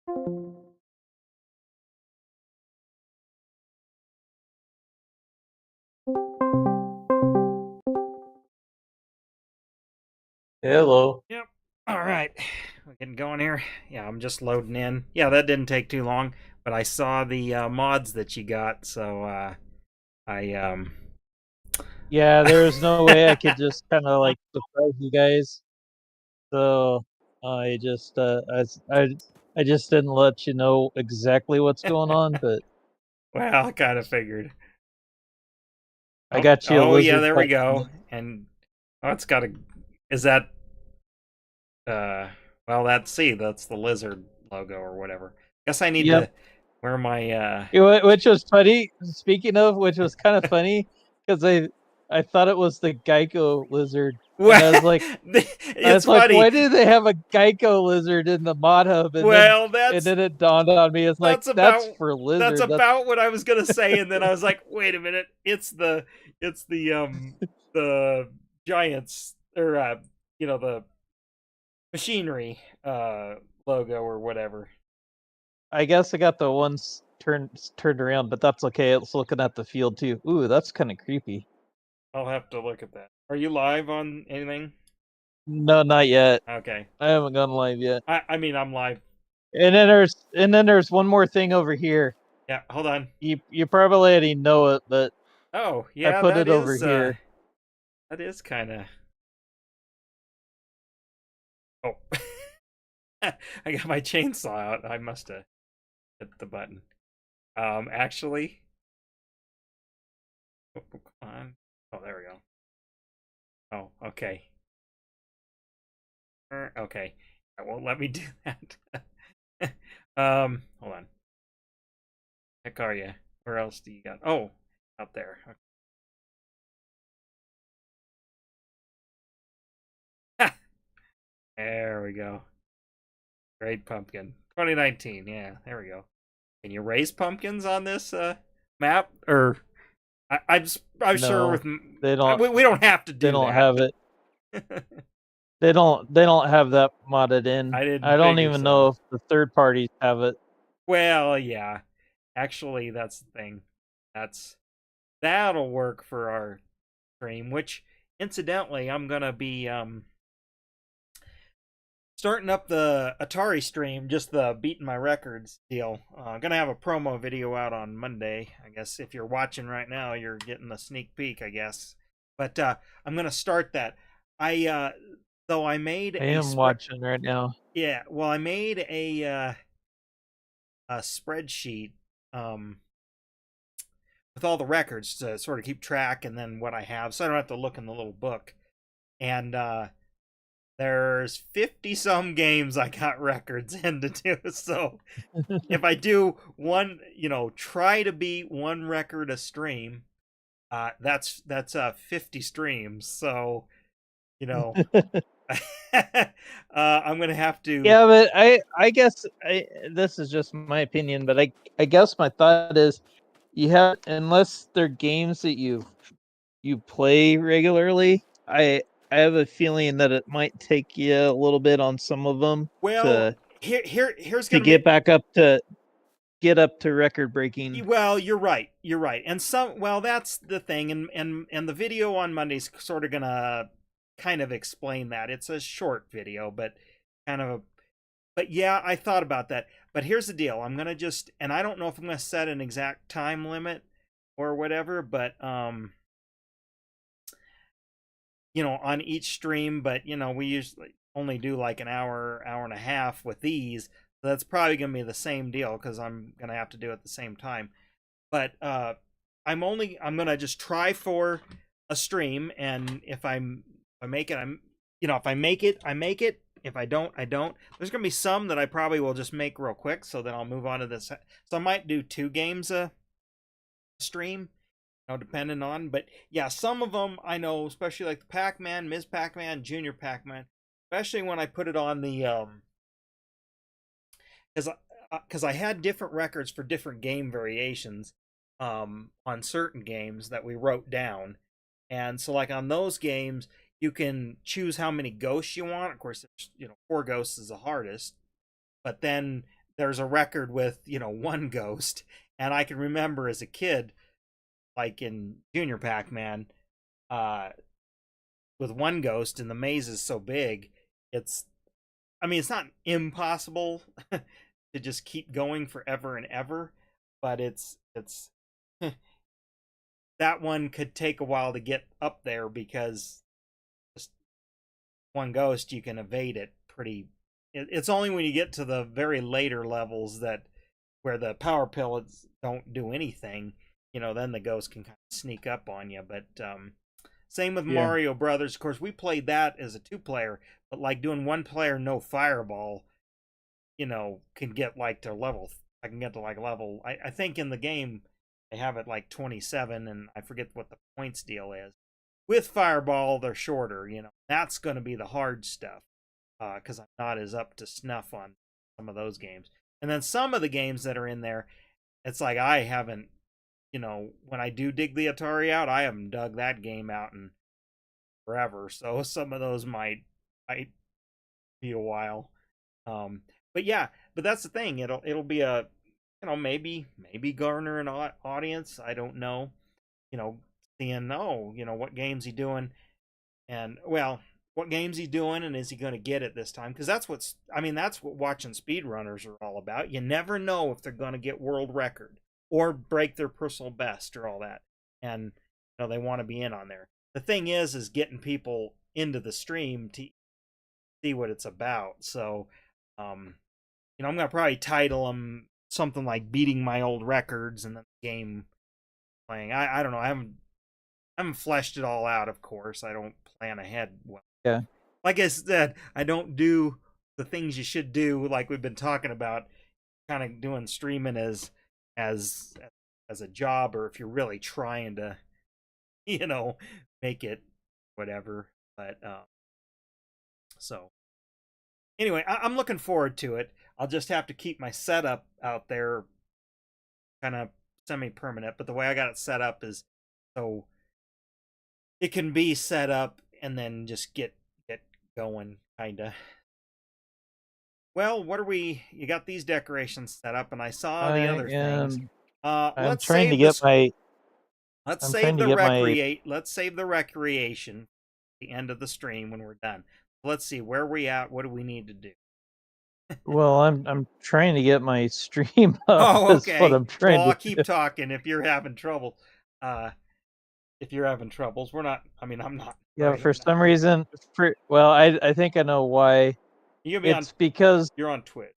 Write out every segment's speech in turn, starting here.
Hello. Yep. All right. We're getting going here. Yeah, I'm just loading in. Yeah, that didn't take too long, but I saw the mods that you got, so I Yeah, there was no way I could just kind of like surprise you guys, so I just I just didn't let you know exactly what's going on, but well, I kind of figured. I Oh, got you a oh yeah, lizard there we go. pumpkin. And oh, it's got a. Is that well, that's the lizard logo or whatever. Guess I need Yep. to wear my Which was funny. Speaking of, which was kind of funny because I thought it was the Geico lizard, and well, I it's was like, funny. why do they have a Geico lizard in the mod hub? Well, And then it dawned on me, it's like that's that's about for that's lizard. That's about what I was gonna say, and then I was like, wait a minute, it's the giants or the machinery logo or whatever. I guess I got the ones turned around, but that's okay. It's looking at the field too. Ooh, that's kind of creepy. I'll have to look at that. Are you live on anything? No, not yet. Okay. I haven't gone live yet. I mean I'm live. And then there's one more thing over here. Yeah, hold on. You probably already know it, but Oh, I yeah, put it over here. that is kind of. Oh. I got my chainsaw out. I must have hit the button. Actually, come on. Oh, there we go. Oh, okay. Okay. It won't let me do that. Hold on. Heck are you? Where else do you got? Oh, out there. Okay. There we go. Great pumpkin. 2019. Yeah, there we go. Can you raise pumpkins on this map? Or I'm sure No, with they don't. we don't have to They do don't that, have but it. They don't have that modded in. I didn't I don't figure even know so. if the third parties have it. Well, yeah. Actually, that's the thing. That'll work for our stream, which incidentally, I'm gonna be starting up the Atari stream, just the beating my records deal. I'm gonna have a promo video out on Monday. I guess if you're watching right now, you're getting a sneak peek, I guess. But I'm gonna start that. I though I made I a am spread. watching right now. Yeah, well, I made a spreadsheet um with all the records to sort of keep track and then what I have, so I don't have to look in the little book. And there's 50 some games I got records in to do. So if I do one, try to beat one record a stream, that's 50 streams. So, you know, I'm gonna have to. Yeah, but I guess this is just my opinion, but I guess my thought is you have, unless they're games that you play regularly, I have a feeling that it might take you a little bit on some of them Well, to here's to gonna be. get up to record breaking. Well, you're right. You're right. And that's the thing, and the video on Monday's sort of gonna kind of explain that. It's a short video, but kind of. But yeah, I thought about that. But here's the deal. I'm gonna just, and I don't know if I'm gonna set an exact time limit or whatever, but on each stream. But we usually only do like an hour, hour and a half with these. So that's probably gonna be the same deal because I'm gonna have to do it at the same time. But I'm gonna just try for a stream, and if I make it, if I make it, I make it. If I don't, I don't. There's gonna be some that I probably will just make real quick, so then I'll move on to this. So I might do 2 games a stream, depending on. But yeah, some of them I know, especially like the Pac-Man, Ms. Pac-Man, Junior Pac-Man, especially when I put it on the because I had different records for different game variations on certain games that we wrote down. And so like on those games you can choose how many ghosts you want. Of course, 4 ghosts is the hardest, but then there's a record with, one ghost, and I can remember as a kid, like in Junior Pac-Man, uh, with one ghost, and the maze is so big, it's, I mean, it's not impossible to just keep going forever and ever, but it's that one could take a while to get up there because just one ghost you can evade it pretty. It's only when you get to the very later levels that where the power pellets don't do anything, then the ghost can kind of sneak up on you. But same with Yeah. Mario Brothers. Of course, we played that as a 2-player, but like doing 1-player no fireball, can get like to level. I can get to like level. I think in the game they have it like 27, and I forget what the points deal is. With fireball, they're shorter. That's going to be the hard stuff because I'm not as up to snuff on some of those games. And then some of the games that are in there, it's like I haven't, when I do dig the Atari out, I haven't dug that game out in forever. So some of those might be a while. But yeah, but that's the thing. It'll be a, maybe garner an audience. I don't know. Seeing, what game's he doing, and well, what game's he doing, and is he going to get it this time? Because that's what watching speedrunners are all about. You never know if they're going to get world record or break their personal best or all that, and they want to be in on there. The thing is getting people into the stream to see what it's about. So, I'm gonna probably title them something like "Beating My Old Records" and then the game playing. I don't know. I haven't fleshed it all out. Of course, I don't plan ahead well. Yeah. Like I said, I don't do the things you should do, like we've been talking about, kind of doing streaming as as a job, or if you're really trying to, you know, make it whatever. But so anyway, I'm looking forward to it. I'll just have to keep my setup out there kind of semi-permanent, but the way I got it set up is so it can be set up and then just get going, kind of. Well, what are we? You got these decorations set up, and I saw I the other things. am. I'm Let's trying to save get this. my. Let's I'm trying save to the get my. recreate. Let's save the recreation at the end of the stream when we're done. Let's see where we at. What do we need to do? Well, I'm trying to get my stream up. Oh, Is what okay. I'm Well, trying I'll to keep do. talking if you're having trouble. Uh, if you're having troubles, we're not. I mean, I'm not Yeah, right for now. some reason, well, I think I know why. You be on. It's because You're on Twitch.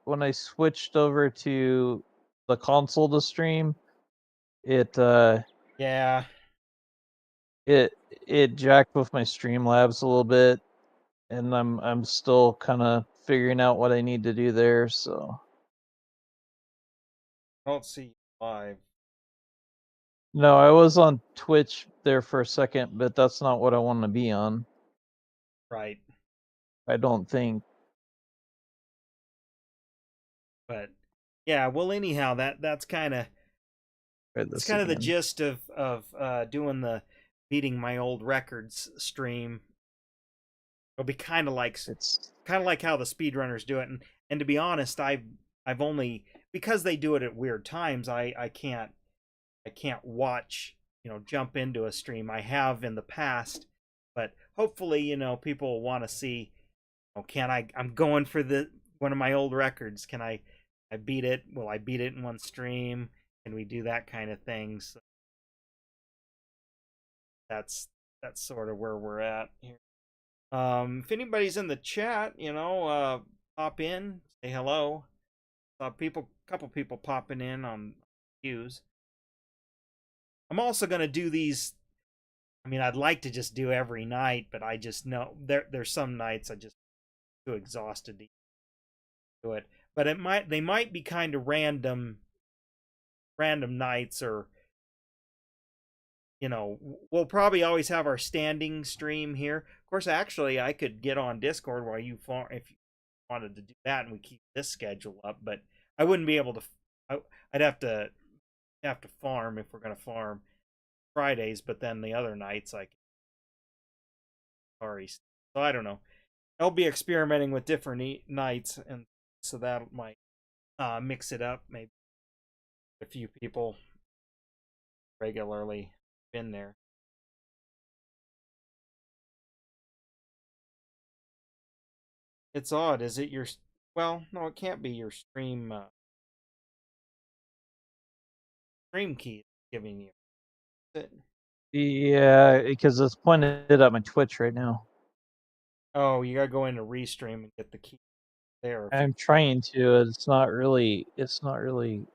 when I switched over to the console to stream, it Yeah. it it jacked with my Streamlabs a little bit, and I'm still kind of figuring out what I need to do there. So I don't see you live. no, I was on Twitch there for a second, but that's not what I want to be on. Right. I don't think. But yeah. Well, anyhow, that's kind of Try it's this kind of the again. gist of doing the beating my old records stream. It'll be It's kind of like how the speedrunners do it, and to be honest, I've only because they do it at weird times. I can't watch, jump into a stream. I have in the past, but hopefully, people want to see. Oh, can I'm going for the one of my old records. Can I beat it? Will I beat it in one stream? Can we do that kind of thing? So that's that's sort of where we're at here. If anybody's in the chat, pop in, say hello. Couple people popping in on views. I'm also gonna do these. I mean, I'd like to just do every night, but I just know there's some nights I just too exhausted to do it. But they might be kind of random nights, or we'll probably always have our standing stream here. Of course, actually, I could get on Discord while you farm if you wanted to do that, and we keep this schedule up. But I wouldn't be able to. I'd have to farm if we're gonna farm Fridays, but then the other nights, like, sorry. So I don't know. I'll be experimenting with different nights, and so that might mix it up. Maybe a few people regularly been there. It's odd. Is it your? Well, no, it can't be your stream key giving you. Is it? Yeah, because it's pointed at my Twitch right now. Oh, you gotta go into Restream and get the key there. If you, I'm trying to. It's not really. It's not really.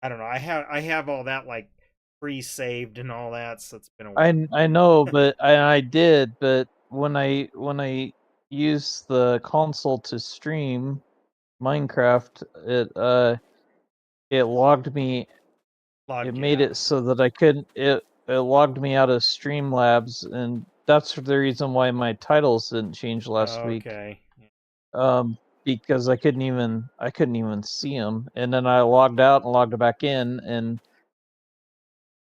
I don't know. I have all that like pre-saved and all that, so it's been a while. I know, but I did. But when I use the console to stream Minecraft, it logged me. It made Yeah. it so that I couldn't. It logged me out of Streamlabs, and that's the reason why my titles didn't change last week. Okay. Because I couldn't even see them, and then I logged out and logged back in, and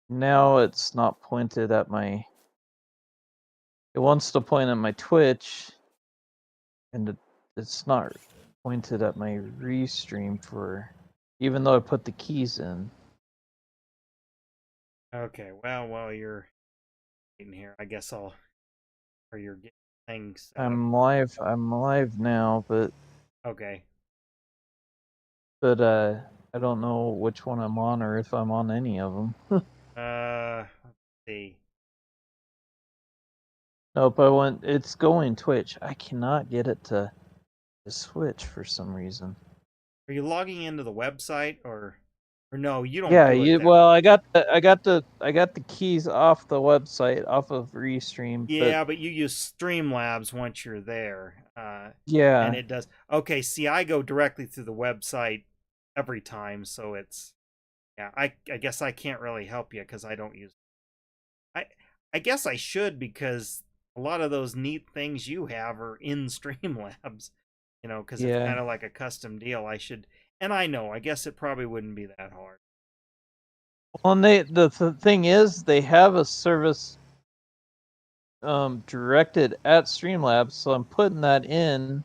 now it's not pointed at my. It wants to point at my Twitch, and it's not pointed at my restream for, even though I put the keys in. Okay. Well, while you're in here, I guess I'll. Or you're getting things set up. I'm live. I'm live now, but Okay. but I don't know which one I'm on or if I'm on any of them. Let's see. Nope, I went. It's going Twitch. I cannot get it to switch for some reason. Are you logging into the website or no? You don't Yeah, do it you. that Well, way. I got the keys off the website, off of Restream, but Yeah, but you use Streamlabs once you're there, and yeah, it does. Okay, see, I go directly through the website every time, so it's yeah. I guess I can't really help you because I don't use. I I guess I should because a lot of those neat things you have are in Streamlabs, because it's yeah. kind of like a custom deal. I should, and I know. I guess it probably wouldn't be that hard. Well, and the thing is, they have a service directed at Streamlabs, so I'm putting that in,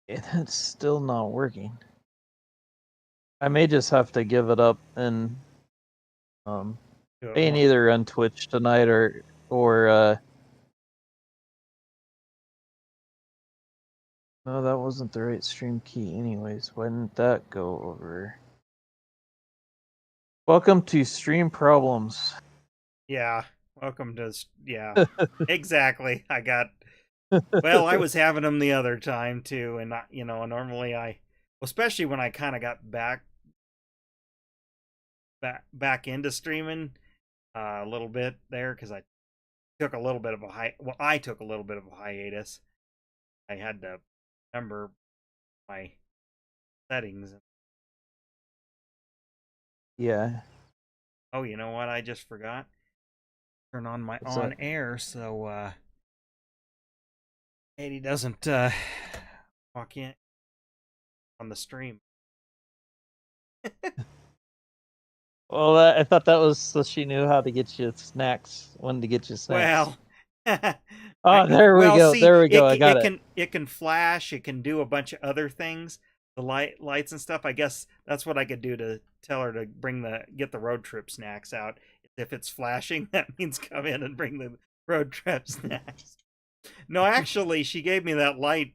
and it's still not working. I may just have to give it up and um, Do it playing more. either on Twitch tonight or no, that wasn't the right stream key. Anyways, why didn't that go over? Welcome to Stream Problems. Yeah. Welcome to. Yeah. Exactly. I got. Well, I was having them the other time too, and normally especially when I kind of got back into streaming a little bit there because I took a little bit of a I took a little bit of a hiatus. I had to remember my settings. Yeah, Oh, you know what? I just forgot. Turn on my what's on that? air so Eddie doesn't walk in on the stream. Well, I thought that was so she knew how to get you snacks. When to get you snacks. Well, I, Oh, there we well, go. see, There we go. it I got it. it can flash, it can do a bunch of other things, the lights and stuff. I guess that's what I could do to tell her to get the road trip snacks out. If it's flashing, that means come in and bring the road trip snacks. No, actually, she gave me that light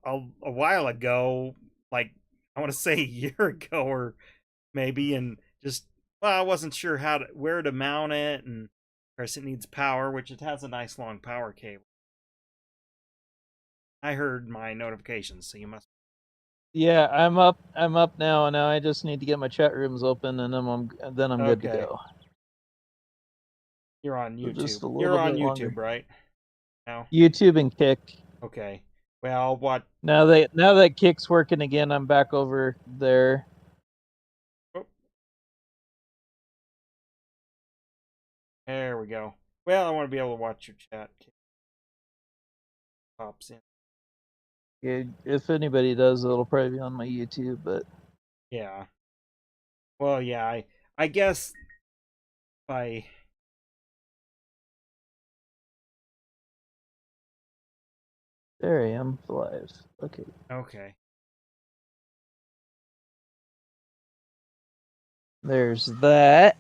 a while ago, like I want to say a year ago or maybe, and just well, I wasn't sure where to mount it, and of course it needs power, which it has a nice long power cable. I heard my notifications, so you must. Yeah, I'm up. I'm up now. Now I just need to get my chat rooms open, and then I'm good to Okay, go. you're on So YouTube. just a You're little on bit YouTube, longer. right now? YouTube and Kick. Okay. Well, what? Now that Kick's working again, I'm back over there. Oh, there we go. Well, I want to be able to watch your chat. Pops in. Yeah, if anybody does, it'll probably be on my YouTube. But Yeah. Well, yeah. I guess by There I am, live. Okay. Okay. There's that.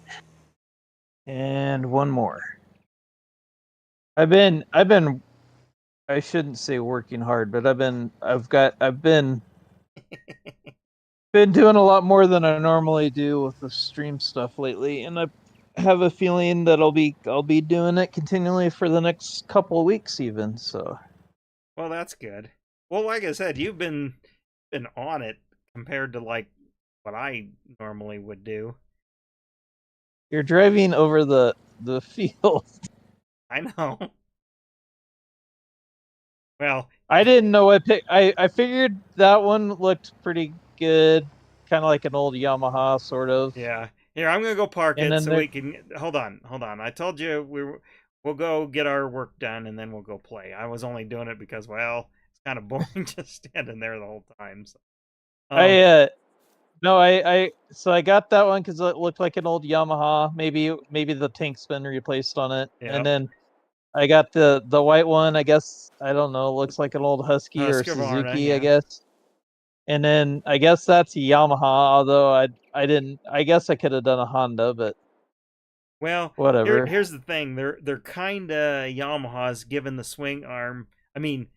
And one more. I've been I shouldn't say working hard, but I've been doing a lot more than I normally do with the stream stuff lately, and I have a feeling that I'll be doing it continually for the next couple of weeks even. So Well, that's good. Well, like I said, you've been on it compared to like what I normally would do. you're driving over the field. I know. Well, I didn't know what pick. I figured that one looked pretty good, kind of like an old Yamaha sort of. yeah. Here, I'm gonna go park And it then so there, we can. Hold on, hold on. I told you we'll go get our work done and then we'll go play. I was only doing it because, well, it's kind of boring just standing there the whole time. So, um, I no, so I got that one because it looked like an old Yamaha. Maybe the tank's been replaced on it, and yep. then I got the white one. I guess I don't know. Looks like an old Husky or Husqvarna, Suzuki, I yeah. guess. And then I guess that's a Yamaha. Although I didn't. I guess I could have done a Honda, but Well, whatever. here's the thing. They're kind of Yamahas given the swing arm. I mean,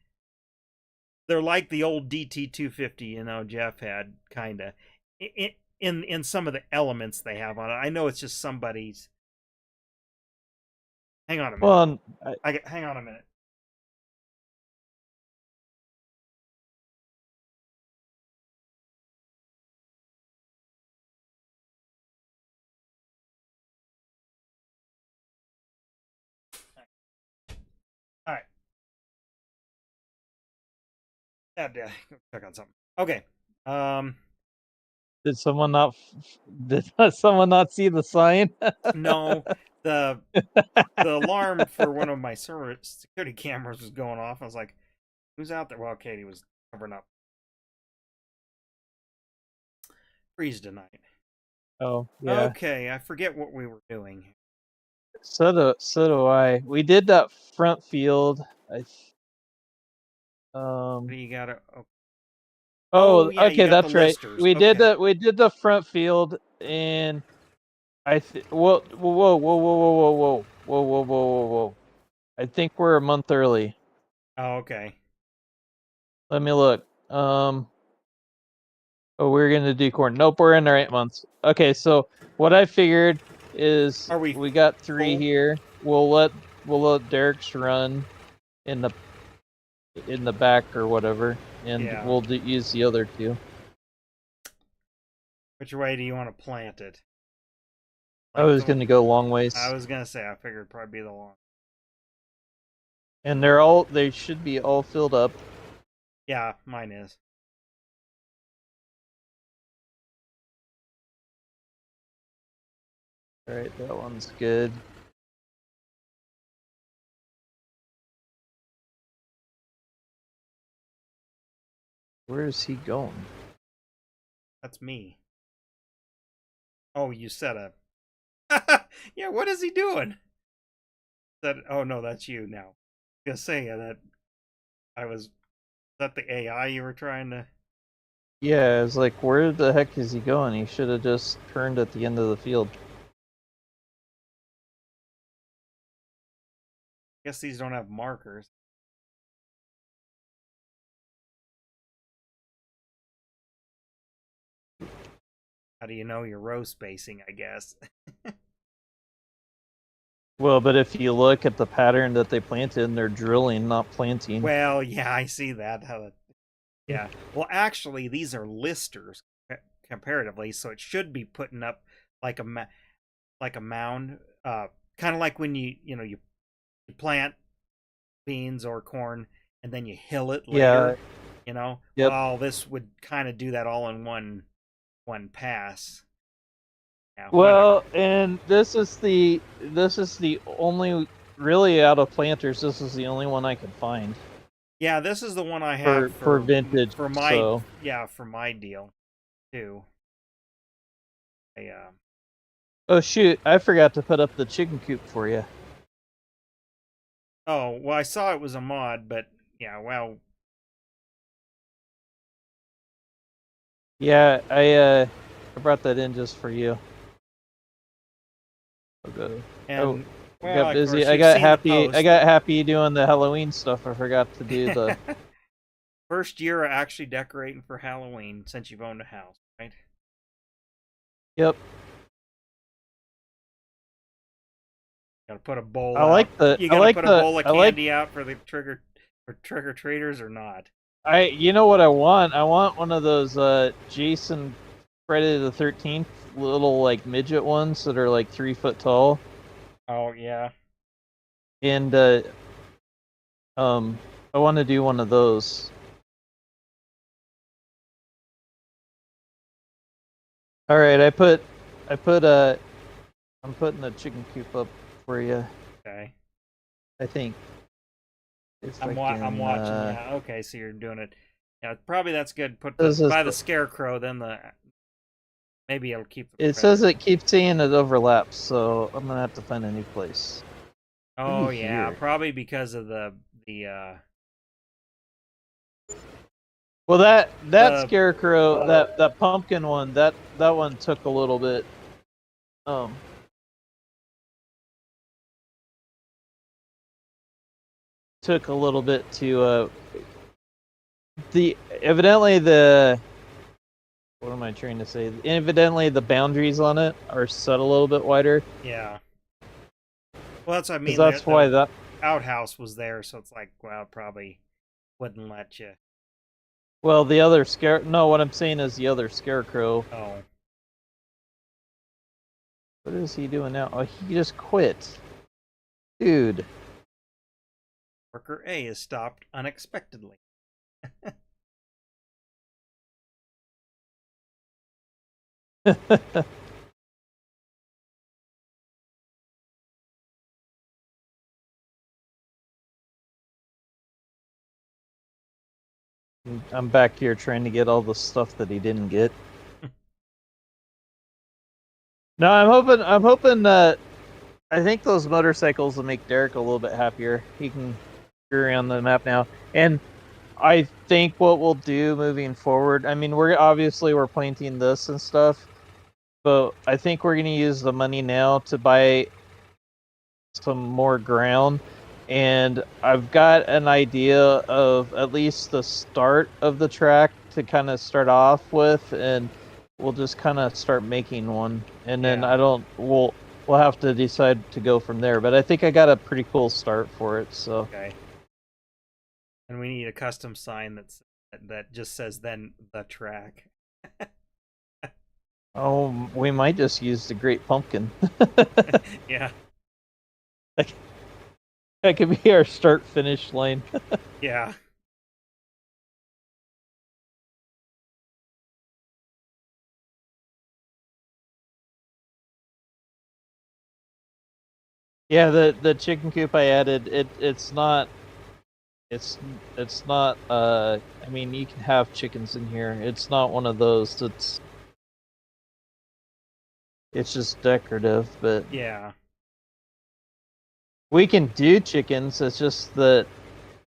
they're like the old DT 250, Jeff had kind of in some of the elements they have on it. I know it's just somebody's. Hang on a minute. Well, Hang on a minute. All right. Yeah, check on something. Okay. did someone not did someone not see the sign? No, the the alarm for one of my security cameras was going off. I was like, "Who's out there?" Well, Katie was covering up. Freeze tonight. Oh yeah. Okay, I forget what we were doing. So do I. We did that front field. What do Um. you got? Oh, Oh, yeah, you okay, got the that's right. listers. We did Okay. the front field, and whoa, whoa, whoa, whoa, whoa, whoa, whoa, whoa, whoa, whoa, whoa. I think we're a month early. Oh, okay. Let me look. Oh, we're gonna do corn. Nope, we're in the right months. Okay, so what I figured is Are we we got 3 full? here. We'll let Derek's run in the back or whatever, and Yeah. we'll use the other 2. Which way do you want to plant it? I Like was gonna go long I ways, was gonna say, I figured it'd probably be the long. and they should be all filled up. Yeah, mine is. All right, that one's good. Where is he going? That's me. Oh, you said a. Yeah, what is he doing? Oh no, that's you now. I was gonna say that I was. Is that the AI you were trying to? Yeah, it's like, where the heck is he going? He should have just turned at the end of the field. Guess these don't have markers. How do you know your row spacing? I guess. Well, but if you look at the pattern that they planted, they're drilling, not planting. Well, yeah, I see that. Yeah. Well, actually, these are listers comparatively, so it should be putting up like like a mound, kind of like when you plant beans or corn and then you hill it Yeah, later. yep. Well, this would kind of do that all in one pass. Yeah, whatever. Well, and this is the only really out of planters. This is the only one I could find Yeah, this is the one I have for vintage. for my So, for my deal too. I oh shoot, I forgot to put up the chicken coop for you. Oh, well, I saw it was a mod, but yeah, well, Yeah, I brought that in just for you. Okay. Oh, And I well, got of busy. course, I you've got seen the happy. I post. got happy doing the Halloween stuff. I forgot to do the. First year of actually decorating for Halloween since you've owned a house, right? Yep. Got to put a bowl I out. like the. You I got to like put a the. bowl of I like. candy out for the trick or treaters or not? You know what I want? I want one of those Jason Friday the 13th little like midget ones that are like 3 foot tall, Oh yeah. and um I want to do one of those. All right, I put I'm putting the chicken coop up for you. Okay. I think if I I'm can. watching. Yeah. Okay. So you're doing it. Yeah. Probably that's good. Put the This is by the scarecrow. Then the maybe it'll keep the it says predator. it keeps saying it overlaps, so I'm gonna have to find a new place. Maybe Oh yeah. here. Probably because of the Well, that the scarecrow, that pumpkin one, that one took a little bit. Um, took a little bit to the evidently the what am I trying to say? Evidently the boundaries on it are set a little bit wider yeah. Well, that's what I because mean. that's why The that. outhouse was there, so it's like, well, probably wouldn't let you. Well, the other scare. No, what I'm saying is the other scarecrow. Oh, What is he doing now? Oh, he just quit, dude. worker A is stopped unexpectedly. I'm back here trying to get all the stuff that he didn't get. No, I'm hoping. I'm hoping that I think those motorcycles will make Derek a little bit happier. He can be around the map now, and I think what we'll do moving forward. I mean, we're planting this and stuff, but I think we're gonna use the money now to buy some more ground. And I've got an idea of at least the start of the track to kind of start off with, and we'll just kind of start making one. And then Yeah. I don't, we'll have to decide to go from there. But I think I got a pretty cool start for it. So, Okay. And we need a custom sign that just says then the track. oh, we might just use the Great Pumpkin. Yeah. that that could be our start finish line. Yeah. Yeah, the chicken coop I added, it's it's not I mean you can have chickens in here. It's not one of those that's it's just decorative, but Yeah. we can do chickens. It's just that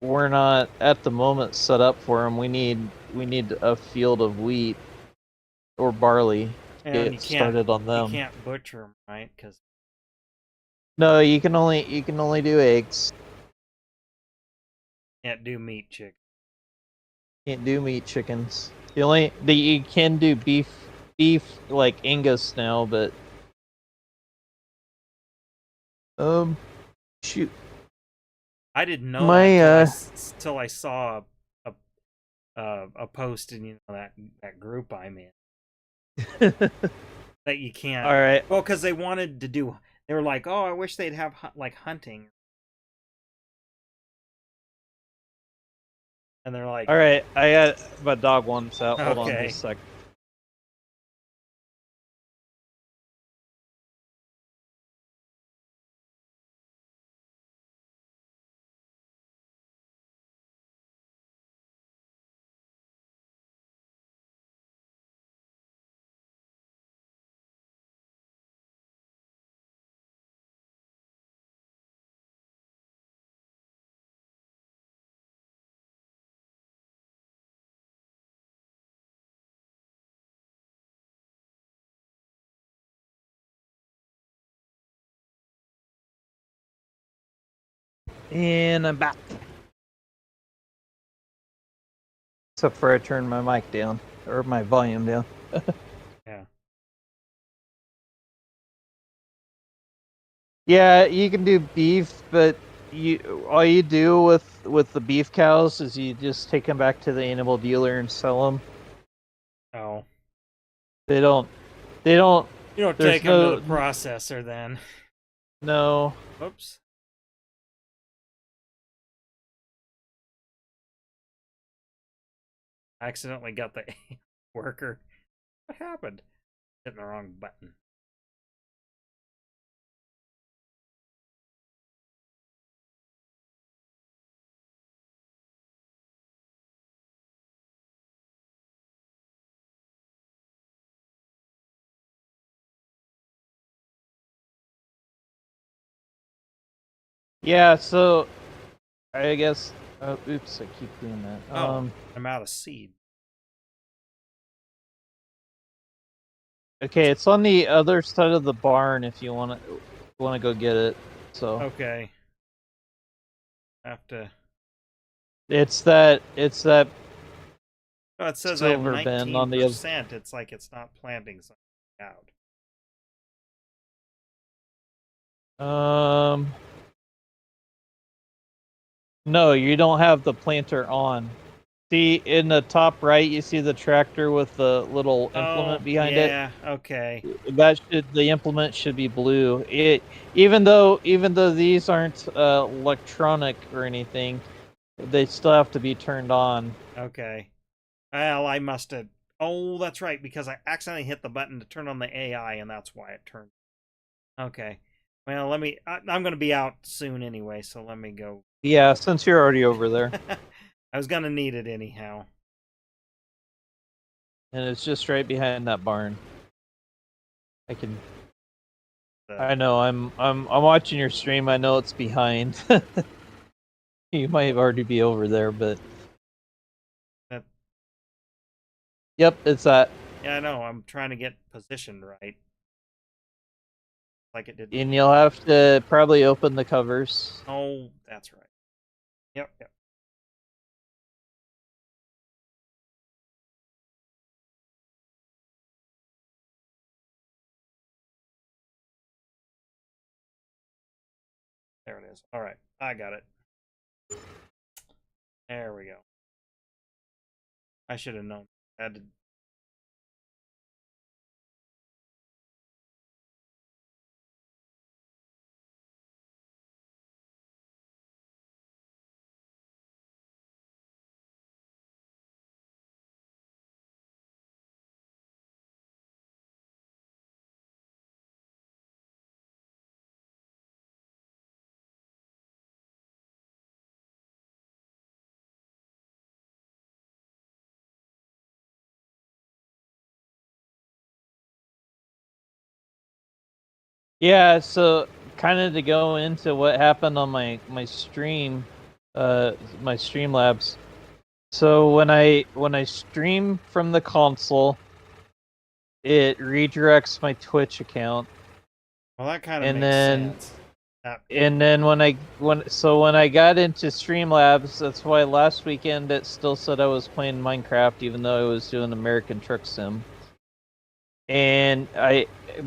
we're not at the moment set up for them. We need a field of wheat or barley to And get started on you them. can't butcher them, right? Because No, you can only do eggs. can't do meat chick. Can't do meat chickens. You can do beef like Angus now, but um shoot. I didn't know that My till I saw a a post in that group I'm in that you can't. all right. Well, because they wanted to do. They were like, oh, I wish they'd have like hunting, and they're like, All right. I got my dog wants out. Hold on okay. just a sec. And I'm back. Except for I turned my mic down, or my volume down. Yeah. Yeah, you can do beef, but all you do with the beef cows is you just take them back to the animal dealer and sell them. Oh. They don't. They don't. You don't There's take them to no the processor then. no. Oops. I accidentally got the worker. What happened? Hitting the wrong button. Yeah. So I guess. Oops! I keep doing that. Oh, I'm out of seed. Okay, it's on the other side of the barn if you want to go get it. So Okay. Have to. it's that Oh, it says I have silver bin on the other. 19%. It's like it's not planting something out. No, you don't have the planter on. See in the top right, you see the tractor with the little Oh, implement behind it. yeah. Okay. The implement should be blue. Even though these aren't electronic or anything, they still have to be turned on. Okay. Well, I must have. Oh, that's right, because I accidentally hit the button to turn on the AI, and that's why it turned. Okay. Well, let me. I'm going to be out soon anyway, so let me go. Yeah, since you're already over there, I was going to need it anyhow. and it's just right behind that barn. I can. The, I know. I'm watching your stream. I know it's behind. You might already be over there, but that, yep, it's that. yeah, I know. I'm trying to get positioned right. Like it didn't. And you'll have to probably open the covers. Oh, that's right. Yep, yep. There it is. All right. I got it. There we go. I should have known. I had to. Yeah, so kind of to go into what happened on my stream, my Streamlabs. So when I stream from the console, it redirects my Twitch account, Well, that kind of and makes then sense. That, when I got into Streamlabs, that's why last weekend it still said I was playing Minecraft, even though I was doing American Truck Sim. And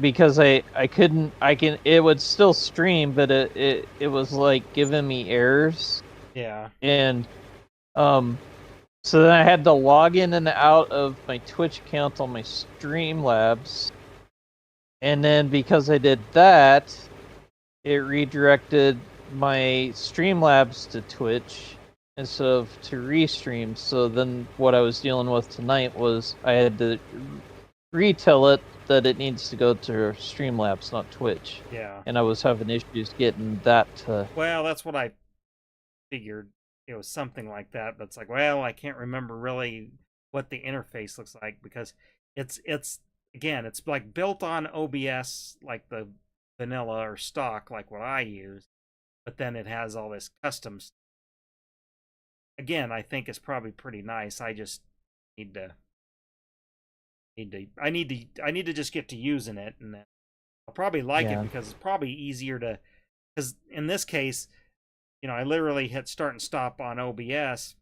because I couldn't I can it would still stream, but it was like giving me errors. yeah. And um so then I had to log in and out of my Twitch account on my Streamlabs. And then because I did that, it redirected my Streamlabs to Twitch instead of to restream. So then what I was dealing with tonight was I had to retell it that it needs to go to Streamlabs, not Twitch. Yeah. And I was having issues getting that to. Well, that's what I figured. It was something like that. But it's like, well, I can't remember really what the interface looks like because it's again, it's like built on OBS, like the vanilla or stock, like what I use. But then it has all this custom. Again, I think it's probably pretty nice. I just need to I need to just get to using it, and then I'll probably like it Yeah. because it's probably easier to. Because in this case, I literally hit start and stop on OBS.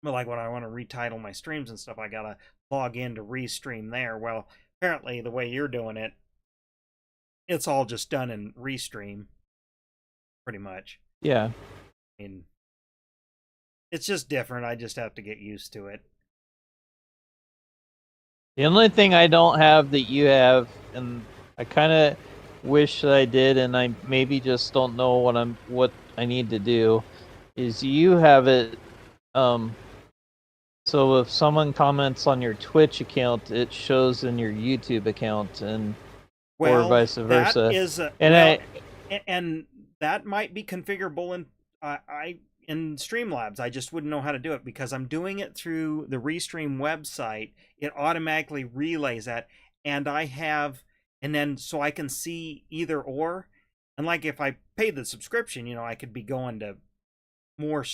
But like when I want to retitle my streams and stuff, I gotta log in to restream there. Well, apparently the way you're doing it, it's all just done in restream, pretty much. Yeah. I mean, it's just different. I just have to get used to it. The only thing I don't have that you have, and I kind of wish that I did, and I maybe just don't know what I need to do, is you have it. So if someone comments on your Twitch account, it shows in your YouTube account, or vice versa. That is and that might be configurable in Streamlabs. I just wouldn't know how to do it because I'm doing it through the Restream website. It automatically relays that, and then so I can see either or. And like if I paid the subscription, I could be going to more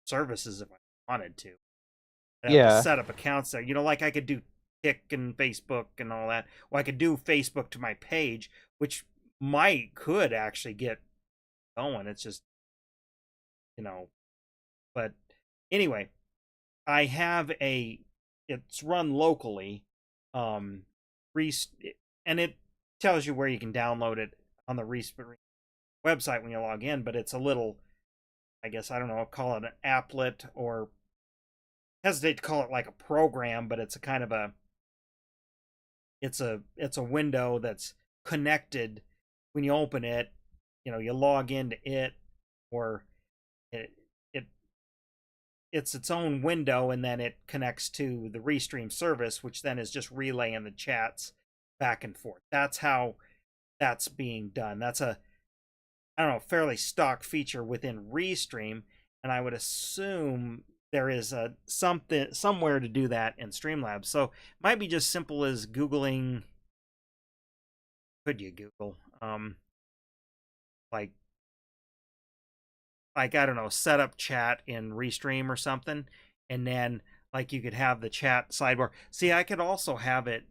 services if I wanted to. I'd have to set up accounts there. Like I could do Tik and Facebook and all that. Well, I could do Facebook to my page, which could actually get going. It's just, but anyway, I have it's run locally, and it tells you where you can download it on the website when you log in, but it's a little, I guess, I don't know, I'll call it an applet, or hesitate to call it like a program, but it's a kind of it's a window that's connected. When you open it, you log into it, or it's its own window, and then it connects to the Restream service, which then is just relaying the chats back and forth. That's how that's being done. That's I don't know, fairly stock feature within Restream, and I would assume there is somewhere to do that in Streamlabs. So it might be just simple as Googling. Could you Google like I don't know, set up chat in Restream or something, and then like you could have the chat sidebar. See, I could also have it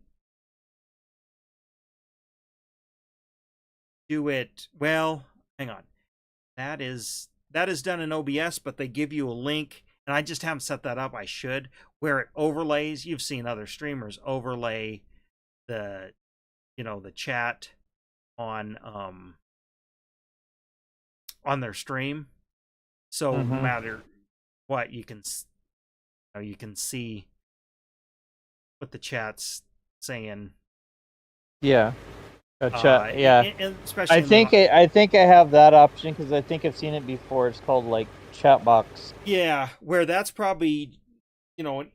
do it. Well, hang on. That is done in OBS, but they give you a link, and I just haven't set that up. I should, where it overlays. You've seen other streamers overlay the the chat on their stream, so no matter what, you can see what the chat's saying. Yeah. Gotcha. Yeah. Especially I think I have that option because I think I've seen it before. It's called like chat box. Yeah, where that's probably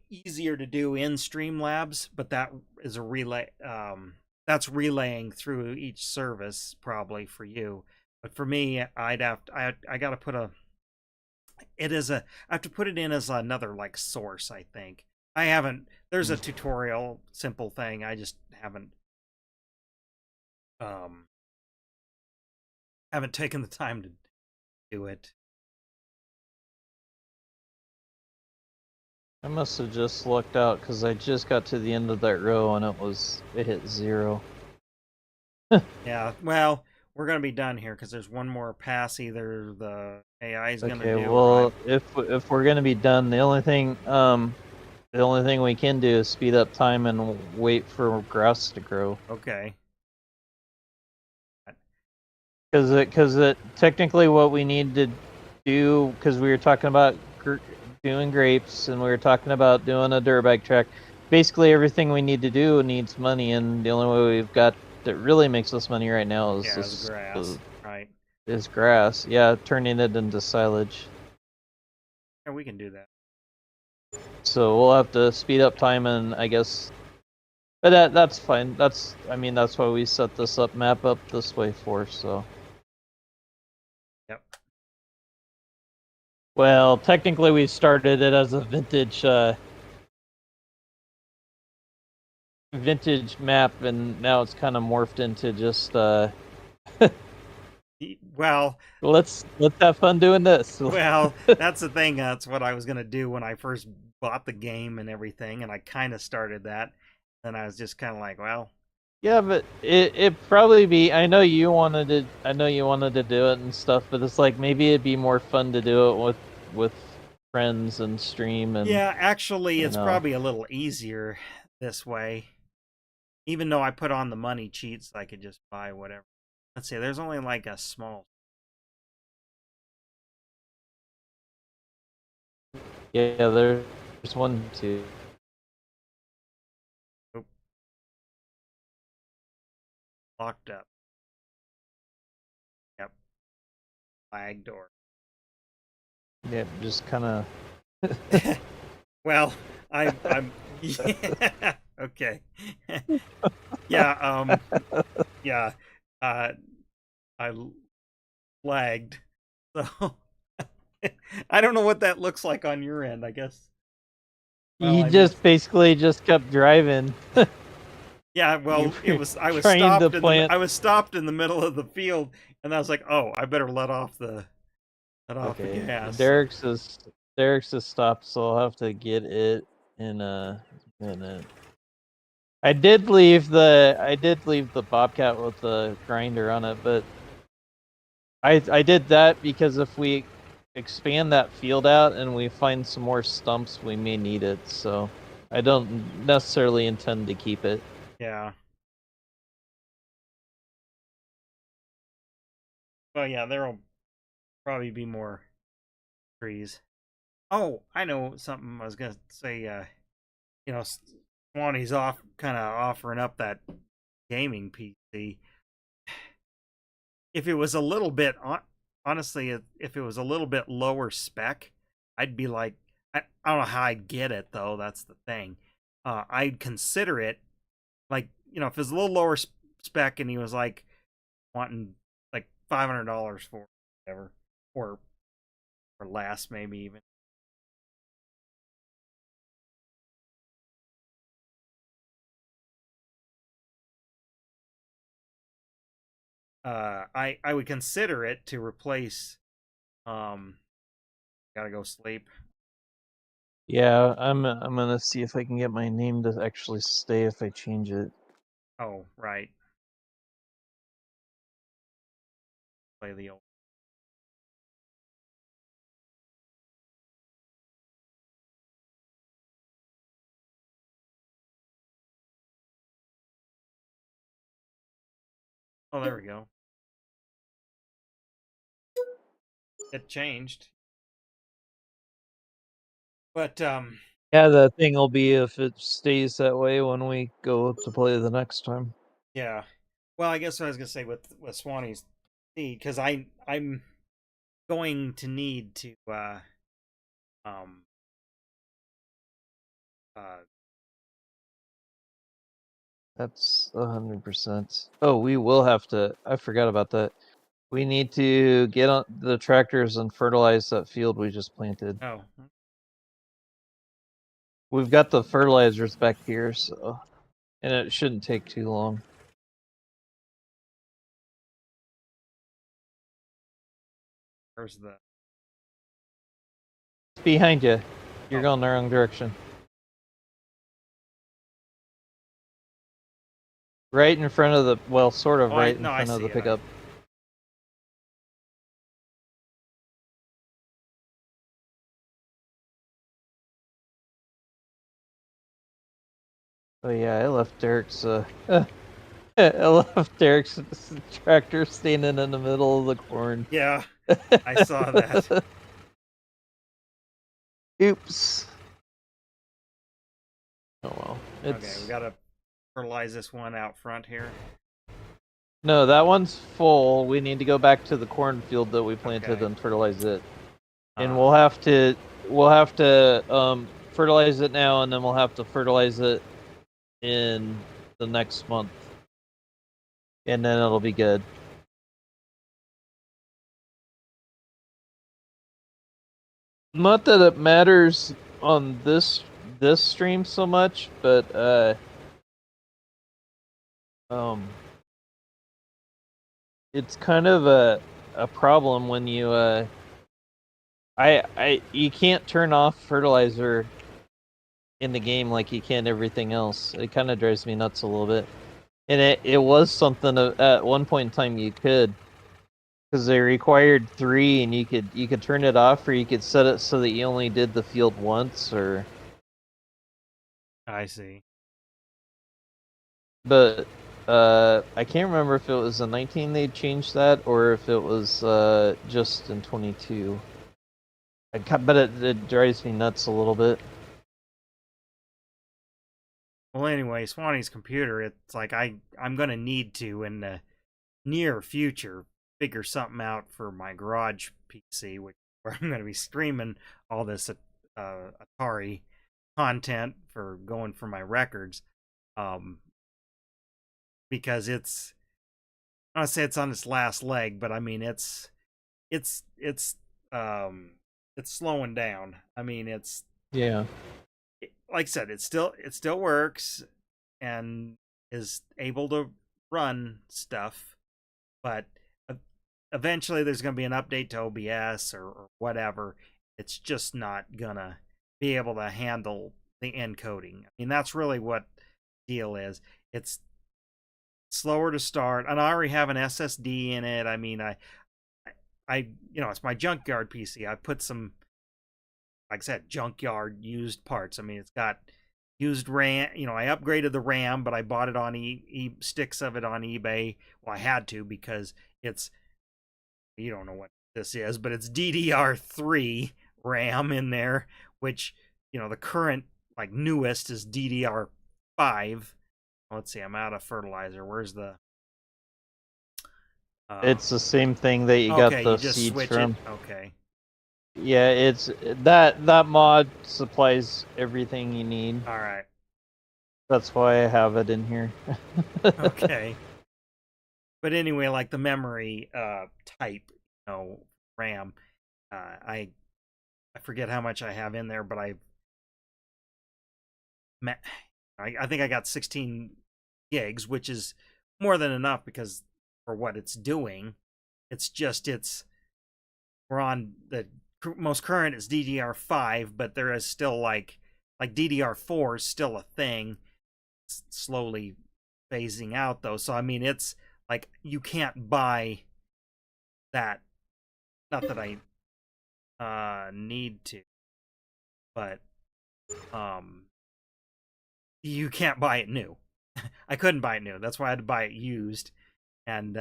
easier to do in Streamlabs, but that is a relay. That's relaying through each service probably for you. But for me, I got to put I have to put it in as another like source, I think. I haven't, there's a tutorial, simple thing. I just haven't taken the time to do it. I must have just lucked out because I just got to the end of that row and it hit 0. Yeah, well, we're gonna be done here because there's one more pass. Either the AI is gonna do. Okay, well, if we're gonna be done, the only thing we can do is speed up time and wait for grass to grow. Okay. Because technically what we need to do, because we were talking about doing grapes and we were talking about doing a Durabag track. Basically, everything we need to do needs money, and the only way we've got that really makes us money right now is grass, right? Is grass, yeah, turning it into silage. Yeah, we can do that. So we'll have to speed up time, and I guess, but that's fine. That's why we set this map up this way for. So. Yep. Well, technically we started it as a vintage map, and now it's kind of morphed into just well, let's have fun doing this. Well, that's the thing. That's what I was gonna do when I first bought the game and everything, and I kind of started that. Then I was just kind of like, well, Yeah, but it probably be. I know you wanted to do it and stuff, but it's like maybe it'd be more fun to do it with friends and stream and Yeah, actually, you it's know. probably a little easier this way. Even though I put on the money cheats, I could just buy whatever. Let's see, there's only like a small. Yeah, there's one too. Oop, locked up. Yep, flag door. Yeah, just kind of. Well, I'm yeah, okay. Yeah, yeah. Uh I lagged. So I don't know what that looks like on your end, I guess. Well, You I mean, just basically just kept driving. yeah, You well, it were was I was trying to stopped plant. in the middle of the field, and I was like, "Oh, I better let off the Okay, gas." So, Derek's is stopped, so I'll have to get it in a minute. I did leave the Bobcat with the grinder on it, but I did that because if we expand that field out and we find some more stumps, we may need it. So I don't necessarily intend to keep it. yeah. Well, yeah, there'll probably be more trees. Oh, I know something I was gonna say. You know, Swanee's kind of offering up that gaming PC. If it was a little bit, honestly, if it was a little bit lower spec, I'd be like, I don't know how I'd get it though. That's the thing. I'd consider it like, if it's a little lower spec and he was like wanting like $500 for it, whatever, or less, maybe even. I would consider it to replace. Um, gotta go sleep. Yeah, I'm gonna see if I can get my name to actually stay if I change it. Oh, right. Play the old. Oh, there we go. It changed, but Yeah, the thing will be if it stays that way when we go to play the next time. yeah. Well, I guess what I was gonna say with Swanee's seed, because I'm going to need to um uh That's 100%. Oh, we will have to. I forgot about that. We need to get on the tractors and fertilize that field we just planted. oh, We've got the fertilizers back here, so and it shouldn't take too long. where's the It's behind you. You're oh going the wrong direction. Right in front of the well, sort of oh I right in no I front of see the it. pickup. Oh yeah, I left Derek's I left Derek's tractor standing in the middle of the corn. Yeah, I saw that. Oops. Oh well. Okay, we It's gotta fertilize this one out front here. no, that one's full. We need to go back to the cornfield that we planted Okay. and fertilize it. And Uh, we'll have to fertilize it now, and then we'll have to fertilize it in the next month, and then it'll be good. Not that it matters on this stream so much, but um, it's kind of a problem when you you can't turn off fertilizer in the game like you can everything else. It kind of drives me nuts a little bit. And it was something at one point in time you could, because they required 3, and you could turn it off, or you could set it so that you only did the field once, or. I see. But I can't remember if it was in 19 they changed that, or if it was just in 22. But it drives me nuts a little bit. Well, anyway, Swanee's computer, it's like I'm gonna need to in the near future figure something out for my garage PC, where I'm gonna be streaming all this Atari content for going for my records, um, because I don't say it's on its last leg, but I mean it's it's um it's slowing down. I mean Yeah. like I said, it still works and is able to run stuff, but eventually there's going to be an update to OBS or whatever. It's just not gonna be able to handle the encoding. I mean, that's really what the deal is. It's slower to start, and I already have an SSD in it. I mean, I it's my junkyard PC. I put some, like I said, junkyard used parts. I mean, it's got used RAM. I upgraded the RAM, but I bought it on sticks of it on eBay. Well, I had to because it's, you don't know what this is, but it's DDR3 RAM in there, which the current like newest is DDR5. Let's see, I'm out of fertilizer. Where's the? It's the same thing that you got Okay, the you just seeds switch it. from. Okay. Yeah, it's that mod supplies everything you need. All right. That's why I have it in here. Okay. But anyway, like the memory type, RAM, I forget how much I have in there, but I think I got 16 gigs, which is more than enough because for what it's doing. It's just we're on the most current is DDR5, but there is still like DDR4 is still a thing. It's slowly phasing out though. So I mean, it's like you can't buy that. Not that I need to, but you can't buy it new. I couldn't buy it new. That's why I had to buy it used. And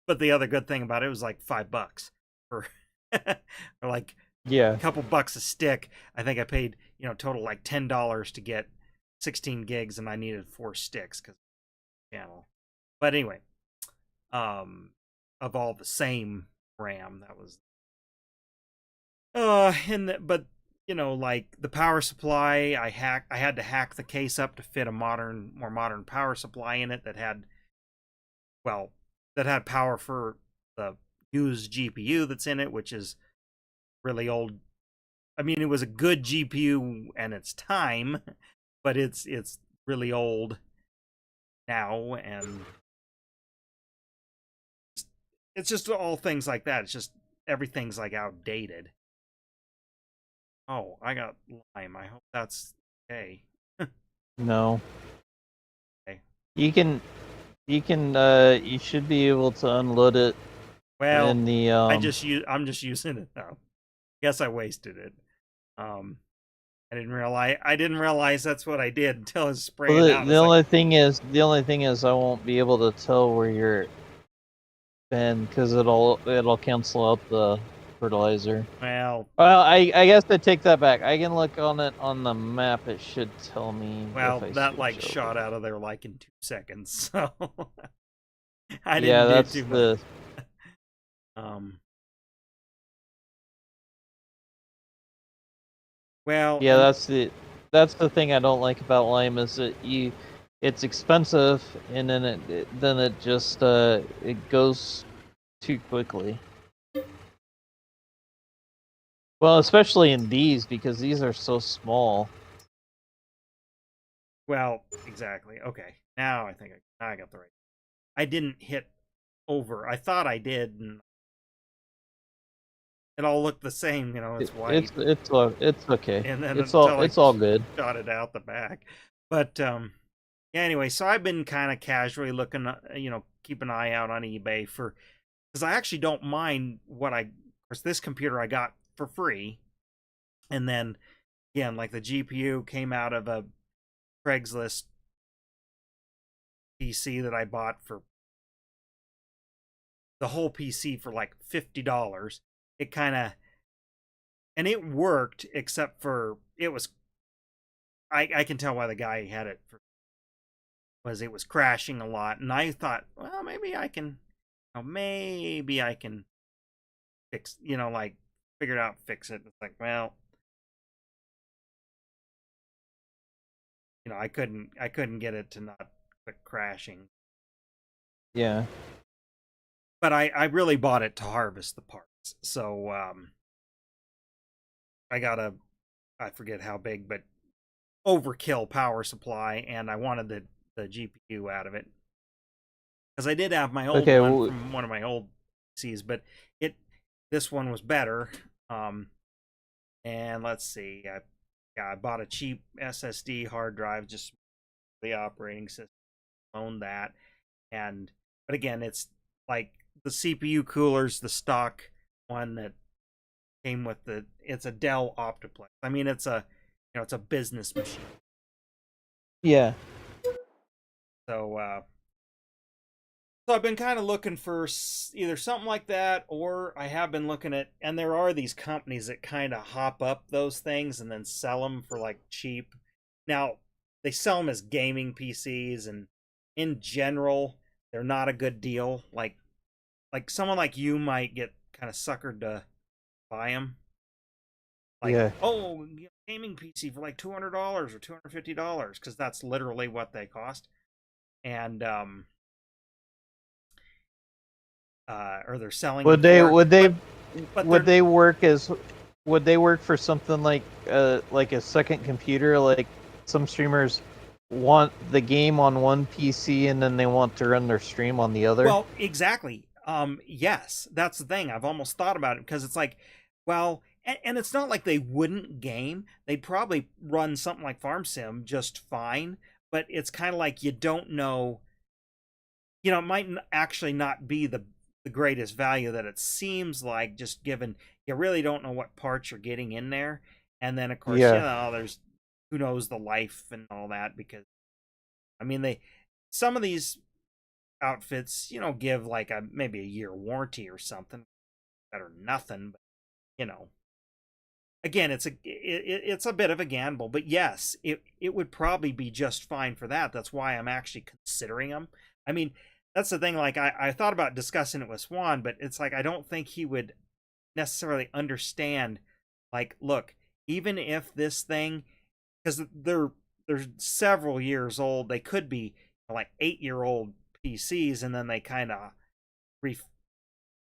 but the other good thing about it was like $5 for or like Yeah. a couple bucks a stick. I think I paid total like $10 to get 16 gigs, and I needed 4 sticks because channel. But anyway, of all the same RAM, that was but like the power supply, I had to hack the case up to fit a more modern power supply in it that had power for the used GPU that's in it, which is really old. I mean, it was a good GPU in its time, but it's really old now, and it's just all things like that. It's just everything's like outdated. Oh, I got lime. I hope that's okay. No. Okay. You can you should be able to unload it Well, in the I'm just using it now. Guess I wasted it. I didn't realize that's what I did until I was spraying well, out. the only thing is I won't be able to tell where you're been because it'll cancel out the fertilizer. Well, I guess I take that back. I can look on it on the map. It should tell me if I that like switch shot over. out of there like in 2 seconds. So I Yeah, didn't do that's too the much. Um well, yeah, and that's the thing I don't like about lime is that it's expensive, and then it just it goes too quickly. Well, especially in these because these are so small. well, exactly. Okay. Now I got the right. I didn't hit over. I thought I did, and it all looked the same, it's white. It's okay. And then It's until I all good. shot it out the back. But Yeah, anyway, so I've been kind of casually looking, keep an eye out on eBay for, because I actually don't mind of course, this computer I got for free. And then again, like the GPU came out of a Craigslist PC that I bought for the whole PC for like $50. It kind of, and it worked, except for it was, I can tell why the guy had it for, was it was crashing a lot. And I thought, well, maybe I can fix, like figure it out, fix it. It's like, well, I couldn't get it to not quit crashing. Yeah. But I really bought it to harvest the parts. So I got I forget how big, but overkill power supply, and I wanted the GPU out of it. Because I did have my old Okay. one from one of my old PCs, but it this one was better. And let's see, I bought a cheap SSD hard drive, just the operating system, owned that, and but again, it's like the CPU cooler's the stock one that came with it's a Dell Optiplex. I mean, it's a business machine. Yeah. So so I've been kind of looking for either something like that, or I have been looking at, and there are these companies that kind of hop up those things and then sell them for like cheap. Now, they sell them as gaming PCs, and in general, they're not a good deal. Like someone like you might get kind of suckered to buy them. Like, Yeah. oh, gaming PC for like $200 or $250, because that's literally what they cost. And or they're selling them Would they for. would they But would they're, they work as would they work for something like a second computer? Like some streamers want the game on one PC and then they want to run their stream on the other. well, exactly. Yes, that's the thing. I've almost thought about it, because it's like, well, and it's not like they wouldn't game. They'd probably run something like Farm Sim just fine. But it's kind of like, you don't know. It might actually not be the greatest value that it seems like, just given you really don't know what parts you're getting in there. And then of course, Yeah. there's who knows the life and all that, because I mean, some of these outfits, give like maybe a year warranty or something, better than nothing. But you know again, it's a bit of a gamble. But yes, it would probably be just fine for that. That's why I'm actually considering them. I mean, that's the thing. Like, I thought about discussing it with Swan, but it's like, I don't think he would necessarily understand. Like, look, even if this thing, because they're several years old, they could be like 8-year-old PCs, and then they kind of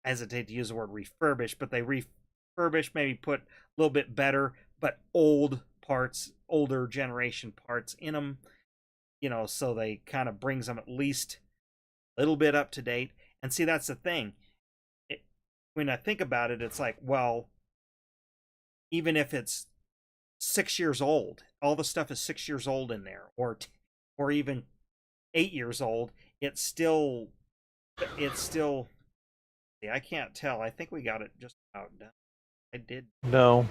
hesitate to use the word refurbish, but they refurbish, maybe put a little bit better, but old parts, older generation parts in them, so they kind of brings them at least a little bit up to date. And see, that's the thing. When I think about it, it's like, well, even if it's 6 years old, all the stuff is 6 years old in there, or even 8 years old, it's still. I can't tell. I think we got it just about done. I did. No.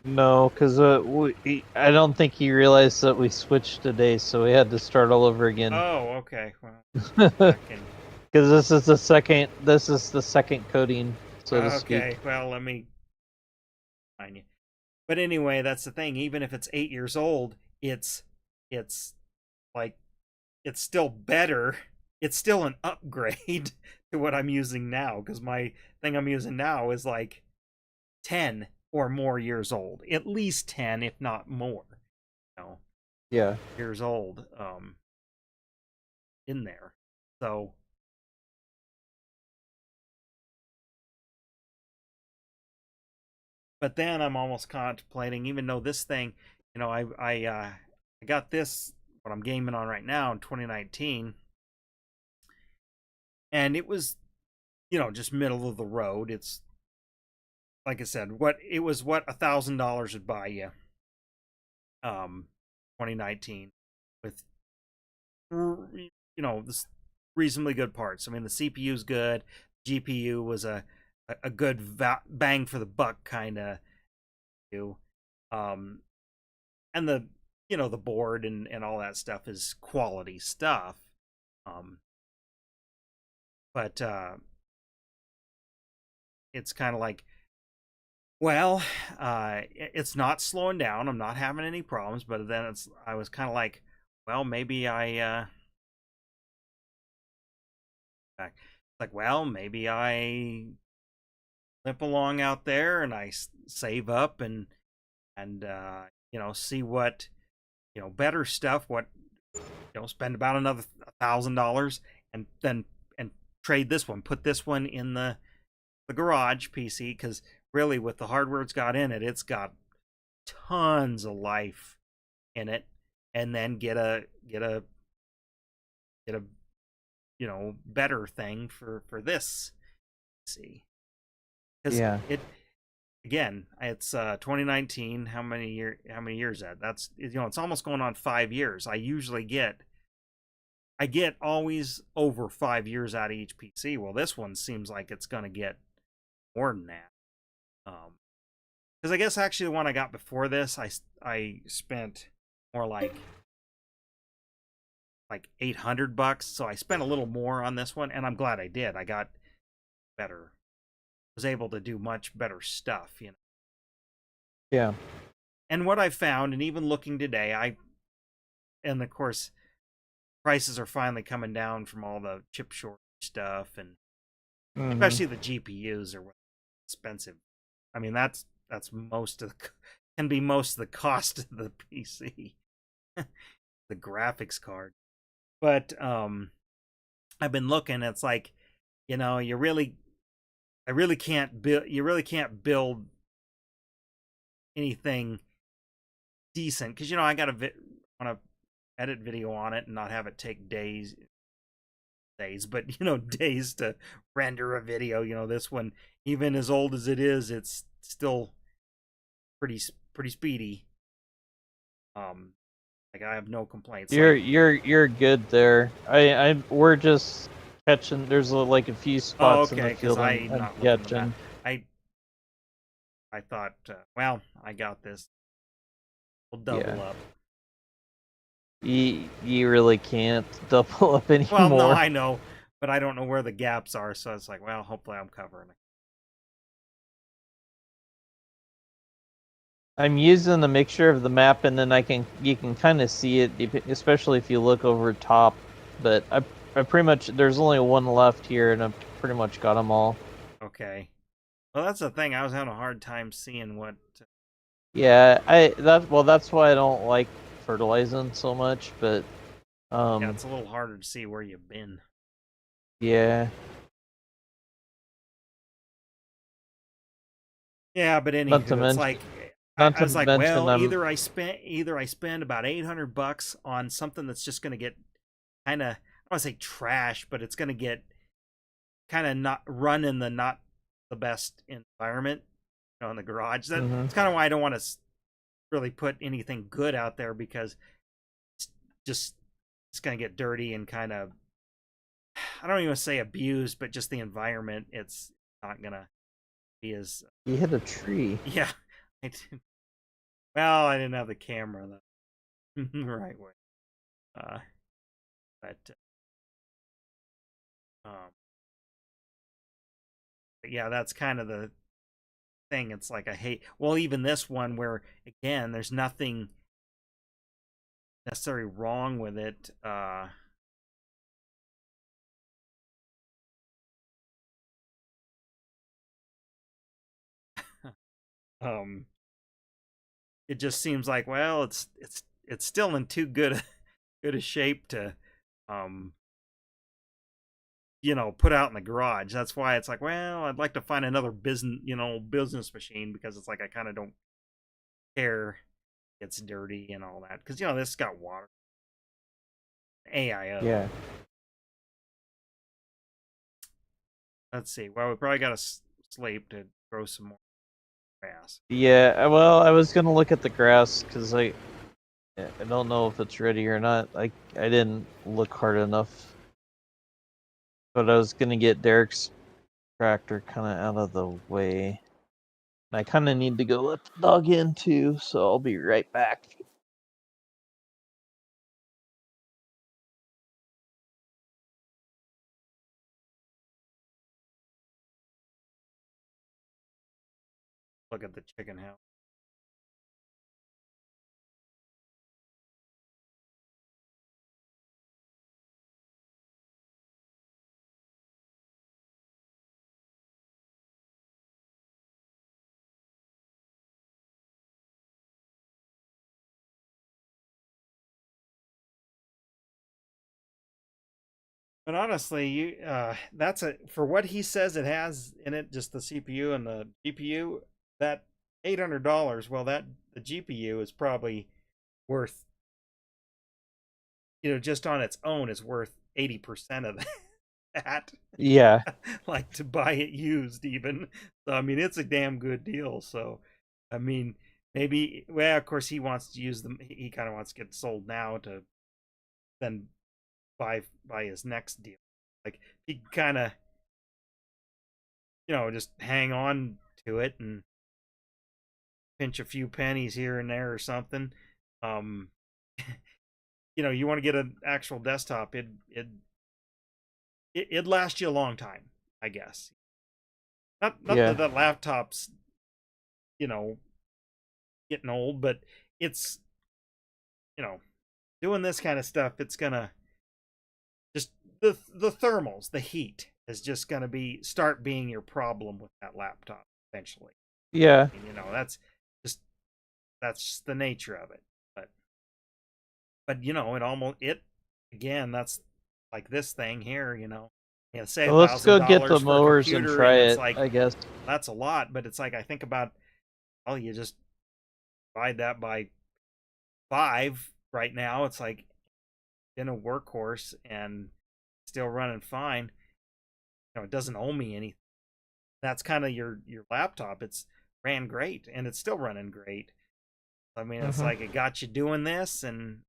No, because I don't think he realized that we switched today, so we had to start all over again. Oh, okay. Well, Because I can. this is the second coding, so to speak. Okay. Well, let me find you. But anyway, that's the thing. Even if it's 8 years old, it's like, it's still better. It's still an upgrade to what I'm using now, because my thing I'm using now is like 10 or more years old, at least 10, if not more. Yeah. Years old. In there. So but then I'm almost contemplating, even though this thing, I got this, what I'm gaming on right now, in 2019, and it was, just middle of the road. It's like I said, what $1,000 would buy you. 2019 with this reasonably good parts. I mean, the CPU's good, GPU was a good bang for the buck kind of do, and the board and all that stuff is quality stuff, um, but it's kind of like, well, it's not slowing down. I'm not having any problems, but then I was kind of like, well, maybe maybe I limp along out there and I save up and see what better stuff. What spend about another $1,000 and then and trade this one. Put this one in the garage PC, because really with the hardware it's got in it, it's got tons of life in it, and then get a better thing for this. See, because Yeah. it's 2019. How many years that? That's it's almost going on 5 years. I get always over 5 years out of each PC. Well, this one seems like it's gonna get more than that. Because I guess actually the one I got before this, I spent more like $800, so I spent a little more on this one, and I'm glad I did. I got better, was able to do much better stuff, Yeah. And what I found, and even looking today, and of course, prices are finally coming down from all the chip shortage stuff, and especially the GPUs are expensive. I mean, that's most of can be most of the cost of the PC, the graphics card. But I've been looking. It's like, you really can't build anything decent, because I got to want to edit video on it and not have it take days, but days to render a video. This one, even as old as it is, it's still pretty speedy. Like, I have no complaints. You're good there. We're just catching. There's like a few spots in the field I'm catching. I thought, well, I got this. We'll double up. You really can't double up anymore. Well, no, I know, but I don't know where the gaps are, so it's like, well, hopefully I'm covering it. I'm using a mixture of the map, and then you can kind of see it, especially if you look over top. But I pretty much, there's only one left here, and I've pretty much got them all. Okay. Well, that's the thing. I was having a hard time seeing what. Yeah, that's why I don't like fertilizing so much. But yeah, it's a little harder to see where you've been. Yeah. Yeah, but anyway, it's like, I was like, well, either I spend about $800 on something that's just going to get kind of, I don't want to say trash, but it's going to get kind of not run in the not the best environment, in the garage. That's kind of why I don't want to really put anything good out there, because it's going to get dirty and kind of, I don't even say abused, but just the environment, it's not going to be as. You hit a tree. Yeah. I did. Well, I didn't have the camera the right way. But yeah, that's kind of the thing. It's like, I hate, well, even this one where, again, there's nothing necessarily wrong with it. It just seems like, well, it's still in too good a shape to put out in the garage. That's why it's like, well, I'd like to find another business machine, because it's like, I kind of don't care it's dirty and all that, because this got water, AIO. Yeah. Let's see. Well, we probably got to sleep to grow some more grass. Yeah, well, I was gonna look at the grass, because I don't know if it's ready or not. I didn't look hard enough, but I was gonna get Derek's tractor kind of out of the way. I kind of need to go let the dog in too, so I'll be right back. Look at the chicken house. But honestly, that's for what he says it has in it, just the CPU and the GPU. That $800. Well, that the GPU is probably worth, just on its own is worth 80% of that. Yeah. Like to buy it used even. So I mean, it's a damn good deal. So I mean, maybe, well, of course he wants to use them. He kind of wants to get sold now to then buy his next deal. Like he kind of, just hang on to it and pinch a few pennies here and there or something. Um, you want to get an actual desktop, it'd last you a long time, I guess. Not Yeah. that laptops, you know, getting old, but it's, doing this kind of stuff. It's gonna just the thermals, the heat is just gonna start being your problem with that laptop eventually. Yeah. And, just that's just the nature of it. But it again, that's like this thing here. Say Well, let's go get the $1,000 for a mowers and computer, and try it's it, like I guess. that's a lot. But it's like I think about, oh, you just divide that by 5 right now. It's like in a workhorse and still running fine. It doesn't owe me anything. That's kind of your laptop. It's ran great and it's still running great. I mean, it's like it got you doing this and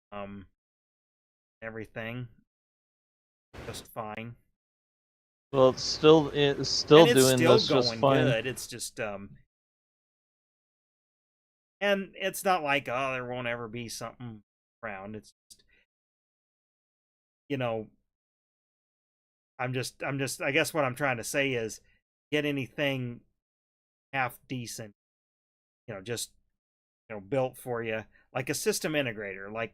everything just fine. Well, it's still And it's doing still this just going fine. good. It's just and it's not like, oh, there won't ever be something around. It's just, you know, I'm just I guess what I'm trying to say is get anything half decent, just built for you, like a system integrator, like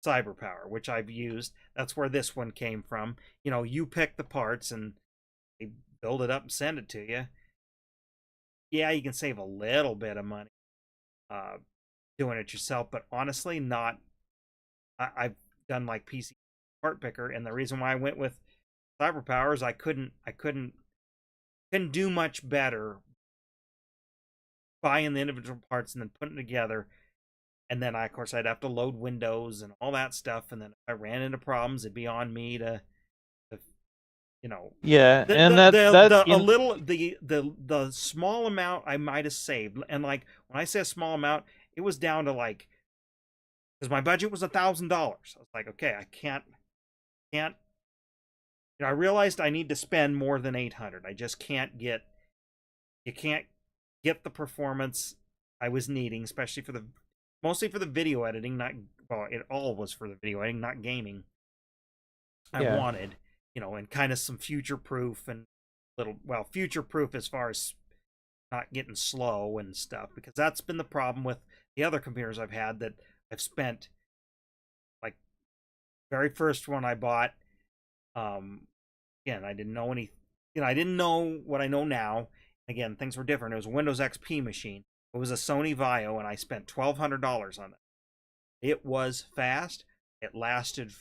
CyberPower, which I've used. That's where this one came from. You pick the parts and they build it up and send it to you. Yeah, you can save a little bit of money uh, doing it yourself, but honestly, not. I've done like PC part picker, and the reason why I went with CyberPower is I couldn't do much better buying the individual parts and then putting it together. And then of course I'd have to load Windows and all that stuff, and then if I ran into problems, it'd be on me to Yeah, and the small amount I might have saved. And like when I say a small amount, it was down to like, because my budget was $1,000. I was like, okay, I can't. I realized I need to spend more than 800. I just can't get. You can't get the performance I was needing, especially mostly for the video editing. Not, well, it all was for the video editing, not gaming. I wanted, and kind of some future proof and future proof as far as not getting slow and stuff, because that's been the problem with the other computers I've had that I've spent, like, very first one I bought. Again, I didn't know I didn't know what I know now. Again, things were different. It was a Windows XP machine. It was a Sony Vaio, and I spent $1,200 on it. It was fast. It lasted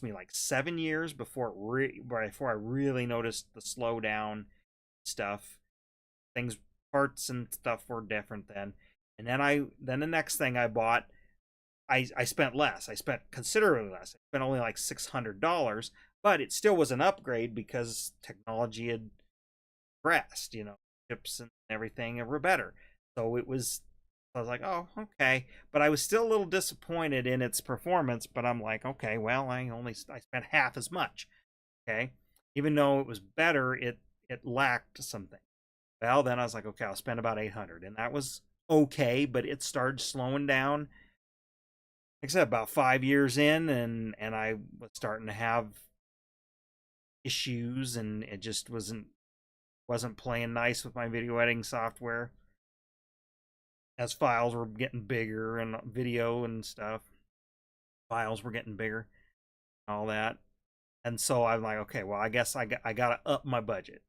me like 7 years before I really noticed the slowdown stuff. Parts and stuff were different then. And then the next thing I bought, I spent less. I spent considerably less. I spent only like $600, but it still was an upgrade because technology had progressed. Chips and everything were better. So it was I was like, oh, okay. But I was still a little disappointed in its performance. But I'm like, okay, well, I spent half as much. Okay, even though it was better, it lacked something. Well, then I was like, okay, I'll spend about 800, and that was okay. But it started slowing down. Like I said, about 5 years in, and I was starting to have issues, and it just wasn't playing nice with my video editing software as files were getting bigger and video and stuff. Files were getting bigger, all that. And so I'm like, okay, well, I guess I got to up my budget.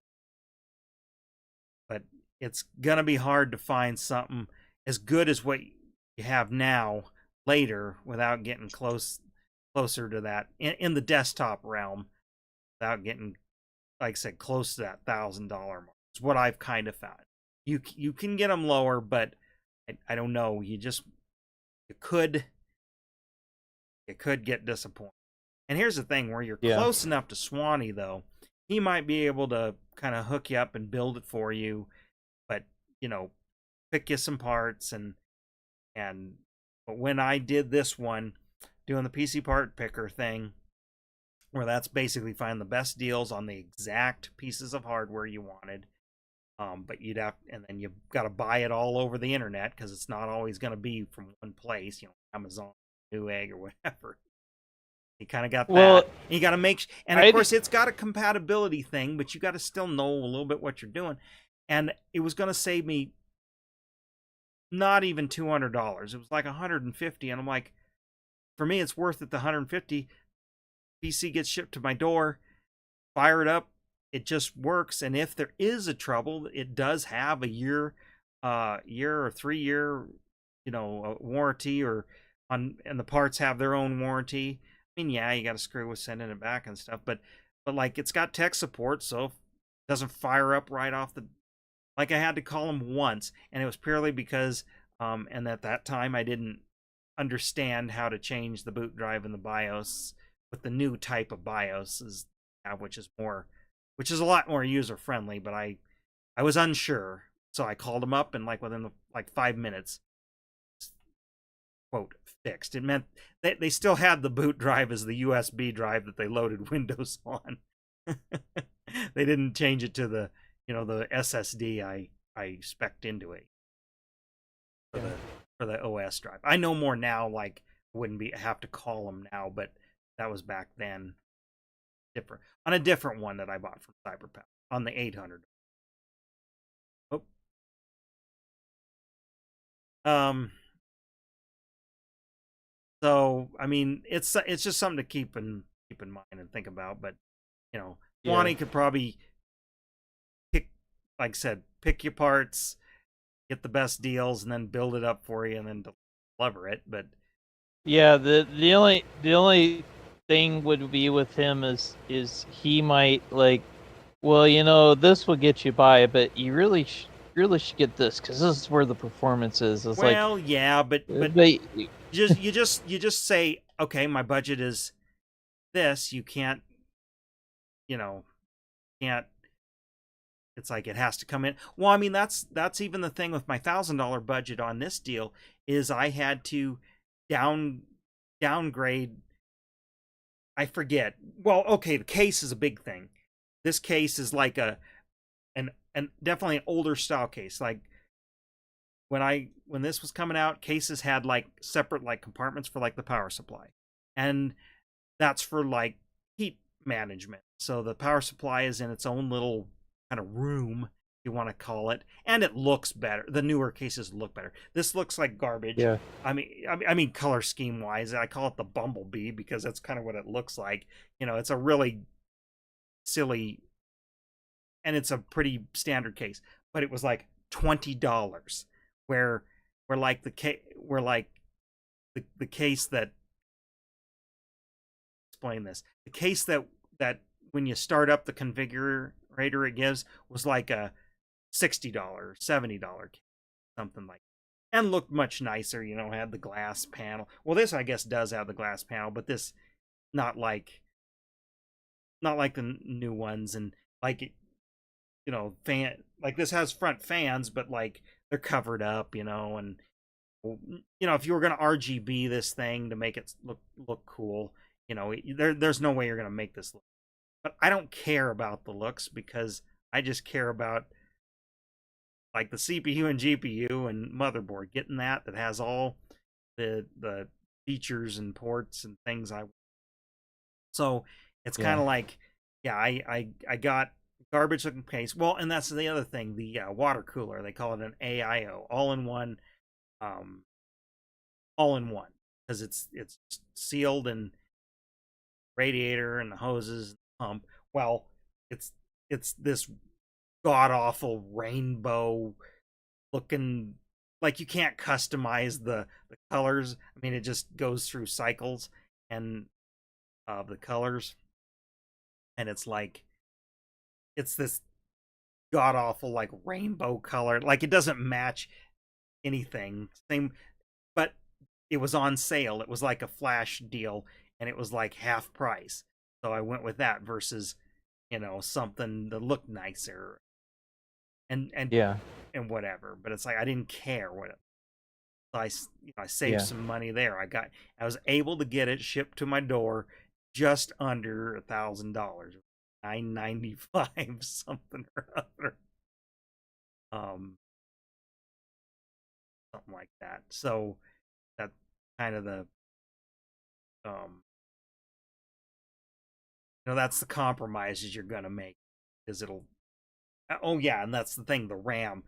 But it's going to be hard to find something as good as what you have now later without getting closer to that in the desktop realm, without getting, like I said, close to that $1,000 mark. It's what I've kind of found. You can get them lower, but I don't know. You could get disappointed. And here's the thing: where you're close enough to Swanee, though, he might be able to kind of hook you up and build it for you. But pick you some parts but when I did this one, doing the PC part picker thing, where that's basically find the best deals on the exact pieces of hardware you wanted. But and then you've got to buy it all over the internet because it's not always going to be from one place, Amazon, Newegg, or whatever. You kind of got that. You got to and of course it's got a compatibility thing, but you got to still know a little bit what you're doing. And it was going to save me not even $200. It was like $150, and I'm like, for me, it's worth it. The $150. PC gets shipped to my door, fire it up, it just works. And if there is a trouble, it does have a year or 3 year, warranty, and the parts have their own warranty. I mean, yeah, you got to screw with sending it back and stuff, but like it's got tech support, so if it doesn't fire up right off the. Like I had to call them once, and it was purely because, and at that time I didn't understand how to change the boot drive and the BIOS with the new type of BIOS which is a lot more user friendly. But I was unsure, so I called them up, and like within 5 minutes, quote, fixed. It meant they still had the boot drive as the USB drive that they loaded Windows on. They didn't change it to the the SSD I spec'd into it for the OS drive. I know more now. Like, wouldn't have to call them now, but that was back then. Different on a different one that I bought from CyberPower on the 800. Oh. So I mean, it's just something to keep in mind and think about. But Swanee could probably pick, like I said, pick your parts, get the best deals, and then build it up for you, and then deliver it. But yeah, the only thing would be with him is he might like, well, this will get you by, but you really should get this because this is where the performance is. It's yeah, but you just say, okay, my budget is this. You can't, can't. It's like it has to come in. Well, I mean, that's even the thing with my $1,000 budget on this deal is I had to downgrade. I forget. Well, okay, the case is a big thing. This case is like an definitely an older style case. Like when this was coming out, cases had like separate like compartments for like the power supply, and that's for like heat management. So the power supply is in its own little kind of room, you want to call it, and it looks better. The newer cases look better. This looks like garbage. Yeah. I mean, color scheme wise, I call it the bumblebee because that's kind of what it looks like. It's a really silly, and it's a pretty standard case. But it was like $20, where like the case that explain this. The case that when you start up the configurator it gives was like a $60, $70, something like that. And looked much nicer, had the glass panel. Well, this I guess does have the glass panel, but this not like the new ones, and like fan, like this has front fans, but like they're covered up, and if you were going to RGB this thing to make it look cool, there's no way you're going to make this look. But I don't care about the looks because I just care about like the CPU and GPU and motherboard, getting that has all the features and ports and things I. So it's kind Yeah. of like, yeah, I got garbage looking case. Well, and that's the other thing, the water cooler. They call it an AIO, um, all in one, because it's sealed and radiator and the hoses and the pump. Well, it's this god awful rainbow looking, like you can't customize the colors. I mean, it just goes through cycles and of the colors, and it's like it's this god awful like rainbow color. Like it doesn't match anything. Same, but it was on sale. It was like a flash deal, and it was like half price. So I went with that versus something that looked nicer and Yeah. and whatever. But it's like I didn't care what it. So I saved Yeah. some money there. I was able to get it shipped to my door just under $1,000, $995 something or other, um, something like that. So that's kind of the um, that's the compromises you're gonna make, is it'll. Oh yeah, and that's the thing. The RAM,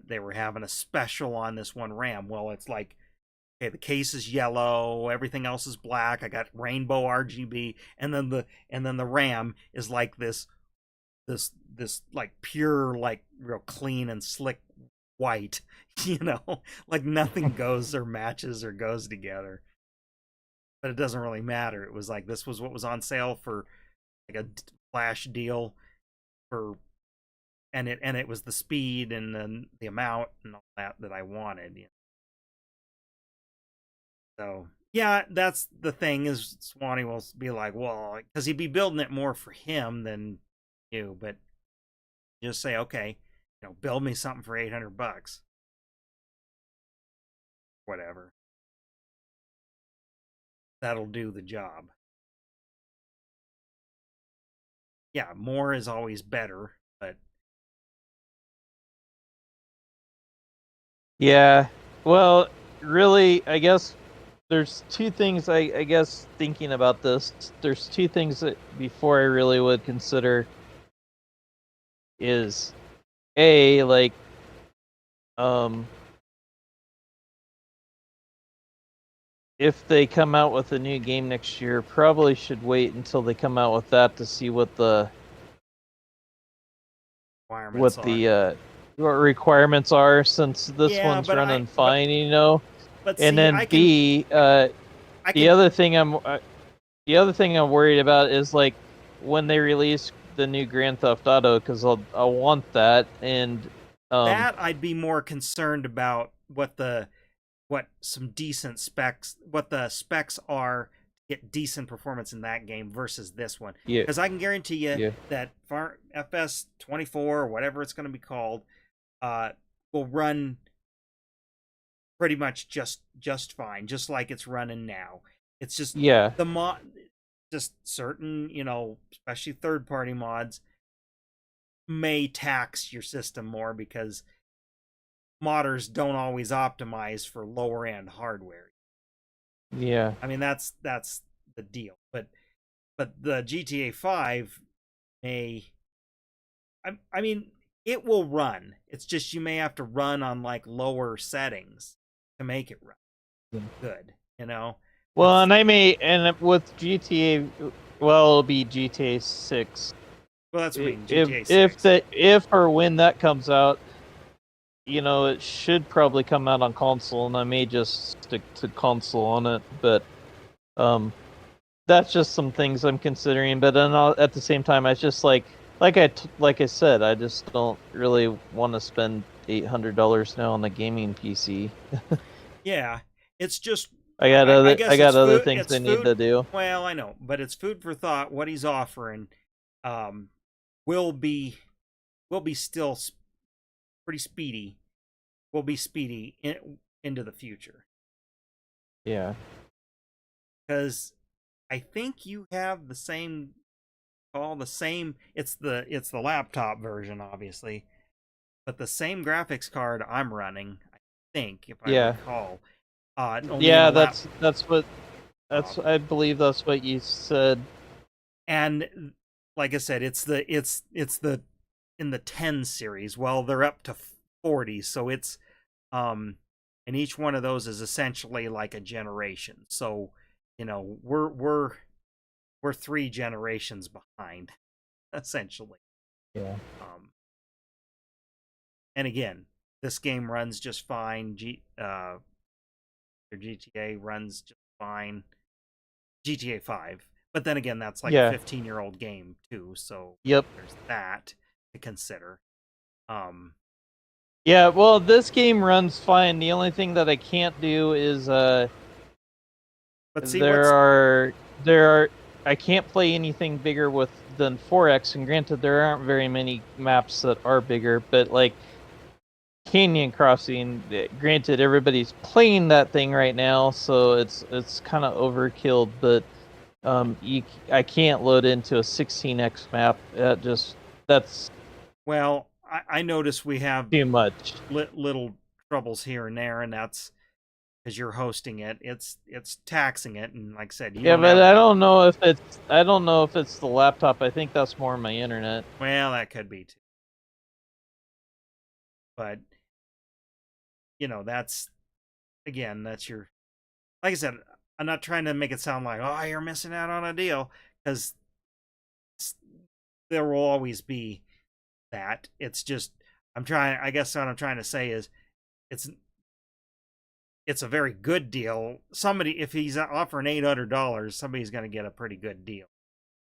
they were having a special on this one RAM. Well, it's like, okay, the case is yellow, everything else is black. I got rainbow RGB, and then the RAM is like this like pure, like real clean and slick white, like nothing goes or matches or goes together. But it doesn't really matter. It was like this was what was on sale for like a flash deal for, and it was the speed and then the amount and all that I wanted. So yeah, that's the thing, is Swanee will be like, well, because he'd be building it more for him than you, but just say, okay, build me something for $800, whatever. That'll do the job. Yeah, more is always better, but Yeah. Well, really, I guess there's two things I guess thinking about this. There's two things that before I really would consider is A, like um if they come out with a new game next year, probably should wait until they come out with that to see what the requirements are. what requirements are, since this Yeah, one's running fine, but And see, then B, I the can. other thing I'm worried about is like when they release the new Grand Theft Auto, because I'll want that, and That I'd be more concerned about what some decent specs, what the specs are to get decent performance in that game versus this one. yeah, Because I can guarantee you yeah, that FS 24 or whatever it's going to be called, will run pretty much just fine, just like it's running now. It's just yeah, the mod, just certain, especially third party mods may tax your system more because modders don't always optimize for lower end hardware. yeah, I mean, that's the deal. But the GTA 5 may, I mean, it will run. It's just you may have to run on like lower settings to make it run yeah. good. Well, and with GTA, well, it'll be GTA 6. Well, that's what I mean, GTA 6. If or when that comes out, it should probably come out on console, and I may just stick to console on it. But that's just some things I'm considering. But then at the same time, I just like I said, I just don't really want to spend $800 now on a gaming PC. Yeah, it's just, I got other things I need to do. Well, I know, but it's food for thought. What he's offering, um, will be still pretty speedy. Will be speedy into the future. Yeah. Because I think you have the same, all the same. It's the laptop version, obviously, but the same graphics card I'm running. I think, if I Yeah. recall, only in a Yeah, laptop. I believe that's what you said. And like I said, it's the in the 10 series. Well, they're up to 40, so it's and each one of those is essentially like a generation. So, we're 3 generations behind, essentially. Yeah. Um, and again, this game runs just fine. Your GTA runs just fine. GTA 5. But then again, that's like a Yeah. 15-year-old game too, so Yep. there's that to consider. Um, Yeah, well, this game runs fine. The only thing that I can't do is but see there what's are there are I can't play anything bigger than 4X, and granted there aren't very many maps that are bigger, but like Canyon Crossing, granted everybody's playing that thing right now, so it's kind of overkill, but I can't load into a 16X map. That's well, I notice we have too much. little troubles here and there, and that's because you're hosting it. It's taxing it, and like I said, you Yeah, don't but have. I don't know if it's the laptop. I think that's more my internet. Well, that could be too. But that's, again, that's your. Like I said, I'm not trying to make it sound like, oh, you're missing out on a deal, because there will always be that. It's just, I'm trying. I guess what I'm trying to say is, it's it's a very good deal. Somebody, if he's offering $800, somebody's going to get a pretty good deal,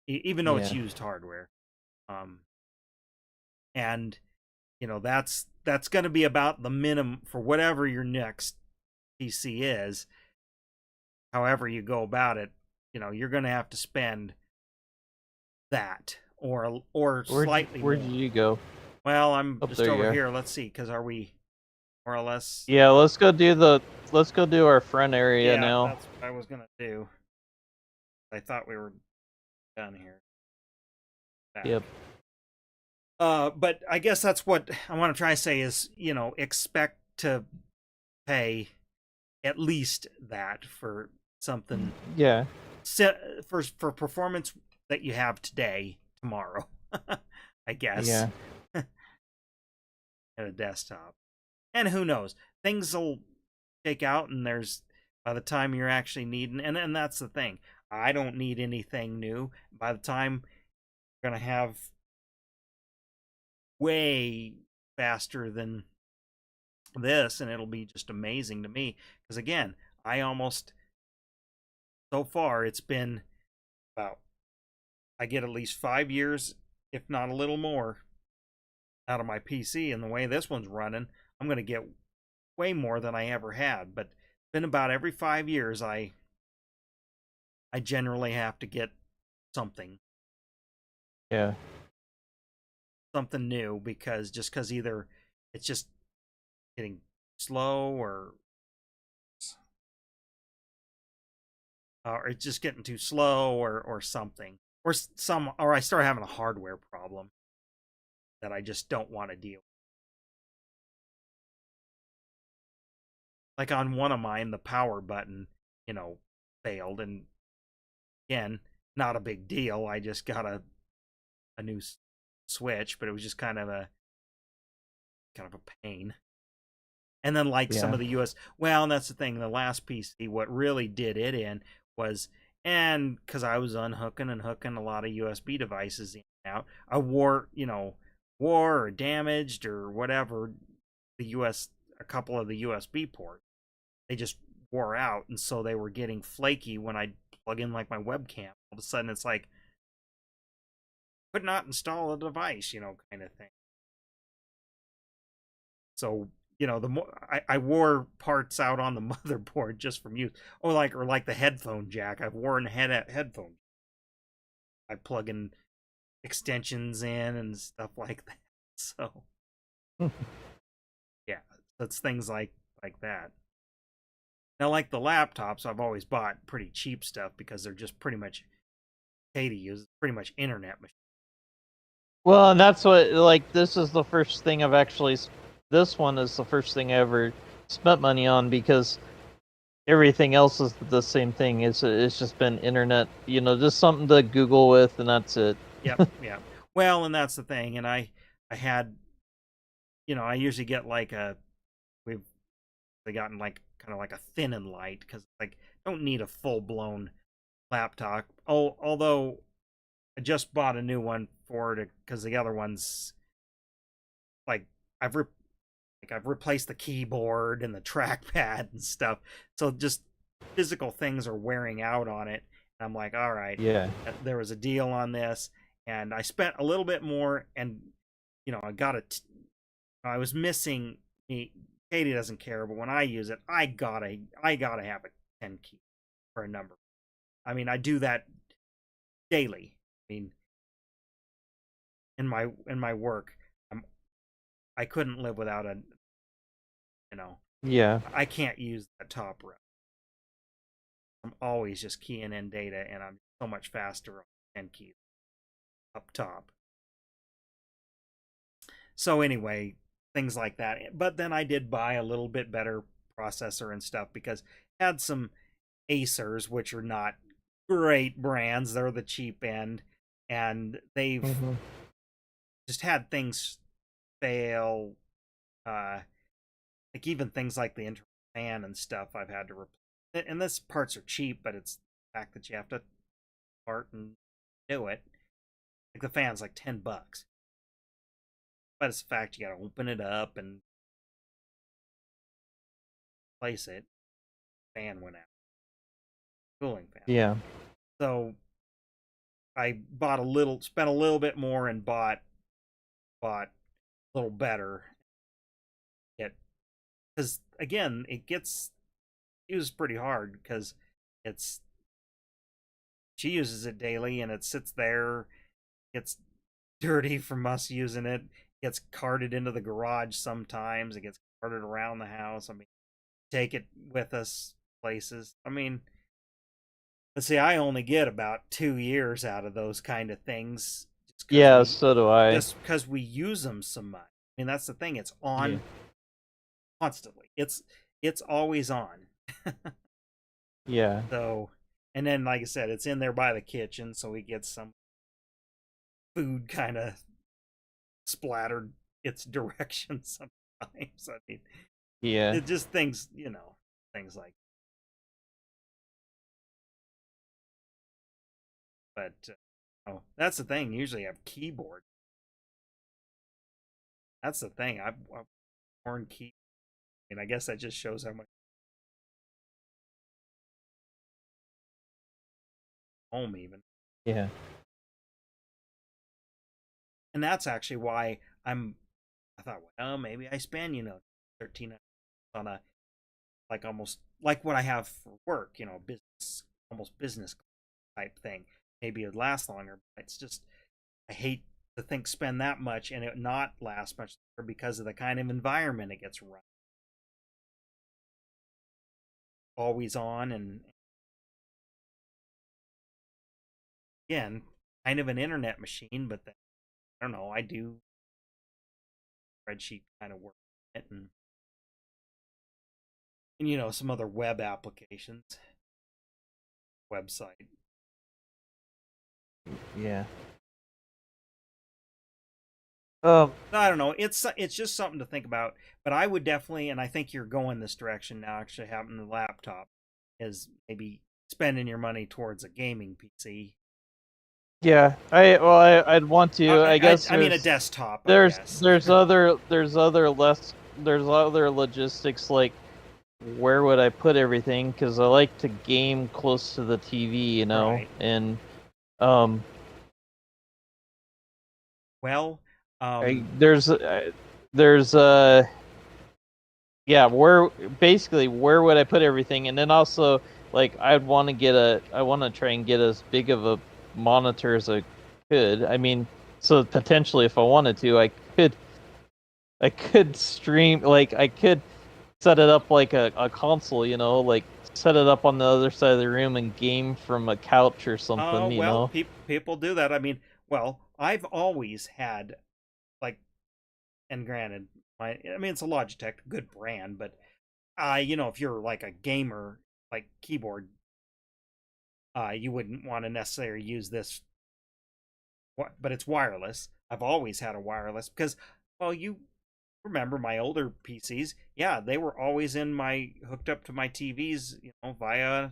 even though it's Yeah. used hardware. Um, and that's going to be about the minimum for whatever your next PC is. However you go about it, you're going to have to spend that, or slightly Where more. did you go? Well, I'm Up just there you over are. here. Let's see, because are we more or less? Yeah, let's go do our front area Yeah, now. that's what I was gonna do. I thought we were done here. Back. Yep. But I guess that's what I want to try to say is, expect to pay at least that for something. Yeah. For performance that you have today, tomorrow, I guess, Yeah. at a desktop. And who knows, things will shake out, and there's, by the time you're actually needing, and that's the thing, I don't need anything new. By the time you're gonna have way faster than this, and it'll be just amazing to me, because again, I almost, so far it's been about, I get at least 5 years, if not a little more, out of my PC, and the way this one's running, I'm going to get way more than I ever had. But it's been about every 5 years I generally have to get something Yeah. something new, because either it's just getting slow, or it's just getting too slow, or something, or I start having a hardware problem that I just don't want to deal with. Like on one of mine, the power button, failed, and again, not a big deal. I just got a new switch, but it was just kind of a pain. And then, like, some Yeah. of the US, well, and that's the thing, the last PC, what really did it in was, and because I was unhooking and hooking a lot of USB devices in and out, I wore or damaged or whatever a couple of the USB ports. They just wore out, and so they were getting flaky when I plug in like my webcam. All of a sudden, it's like, could not install a device, kind of thing. So, the more I wore parts out on the motherboard just from use. Or like the headphone jack. I've worn headphone. I plug in extensions in and stuff like that. So yeah, that's things like that. Now, like the laptops, I've always bought pretty cheap stuff because they're just pretty much pay to use, pretty much internet machine. Well, and that's what, like, this is the first thing I've actually, this one is the first thing I ever spent money on, because everything else is the same thing. It's just been internet, just something to Google with, and that's it. Yep, yeah. Well, and that's the thing. And I had, I usually get like we've gotten like kind of like a thin and light, because like don't need a full blown laptop. Oh, although I just bought a new one for it because the other one's like I've replaced the keyboard and the trackpad and stuff. So just physical things are wearing out on it. And I'm like, all right, yeah, there was a deal on this, and I spent a little bit more, and I got it. I was missing. Katie doesn't care, but when I use it, I gotta have a 10 key for a number. I mean, I do that daily. I mean, in my work, I couldn't live without a, yeah, I can't use that top row. I'm always just keying in data, and I'm so much faster on 10 keys up top. So anyway, things like that. But then I did buy a little bit better processor and stuff, because I had some Acers, which are not great brands. They're the cheap end, and they've just had things fail. Like even things like the internal fan and stuff, I've had to replace. And this parts are cheap, but it's the fact that you have to part and do it. Like the fan's like $10, but it's the fact you got to open it up and place it. Fan went out. Cooling fan. yeah. So I spent a little bit more, and bought a little better. Because again, it gets used pretty hard, because she uses it daily, and it sits there, gets dirty from us using it, gets carted into the garage sometimes, it gets carted around the house. I mean, take it with us places. I mean, let's see, I only get about 2 years out of those kind of things. Yeah, so do I. Just because we use them so much. I mean, that's the thing. It's on constantly. It's always on. Yeah. So, and then like I said, it's in there by the kitchen, so we get some food kind of splattered its direction sometimes. I mean, yeah, it just things, things like. But that's the thing. Usually, I have keyboard. That's the thing. I've worn key. I mean, I guess that just shows how much home even. Yeah. And that's actually why I thought, well, maybe I spend, 13 on a, like almost like what I have for work, business, almost business type thing. Maybe it'd last longer, but it's just, I hate to spend that much and it not last much longer because of the kind of environment it gets run. Always on, and again, kind of an internet machine, but then, I don't know, I do spreadsheet kind of work in it, and some other web applications, website. Yeah. I don't know. It's just something to think about. But I would definitely, and I think you're going this direction now. Actually, having the laptop is maybe spending your money towards a gaming PC. Yeah, I'd want to. I guess I mean a desktop. There's other logistics, like where would I put everything? Because I like to game close to the TV, Right. and well, there's yeah, where would I put everything? And then also, like, I want to try and get as big of a monitor as I could. I mean, so potentially if I wanted to, I could stream, like I could set it up like a console, like set it up on the other side of the room and game from a couch or something, Well, people do that. I mean, well, I've always had like, and granted, I mean, it's a Logitech, good brand, but if you're like a gamer, like keyboard, you wouldn't want to necessarily use this, but it's wireless. I've always had a wireless because, well, you remember my older PCs, yeah, they were always in my hooked up to my TVs, via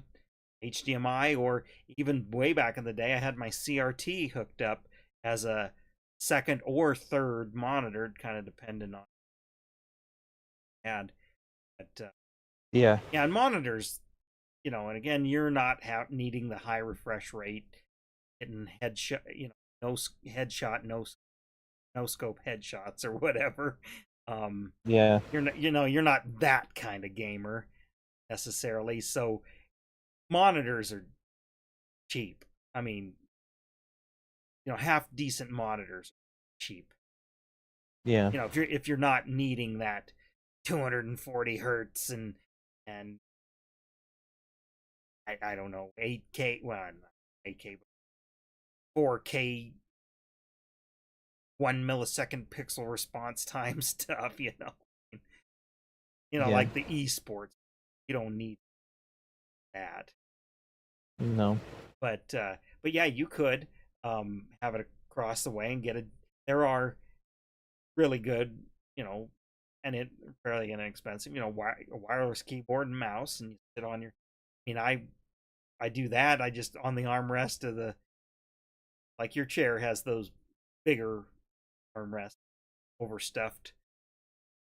HDMI, or even way back in the day, I had my CRT hooked up as a second or third monitor, kind of depending on ad. But Yeah. yeah, and monitors, and again, you're not needing the high refresh rate, hitting headshot, no headshot, no scope headshots or whatever. Yeah. You're not, you're not that kind of gamer necessarily. So monitors are cheap. I mean, half decent monitors are cheap. Yeah. If you're not needing that 240 hertz and I don't know, 8K, well, not 8K, but 4K 1 millisecond pixel response time stuff, Yeah. like the esports, you don't need that. No. But yeah, you could have it across the way and get there are really good, and fairly inexpensive, a wireless keyboard and mouse, and you sit on your. I mean, I do that. I just on the armrest of the, like your chair has those bigger armrests, overstuffed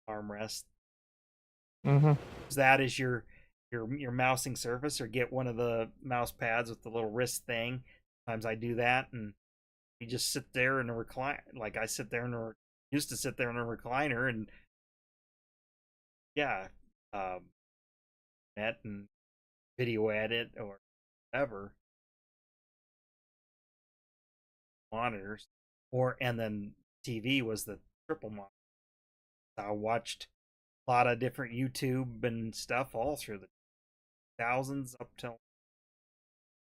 armrest. Mm-hmm. Use that as your mousing surface, or get one of the mouse pads with the little wrist thing. Sometimes I do that, and you just sit there in a recline. Like I sit there used to sit there in a recliner, and yeah, um, net and video edit or whatever monitors, and then TV was the triple monitor. I watched a lot of different YouTube and stuff all through the thousands up till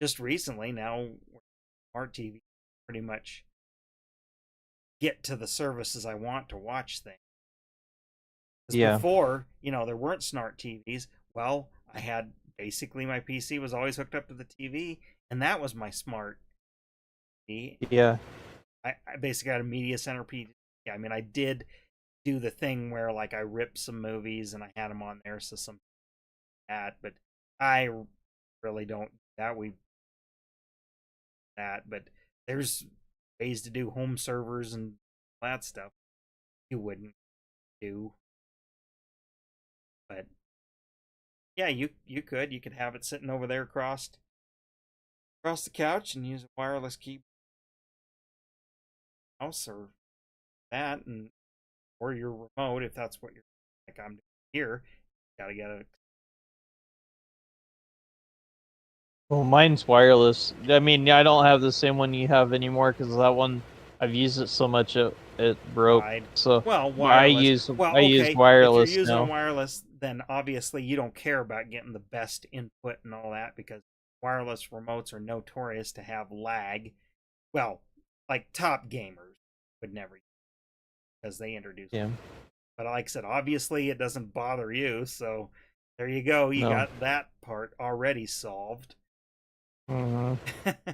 just recently. Now smart TV pretty much get to the services I want to watch things. Because Yeah. before, there weren't smart TVs. Well, I had basically my PC was always hooked up to the TV, and that was my smart TV. Yeah. I basically had a media center PC. I mean, I did do the thing where like I ripped some movies and I had them on there, so some that, but I really don't do that. But there's ways to do home servers and that stuff you wouldn't do. But yeah, you could have it sitting over there across the couch and use a wireless key mouse or that, and or your remote if that's what you're like I'm doing here. Gotta get a. Well, mine's wireless. I mean, I don't have the same one you have anymore because that one I've used it so much it broke. So Well, I wireless. use Well, I use okay. If you're wireless using a now. wireless, then obviously you don't care about getting the best input and all that, because wireless remotes are notorious to have lag. Well, like top gamers would never, because they introduce. Yeah. But like I said, obviously it doesn't bother you, so there you go. You No. got that part already solved. Mm-hmm.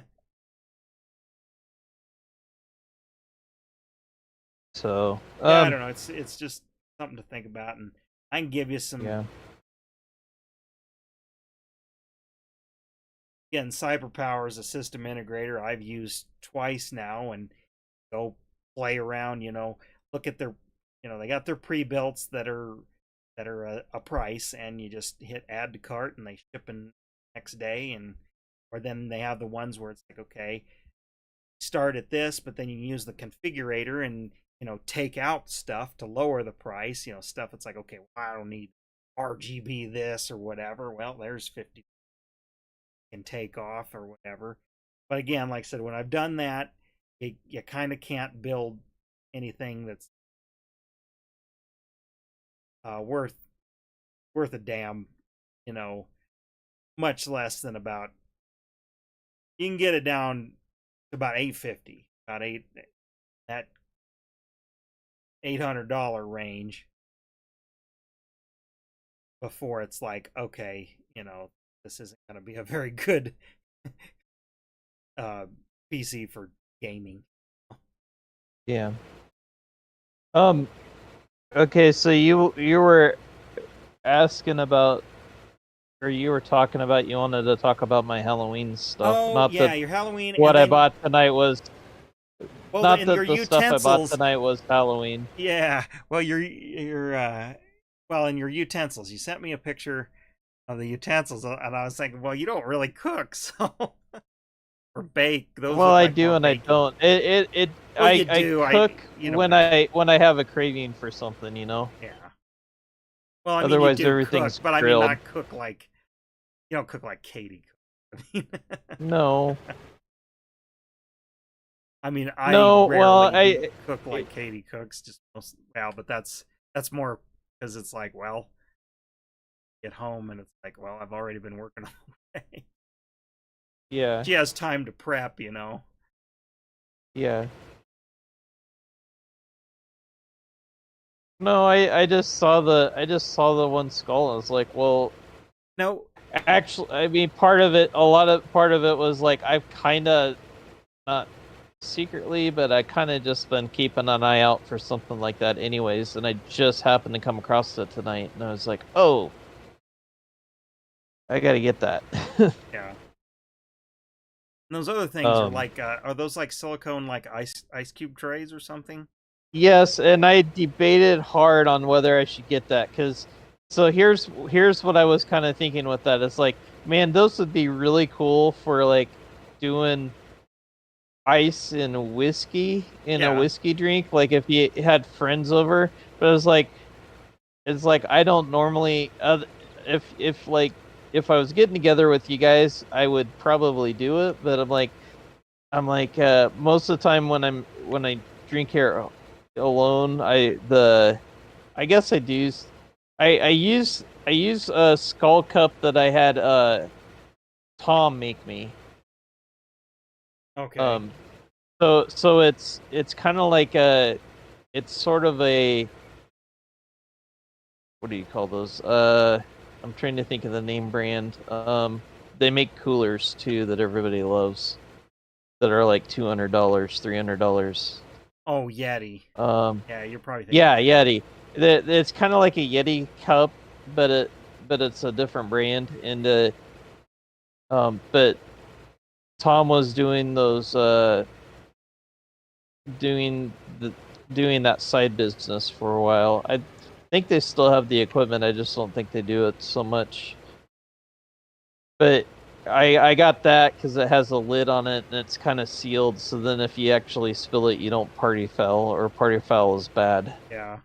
So Yeah, I don't know. It's just something to think about, and I can give you some. yeah. Again, CyberPower is a system integrator I've used twice now, and go play around. Look at their, they got their pre-builts that are a price, and you just hit add to cart, and they ship in next day, and or then they have the ones where it's like, okay, start at this, but then you can use the configurator and take out stuff to lower the price. Stuff it's like, okay, well, I don't need RGB this or whatever. Well, there's 50 can take off or whatever. But again, like I said, when I've done that, you kind of can't build anything that's worth worth a damn, you know, much less than about. You can get it down to about $850, about that $800 range before it's like, okay, this isn't going to be a very good uh, PC for gaming. Yeah. Um. Okay, so you were asking about, or you were talking about, you wanted to talk about my Halloween stuff. Oh Not yeah, that your Halloween, what and I then bought tonight was. Not and your that the stuff I bought utensils. tonight was Halloween. Yeah, well and your utensils. You sent me a picture of the utensils, and I was thinking, well, you don't really cook, so or bake. Those Well, look I like more do and I baking. don't. It Well, you I do. cook You know what when I mean. I have a craving for something, you know. Yeah. Well, I mean, you Otherwise, do cook, everything's but I mean, grilled. not cook like you don't cook like Katie cooks. No, I mean, I no. Well, rarely do cook like Katie cooks. Just well, but that's more because it's like, well, get home and it's like, well, I've already been working all day. yeah, She has time to prep. yeah. No, I just saw the one skull. And I was like, well, No, actually, I mean, part of it was like I've kind of not secretly, but I kind of just been keeping an eye out for something like that, anyways. And I just happened to come across it tonight, and I was like, oh, I gotta get that. yeah. And those other things um, are those like silicone like ice cube trays or something? yes, and I debated hard on whether I should get that because. So here's what I was kind of thinking with that. It's like, man, those would be really cool for like doing ice and whiskey in a Yeah, whiskey drink, like if you had friends over. But it's like I don't normally if like if I was getting together with you guys, I would probably do it. But I'm like most of the time when I drink here alone, I guess I do. I use a skull cup that I had Tom make me. okay. Um, so it's kind of like it's sort of a, what do you call those? I'm trying to think of the name brand. They make coolers too that everybody loves that are like $200, $300. Oh, Yeti. Um, Yeah, you're probably thinking yeah, of Yeti. Yeti. It's kind of like a Yeti cup, but it's a different brand. And but Tom was doing those doing the doing that side business for a while. I think they still have the equipment. I just don't think they do it so much. But I got that because it has a lid on it and it's kind of sealed. So then if you actually spill it, you don't party foul, or party foul is bad. Yeah.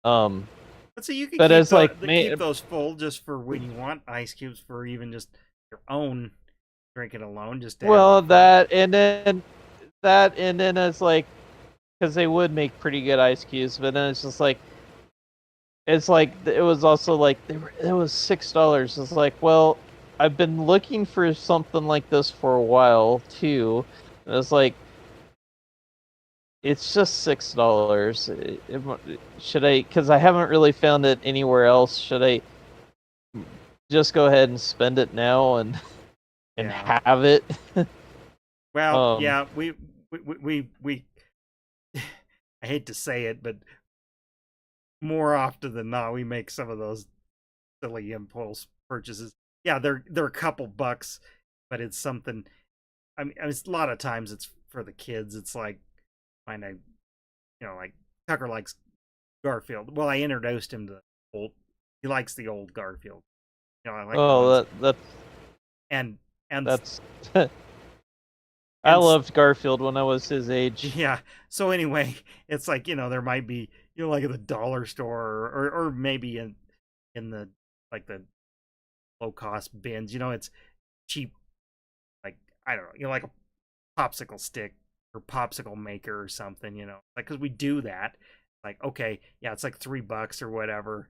Um, But so you could but keep it's like keep those full just for when you want ice cubes for even just your own drinking alone, just to have them well, full. that and then it's like, because they would make pretty good ice cubes, but then it's just like, it's like it was also like it was $6. It's like, well, I've been looking for something like this for a while too. And it's like, it's just $6. Should I? Because I haven't really found it anywhere else. Should I just go ahead and spend it now and Yeah. have it? Well, um. yeah, we I hate to say it, but more often than not, we make some of those silly impulse purchases. Yeah, they're a couple bucks, but it's something. It's a lot of times it's for the kids. It's like, find a, like Tucker likes Garfield. Well, I introduced him to old. He likes the old Garfield. I like the ones, Oh, and and that's. I and loved Garfield when I was his age. yeah. So anyway, it's like, there might be, like at the dollar store, or maybe in the, like the low cost bins. It's cheap, like, I don't know, like a popsicle stick or popsicle maker or something. Like, because we do that. Like, okay, yeah, it's like $3 or whatever.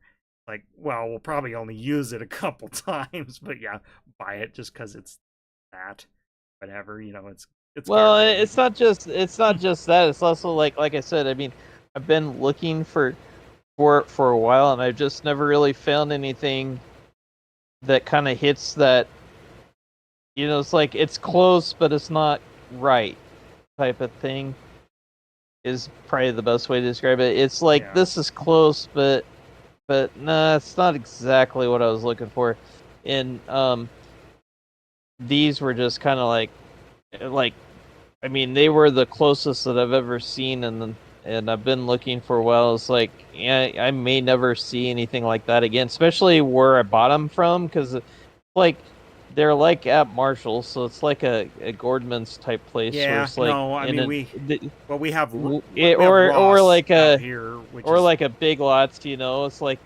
Like, well, we'll probably only use it a couple times, but yeah, buy it just because it's that. Whatever, it's Well, cardboard. it's not just that. It's also like I said. I mean, I've been looking for a while, and I've just never really found anything that kind of hits that. It's like it's close, but it's not right type of thing. Is probably the best way to describe it. It's like Yeah. this is close, but nah, it's not exactly what I was looking for. And these were just kind of like I mean, they were the closest that I've ever seen, and I've been looking for a while. It's like, yeah, I may never see anything like that again, especially where I bought them from, because like they're like at Marshall's, so it's like a Gordman's type place where Yeah, it's like no, I in mean a we have we have or Ross like out a here, which or is like a Big Lots. It's like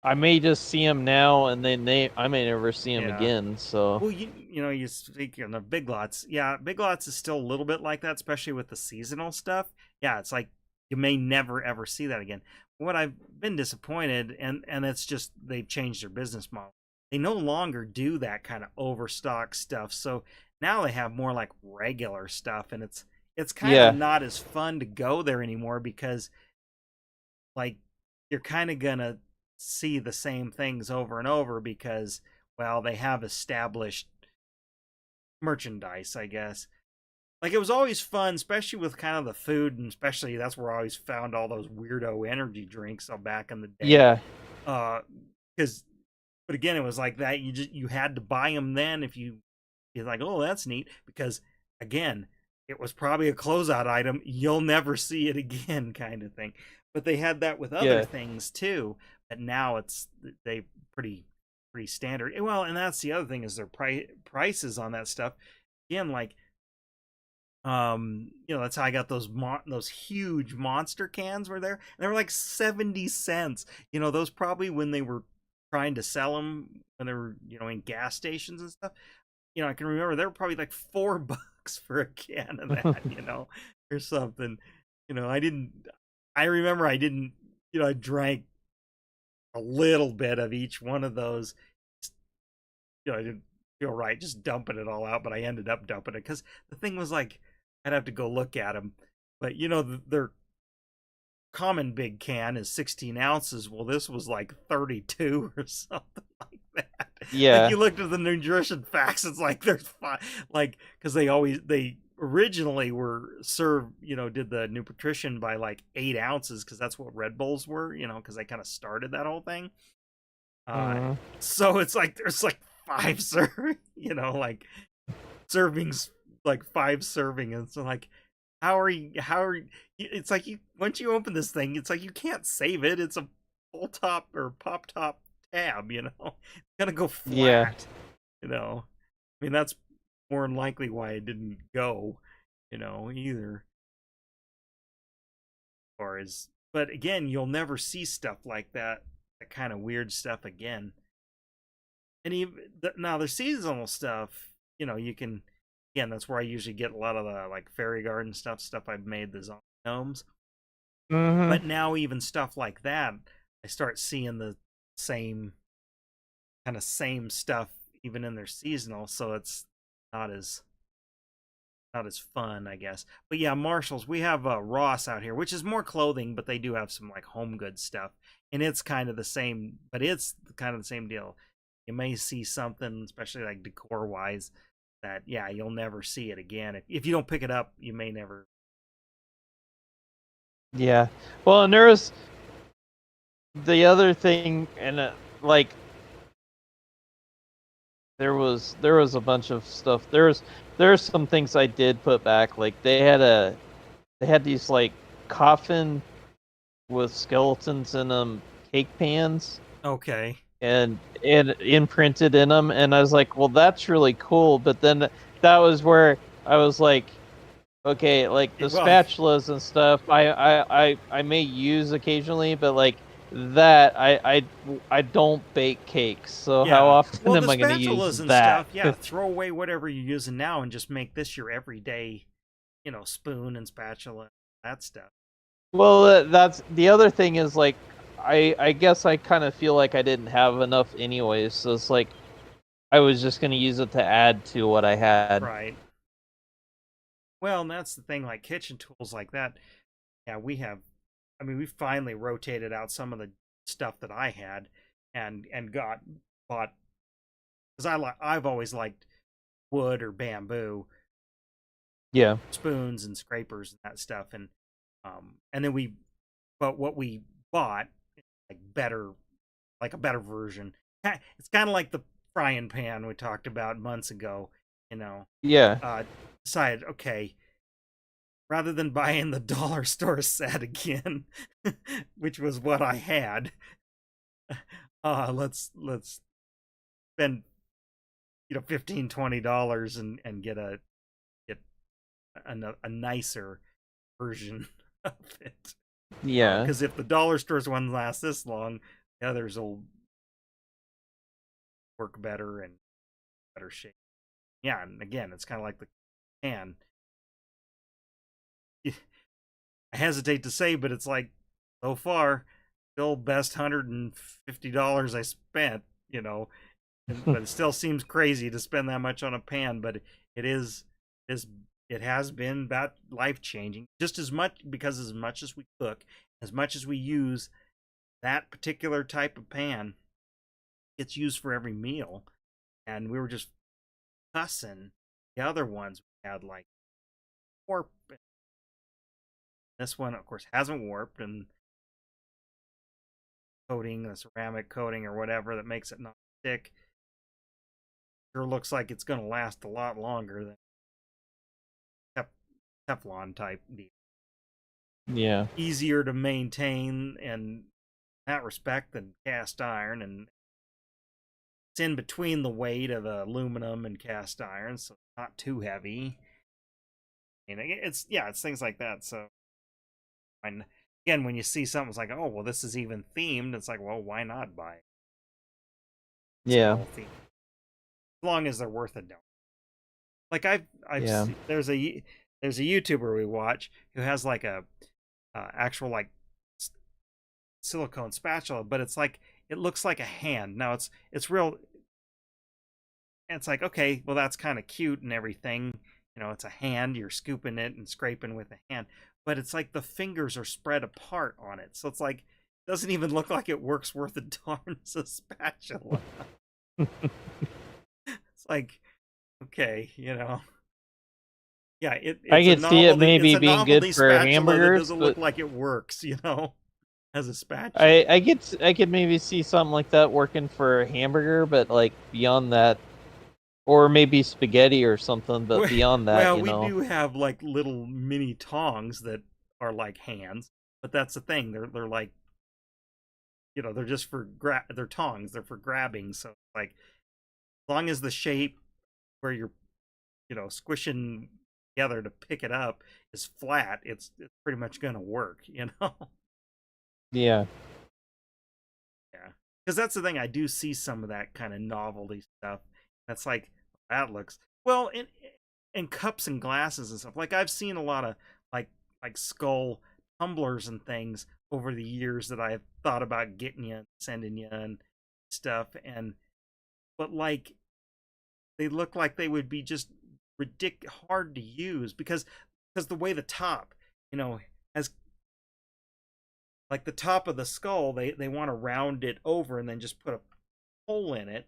I may just see them now, and then I may never see them yeah. again. So Well, you speaking of Big Lots, yeah, Big Lots is still a little bit like that, especially with the seasonal stuff. Yeah, it's like you may never ever see that again. What I've been disappointed, and it's just they've changed their business model. They no longer do that kind of overstock stuff. So now they have more like regular stuff, and it's kind of yeah, not as fun to go there anymore because like you're kind of gonna see the same things over and over because well they have established merchandise, I guess. Like it was always fun, especially with kind of the food, and especially that's where I always found all those weirdo energy drinks back in the day. yeah, Because, but again, it was like that. You had to buy them then if you're like, oh, that's neat. Because again, it was probably a closeout item. You'll never see it again, kind of thing. But they had that with other yeah, things too. But now they pretty standard. Well, and that's the other thing is their prices on that stuff. Again, like that's how I got those huge monster cans were there, and they were like 70 cents. Those probably when they were trying to sell them when they were in gas stations and stuff. I can remember they were probably like $4 for a can of that, or something. I remember I didn't, I drank a little bit of each one of those. I didn't feel right just dumping it all out, but I ended up dumping it because the thing was like I'd have to go look at them. But their common big can is 16 ounces. Well, this was like 32 or something like that. Like yeah, you looked at the nutrition facts, it's like there's five, like because they originally were served, did the nutrition by like 8 ounces because that's what Red Bulls were, because they kind of started that whole thing. mm, So it's like there's like five like servings, like five serving, and so like how are you it's like you once you open this thing it's like you can't save it. It's a full top or pop top tab, it's gonna go yeah, flat. I mean that's more than likely why it didn't go, either. Or as but again you'll never see stuff like that kind of weird stuff again. And even now the seasonal stuff, you can again that's where I usually get a lot of the like fairy garden stuff I've made, the zombie gnomes. mm-hmm. But now even stuff like that I start seeing the same same stuff even in their seasonal, so it's not as not as fun, I guess. But yeah, Marshalls, we have Ross out here, which is more clothing, but they do have some like home goods stuff, and it's kind of the same. But it's kind of the same deal. You may see something, especially like decor wise, that yeah, you'll never see it again. If you don't pick it up, you may never. Yeah. Well, and there was the other thing, and like there was a bunch of stuff. There's some things I did put back. Like they had these like coffin with skeletons in them cake pans Okay. and imprinted in them, and I was like, well, that's really cool. But then that was where I was like, okay, like the Well, spatulas and stuff, I may use occasionally, but like that, I don't bake cakes, so how yeah. often Well, the am I going to use spatulas and that? stuff, yeah. Throw away whatever you're using now and just make this your everyday, spoon and spatula, that stuff. Well, that's the other thing is like I guess I kind of feel like I didn't have enough anyways, so it's like I was just gonna use it to add to what I had. Right. Well, and that's the thing, like kitchen tools like that. Yeah, we have. I mean, we finally rotated out some of the stuff that I had, and got bought because I've always liked wood or bamboo Yeah. spoons and scrapers and that stuff, and then but what we bought like better, like a better version. It's kind of like the frying pan we talked about months ago. You know, Yeah. decided, okay, rather than buying the dollar store set again, which was what I had, let's spend $15-20 and get a nicer version of it. Yeah. Because if the dollar store's one lasts this long, the others will work better and better shape. Yeah, and again, it's kind of like the can. I hesitate to say, but it's like so far still best $150 I spent. But it still seems crazy to spend that much on a pan. But is it has been about life changing. Just as much because as much as we cook, as much as we use that particular type of pan, it's used for every meal. And we were just cussing the other ones we had like warp. This one, of course, hasn't warped, and coating, the ceramic coating or whatever that makes it not stick, sure looks like it's going to last a lot longer than Teflon type deal. Yeah. Easier to maintain in that respect than cast iron, and it's in between the weight of aluminum and cast iron, so it's not too heavy. And it's things like that. So, and again, when you see something, it's like, oh well, this is even themed. It's like, well, why not buy it? Yeah. As long as they're worth it. Like I've Yeah. there's a YouTuber we watch who has like a actual like silicone spatula, but it's like it looks like a hand. Now it's real. And it's like, okay, well that's kind of cute and everything. It's a hand. You're scooping it and scraping with a hand, but it's like the fingers are spread apart on it, so it's like it doesn't even look like it works worth a darn as a spatula. It's like, okay, yeah, I it's a could see it novelty. It's maybe a being good novelty for spatula that hamburgers, doesn't but look like it works, as a spatula. I could maybe see something like that working for a hamburger, but like beyond that, or maybe spaghetti or something, but beyond that, Well, we do have like little mini tongs that are like hands, but that's the thing. They're like, they're just for they're tongs. They're for grabbing. So like, as long as the shape where you're, squishing together to pick it up is flat, it's pretty much gonna work. Yeah. Yeah, because that's the thing. I do see some of that kind of novelty stuff. That's like that looks well in cups and glasses and stuff. Like I've seen a lot of like skull tumblers and things over the years that I've thought about getting you, sending you, and stuff. But like they look like they would be just ridiculous hard to use because the way the top, has like the top of the skull, they want to round it over and then just put a hole in it.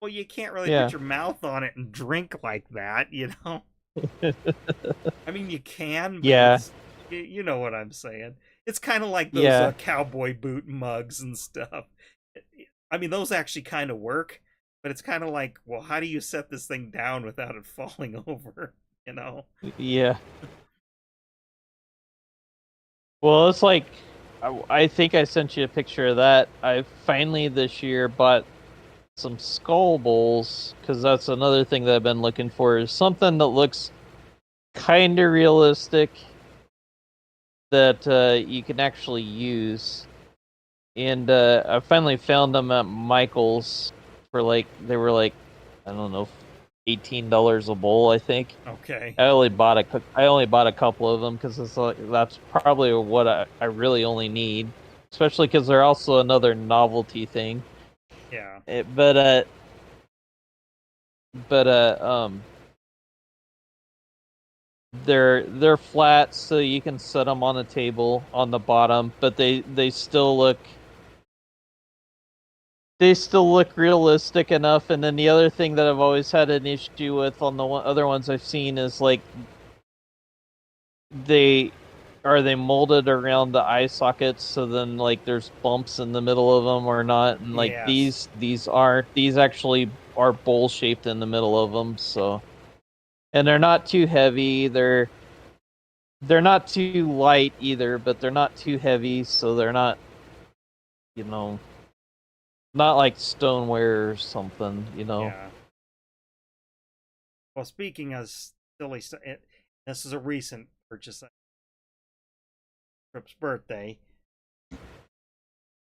Well, you can't really Yeah. put your mouth on it and drink like that. I mean, you can, but Yeah. you know what I'm saying. It's kind of like those Yeah. cowboy boot mugs and stuff. I mean, those actually kind of work, but it's kind of like, well, how do you set this thing down without it falling over? Yeah. Well, it's like I think I sent you a picture of that. I finally this year bought some skull bowls because that's another thing that I've been looking for is something that looks kind of realistic that you can actually use. And I finally found them at Michael's for like they were like I don't know $18 a bowl, I think. Okay. I only bought a couple of them because it's like that's probably what I really only need. especially because they're also another novelty thing. Yeah. But they're flat, so you can set them on a table on the bottom, but they still look realistic enough. And then the other thing that I've always had an issue with on the other ones I've seen is like they molded around the eye sockets, so then like there's bumps in the middle of them or not, and like Yes. these actually are bowl shaped in the middle of them. So, and they're not too heavy. They're not too light either, but they're not too heavy, so they're not, you know, not like stoneware or something, you know. Yeah. Well, speaking of silly stuff, this is a recent purchase. Trip's birthday,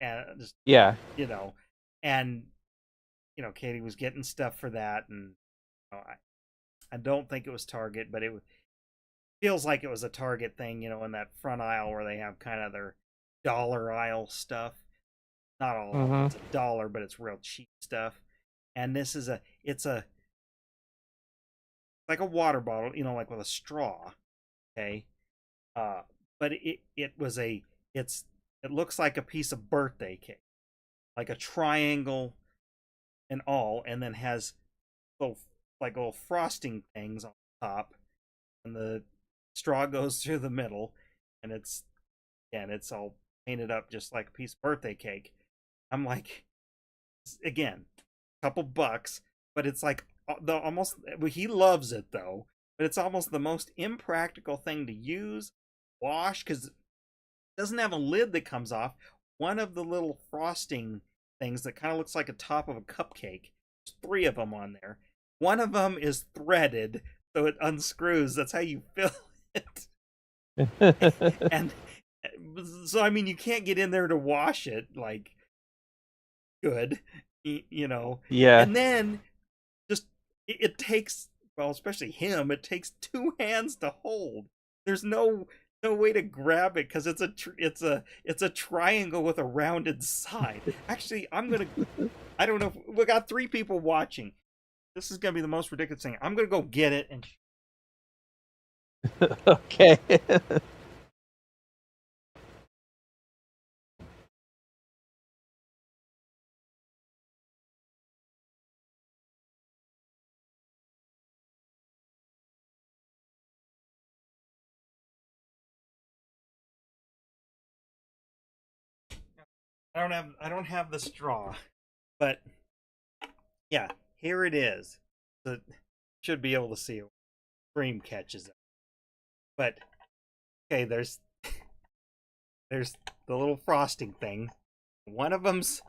and just Yeah. And Katie was getting stuff for that, and I don't think it was Target, but it feels like it was a Target thing, in that front aisle where they have kind of their dollar aisle stuff. Not all of it's $1, but it's real cheap stuff. And this is it's like a water bottle, like with a straw. Okay. But it looks like a piece of birthday cake, like a triangle and all, and then has little frosting things on top, and the straw goes through the middle, and it's all painted up just like a piece of birthday cake. I'm like, again, a couple bucks, but it's like he loves it though, but it's almost the most impractical thing to use, wash, because it doesn't have a lid that comes off. One of the little frosting things that kind of looks like a top of a cupcake, there's 3 of them on there. One of them is threaded, so it unscrews. That's how you fill it. And so, I mean, you can't get in there to wash it like good, Yeah. And then just it takes, well, especially him, it takes 2 hands to hold. There's no way to grab it because it's a triangle with a rounded side. Actually, I don't know. We got 3 people watching. This is gonna be the most ridiculous thing. I'm gonna go get it and. Okay. I don't have the straw, but yeah, here it is. So should be able to see it. Stream catches it. But okay, there's the little frosting thing. One of them's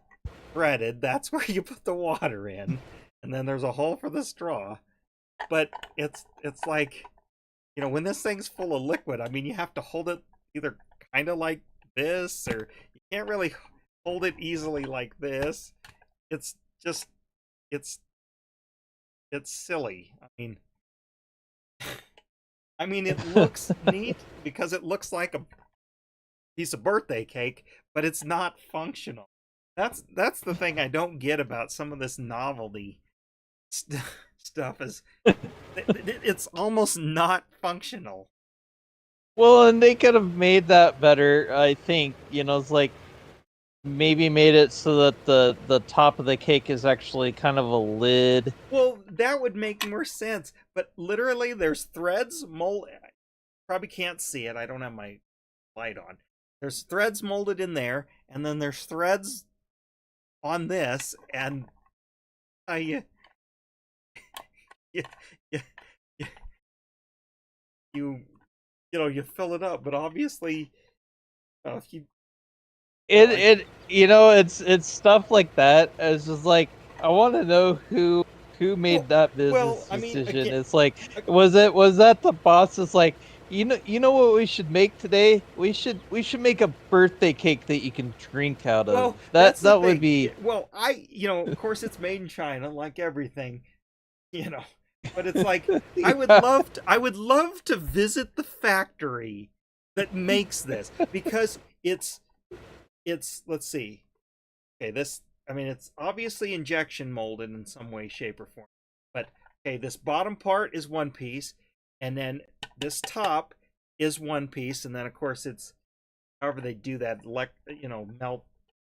threaded. That's where you put the water in, and then there's a hole for the straw. But it's like, when this thing's full of liquid, I mean, you have to hold it either kind of like this, or you can't really hold it easily like this. It's just it's silly. I mean, it looks neat because it looks like a piece of birthday cake, but it's not functional. That's the thing I don't get about some of this novelty stuff is it's almost not functional. Well, and they could have made that better, I think. It's like maybe made it so that the top of the cake is actually kind of a lid. Well, that would make more sense. But literally, there's threads probably can't see it. I don't have my light on. There's threads molded in there, and then there's threads on this, and you you fill it up, but obviously, it's stuff like that. It's just like, I want to know who made that business decision. Again, it's like, was that the boss? Is like, you know what we should make today? We should make a birthday cake that you can drink out of. Well, that would be. Well, of course it's made in China, like everything, but it's like, I would love to visit the factory that makes this, because it's it's, let's see. Okay, this, I mean, it's obviously injection molded in some way, shape, or form. But okay, this bottom part is one piece, and then this top is one piece, and then of course it's however they do that, melt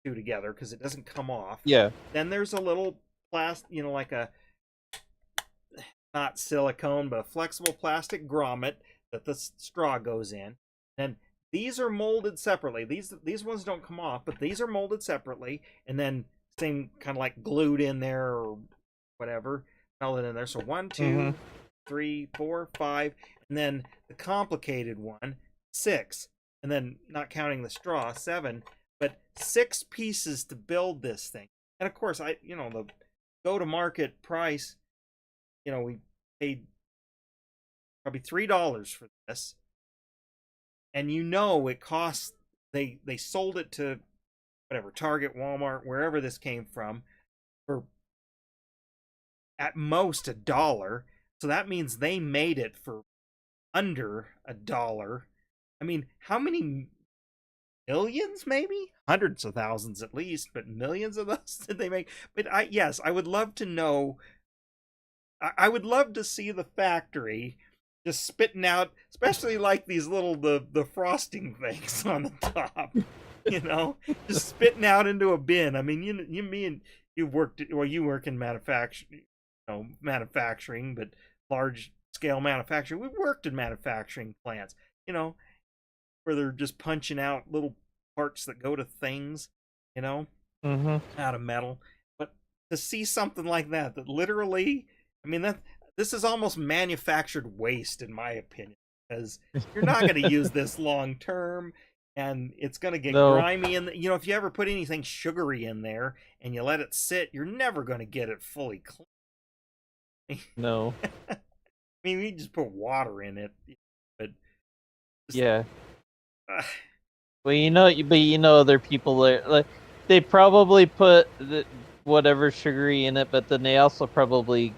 two together because it doesn't come off. Yeah. Then there's a little plastic, like a, not silicone, but a flexible plastic grommet that the straw goes in. And these are molded separately. These ones don't come off, but these are molded separately, and then same kind of like glued in there or whatever, melted in there. So 1, 2, 3, 4, 5, and then the complicated one, 6, and then not counting the straw, 7. But 6 pieces to build this thing. And of course, the go-to-market price, we paid probably $3 for this, and it costs. They sold it to whatever, Target, Walmart, wherever this came from, for at most $1. So that means they made it for under $1. I mean, how many millions? Maybe hundreds of thousands at least, but millions of those did they make? But I would love to know. I would love to see the factory just spitting out, especially like these little the frosting things on the top, just spitting out into a bin. I mean, you work in manufacturing, but large scale manufacturing. We've worked in manufacturing plants, where they're just punching out little parts that go to things, out of metal. But to see something like that literally, I mean, this is almost manufactured waste, in my opinion, because you're not going to use this long term, and it's going to get grimy. And if you ever put anything sugary in there and you let it sit, you're never going to get it fully clean. No. I mean, you just put water in it, but yeah. Well, other people there, like, they probably put whatever sugary in it, but then they also probably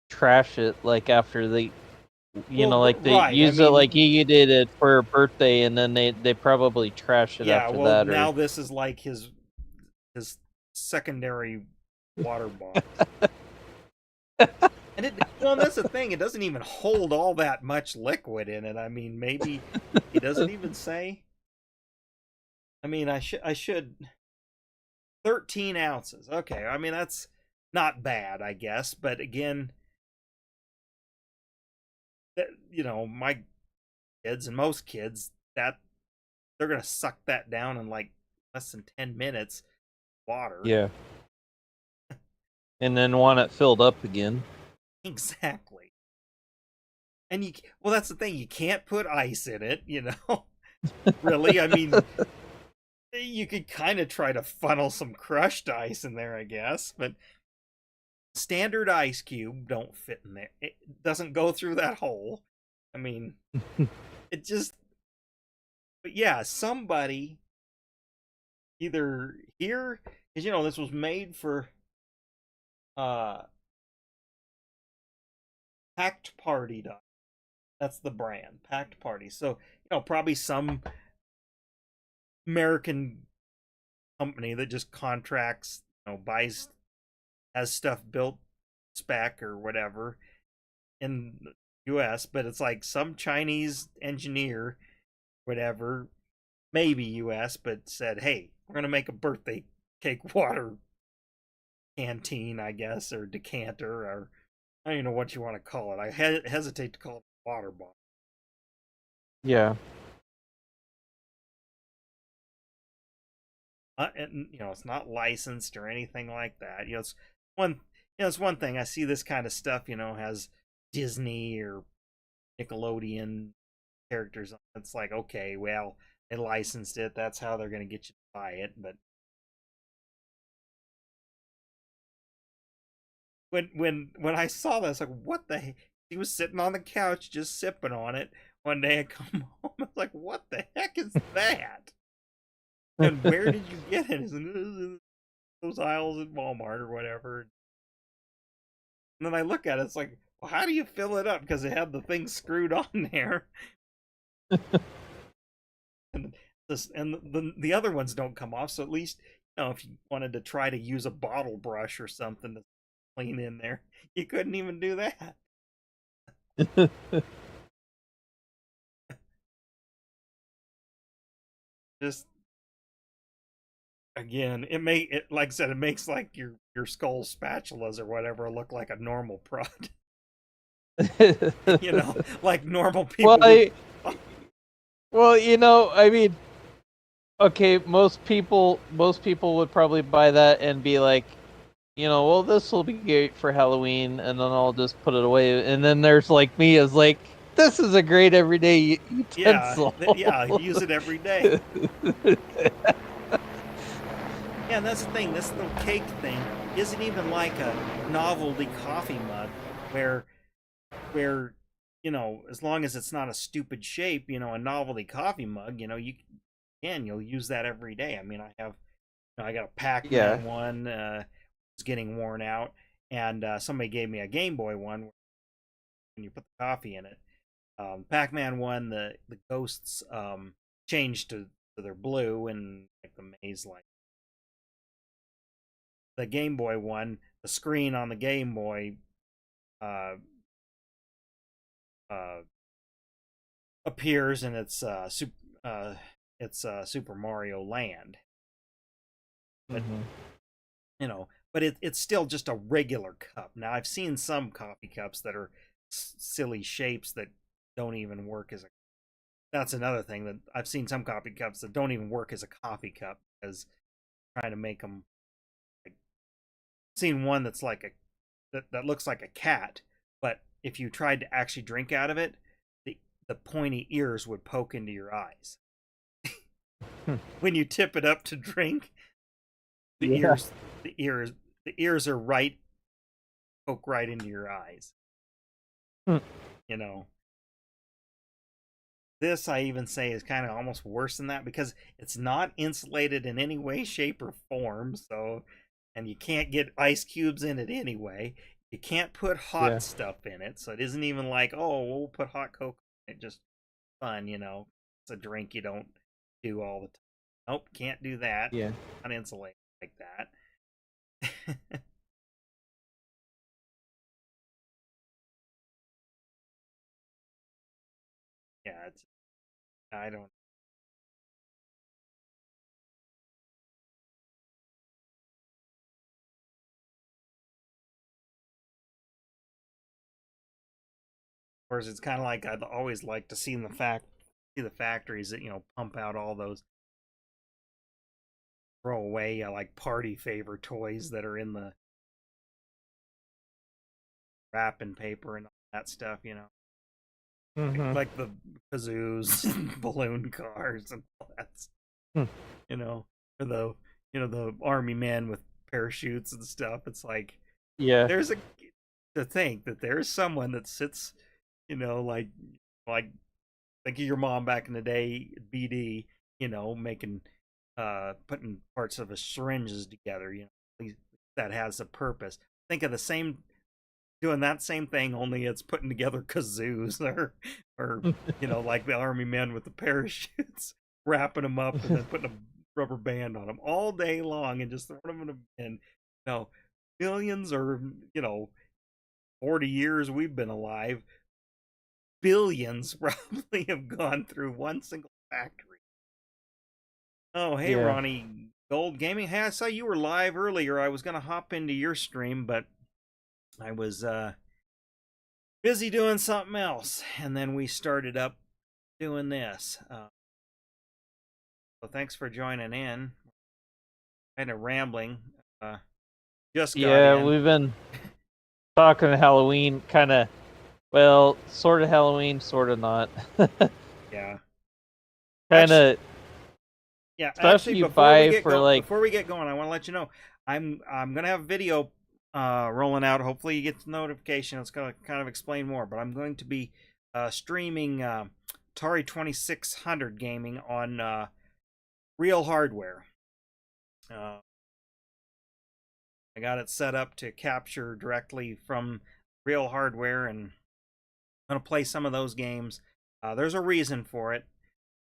trash it, like, after they use it, like you did it for a birthday, and then they probably trash it after that. Now this is like his secondary water bottle. And that's the thing, it doesn't even hold all that much liquid in it. I mean, maybe he doesn't even say. I mean, I should 13 ounces. Okay, I mean, that's not bad, I guess, but again, my kids and most kids, that they're gonna suck that down in like less than 10 minutes. Water. Yeah. And then want it filled up again. Exactly. And that's the thing, you can't put ice in it, Really, I mean, you could kind of try to funnel some crushed ice in there, I guess, but standard ice cube don't fit in there. It doesn't go through that hole. I mean, it just. But yeah, somebody either here, because this was made for Packed Party. That's the brand, Packed Party. So probably some American company that just contracts, buys, has stuff built spec or whatever in the US, but it's like some Chinese engineer, whatever, maybe US, but said, hey, we're going to make a birthday cake water canteen, I guess, or decanter, or I don't even know what you want to call it. I hesitate to call it a water bottle. Yeah. And it's not licensed or anything like that. It's one thing. I see this kind of stuff, has Disney or Nickelodeon characters on it. It's like, okay, well, they licensed it. That's how they're going to get you to buy it. But when I saw this, like, what the heck? He was sitting on the couch just sipping on it. One day I come home, I was like, what the heck is that? And where did you get it? Those aisles at Walmart or whatever. And then I look at it, it's like, well, how do you fill it up? Because it had the thing screwed on there. And this, and the other ones don't come off. So at least, if you wanted to try to use a bottle brush or something to clean in there, you couldn't even do that. Just again, like I said, it makes like your skull spatulas or whatever look like a normal prod. Like normal well, people would. I mean, okay, most people would probably buy that and be like, well, this will be great for Halloween, and then I'll just put it away. And then there's like me, is like, this is a great everyday utensil. Yeah, use it every day. Yeah, and that's the thing. This little cake thing isn't even like a novelty coffee mug where as long as it's not a stupid shape, a novelty coffee mug, you'll use that every day. I mean, I got a Pac-Man one, it's getting worn out, and somebody gave me a Game Boy one when you put the coffee in it. Pac-Man one, the ghosts changed to their blue and like the maze light. The Game Boy one, the screen on the Game Boy appears, and it's Super Mario Land. But but it's still just a regular cup. Now I've seen some coffee cups that are silly shapes that don't even work as a. That's another thing, that I've seen some coffee cups that don't even work as a coffee cup, because trying to make them. Like, I've seen one that's like that looks like a cat, but if you tried to actually drink out of it, the pointy ears would poke into your eyes. When you tip it up to drink, the ears are poke right into your eyes. This, I even say, is kind of almost worse than that, because it's not insulated in any way, shape, or form. So, and you can't get ice cubes in it anyway. You can't put hot stuff in it, so it isn't even like, oh, we'll put hot cocoa in it, just fun, It's a drink you don't do all the time. Nope, can't do that. Yeah. Not insulated like that. Yeah, I don't. Of course, it's kind of like I'd always like to see the factories that pump out all those throwaway like party favor toys that are in the wrapping paper and all that stuff. Like the kazoos, and balloon cars, and all that. Or the army men with parachutes and stuff. It's like, there's to think that there's someone that sits, like think of your mom back in the day, BD, making putting parts of a syringes together, that has a purpose. Think of doing that same thing, only it's putting together kazoos, or like the army men with the parachutes, wrapping them up and then putting a rubber band on them all day long and just throwing them in a bin. Billions, or 40 years we've been alive, billions probably have gone through one single factory. Oh, hey, Ronnie Gold Gaming. Hey, I saw you were live earlier. I was gonna hop into your stream, but I was busy doing something else, and then we started up doing this. So thanks for joining in. Kind of rambling. Just got in. We've been talking Halloween, kind of. Well, sort of Halloween, sort of not. Yeah. Kind of. Yeah. Especially actually, before we get going, I want to let you know I'm gonna have a video rolling out. Hopefully you get the notification. It's gonna kind of explain more, but I'm going to be streaming Atari 2600 gaming on real hardware. I got it set up to capture directly from real hardware, and I'm going to play some of those games. There's a reason for it.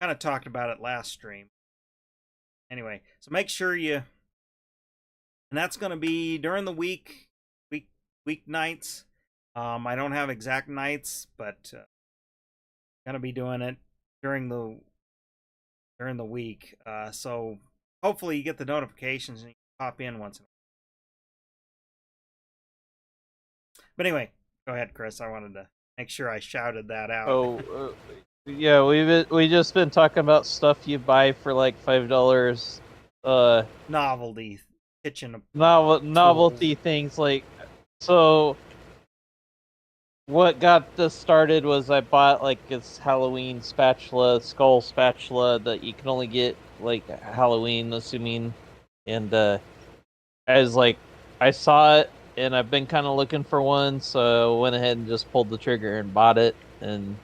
Kind of talked about it last stream. anyway, so make sure you, and that's going to be during the weeknights. I don't have exact nights, but going to be doing it during the week. So hopefully you get the notifications and you can pop in once in a while. But anyway, go ahead, Chris. I wanted to make sure I shouted that out. Oh, yeah, we just been talking about stuff you buy for like $5. Novelty kitchen Novelty things like so. What got this started was I bought like this Halloween spatula, skull spatula that you can only get like Halloween, assuming. And I was like, I saw it, and I've been kind of looking for one, so I went ahead and just pulled the trigger and bought it. And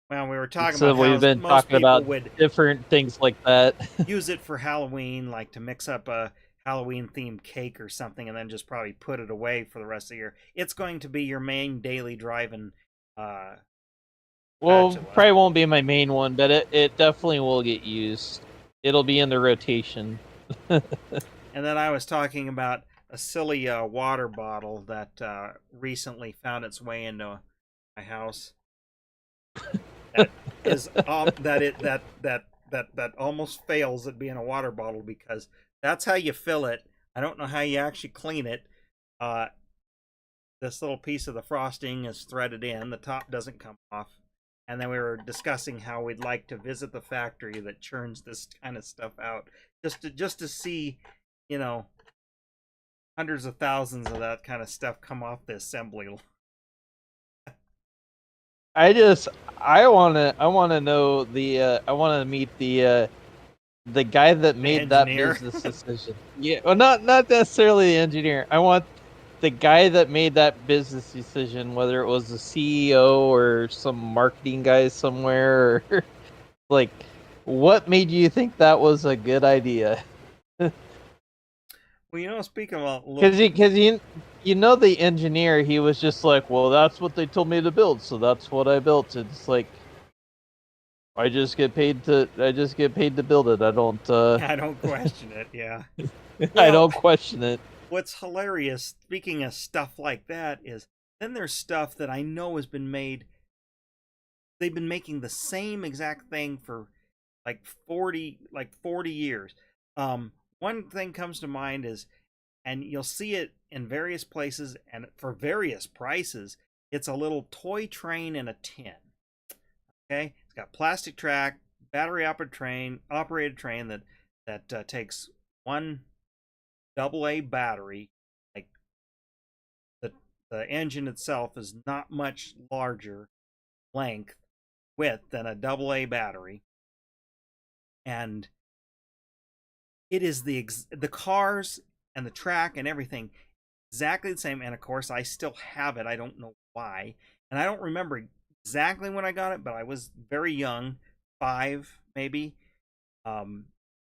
well, we were talking so about we've how been most talking people about would different things like that. use it for Halloween, like to mix up a Halloween themed cake or something, and then just probably put it away for the rest of the year. It's going to be your main daily driving. Well, Spatula. probably won't be my main one, but it definitely will get used. It'll be in the rotation. And then I was talking about a silly water bottle that recently found its way into my house. That is that almost fails at being a water bottle, because that's how you fill it. I don't know how you actually clean it. This little piece of the frosting is threaded in. The top doesn't come off. And then we were discussing how we'd like to visit the factory that churns this kind of stuff out, just to see, you know, hundreds of thousands of that kind of stuff come off the assembly. I wanna know I wanna meet the guy that made that business decision. Yeah, well, not necessarily the engineer. I want the guy that made that business decision, whether it was the CEO or some marketing guy somewhere, or like, what made you think that was a good idea? Well, speaking about Because you know the engineer, he was just like, well, that's what they told me to build, so that's what I built. It's like I just get paid to build it. I don't I don't question it. Yeah. I don't question it. What's hilarious, speaking of stuff like that, is then there's stuff that I know has been made. They've been making the same exact thing for like 40 years. One thing comes to mind is, and you'll see it in various places and for various prices, it's a little toy train in a tin. Okay, it's got plastic track, battery operated train that takes one AA battery. Like the engine itself is not much larger length width than a AA battery, and it is the cars and the track and everything exactly the same. And of course, I still have it. I don't know why, and I don't remember exactly when I got it, but I was very young, 5 maybe. And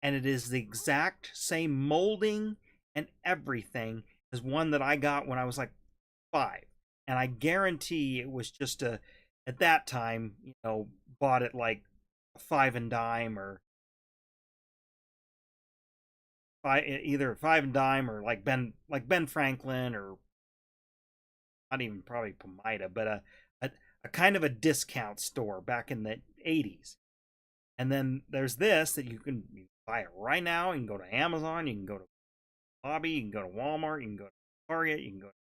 it is the exact same molding and everything as one that I got when I was like 5. And I guarantee it was just at that time, bought it like a 5 and dime, or either 5 and dime, or like Ben Franklin, or not even probably Pomida, but a kind of a discount store back in the 80s. And then there's this that you can buy it right now. You can go to Amazon, you can go to Hobby, you can go to Walmart, you can go to Target, you can go to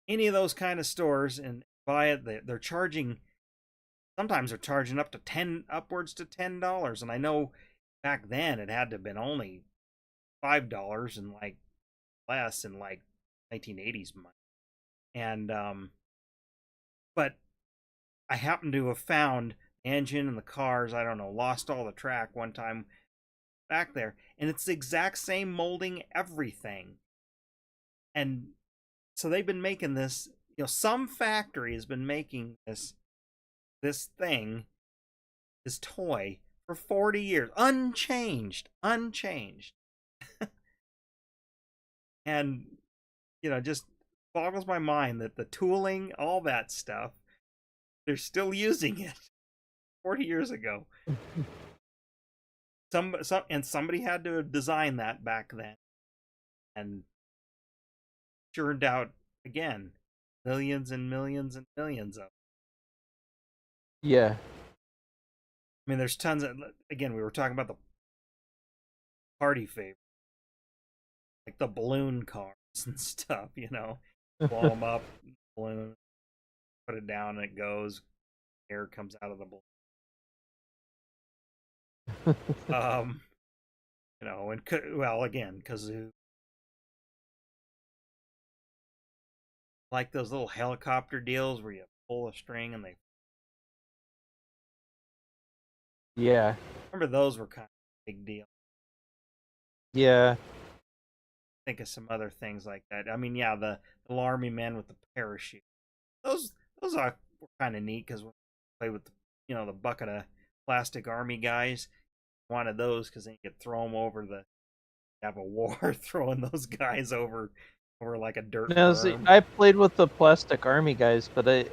any of those kind of stores and buy it. They're charging, sometimes they're charging upwards to $10. And I know back then it had to have been only $5 and like less in like 1980s money. And but I happen to have found the engine and the cars, I don't know, lost all the track one time back there, and it's the exact same molding, everything. And so they've been making this, some factory has been making this thing, this toy, for 40 years, unchanged. And just boggles my mind that the tooling, all that stuff, they're still using it 40 years ago. and somebody had to have designed that back then, and churned out again millions and millions and millions of. Yeah. I mean, there's tons of. Again, we were talking about the party favorite, like the balloon cars and stuff. Blow them up, balloon, put it down, and it goes. Air comes out of the balloon. Um, and well, again, kazoo. Like those little helicopter deals where you pull a string and they. Yeah. Remember those were kind of a big deal. Yeah. Think of some other things like that. I mean, yeah, the little army men with the parachute. Those were kind of neat because when you play with the bucket of plastic army guys, wanted those because then you could throw them over have a war throwing those guys over like a dirt No, see, berm. I played with the plastic army guys, but I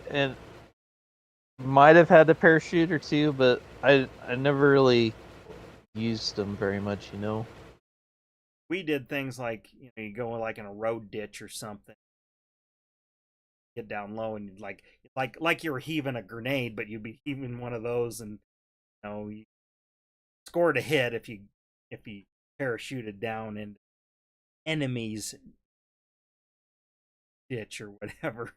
might have had a parachute or two, but I never really used them very much, We did things like you go like in a road ditch or something, get down low, and you'd like you were heaving a grenade, but you'd be heaving one of those, and you scored a hit if you parachuted down in enemies ditch or whatever.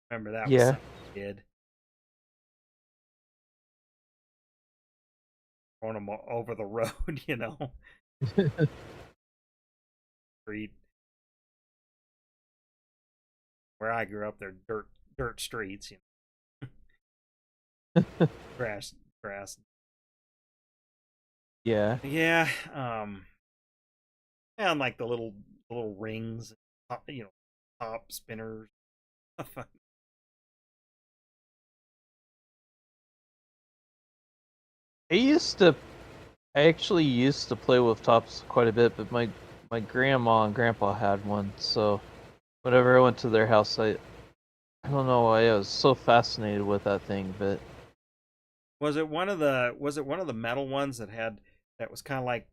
Remember that was Yeah. something we did. Throwing them over the road, street. Where I grew up, they're dirt streets, grass. Yeah. Yeah, and like the little rings, top spinners. I actually used to play with tops quite a bit, but my grandma and grandpa had one, so whenever I went to their house, I don't know why I was so fascinated with that thing, but Was it one of the metal ones that was kind of like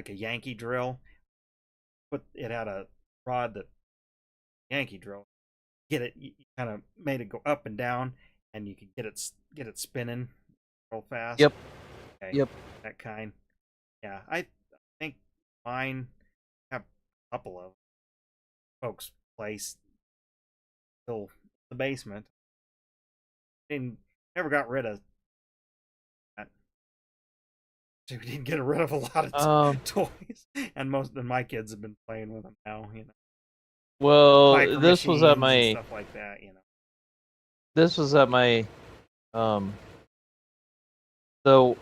a Yankee drill, but it had a rod that Yankee drill. Get it? You kind of made it go up and down, and you could get it spinning real fast. yep, Okay, yep, that kind. Yeah, I think mine have a couple of folks' place still in the basement. And never got rid of that. We didn't get rid of a lot of toys, and most of my kids have been playing with them now. well, Micro machines and stuff like that. this was at my, um, so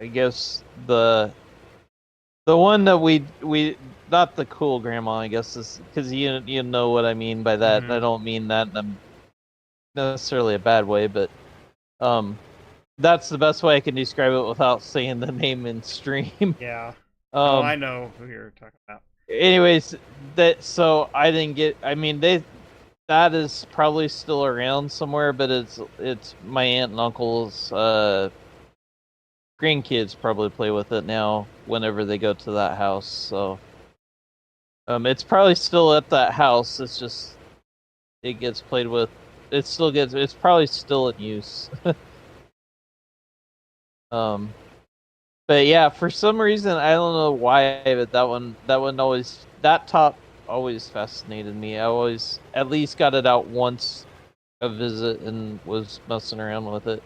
I guess the one that we not the cool grandma, I guess, is because you know what I mean by that. Mm-hmm. I don't mean that in necessarily a bad way, but um, that's the best way I can describe it without saying the name in stream. Yeah. Oh, I know who you're talking about. Anyways, so I didn't get. I mean, that is probably still around somewhere, but it's my aunt and uncle's grandkids probably play with it now whenever they go to that house. So it's probably still at that house. It's just it gets played with. It's probably still in use. um, but yeah, for some reason I don't know why, but that top always fascinated me. I always at least got it out once a visit and was messing around with it.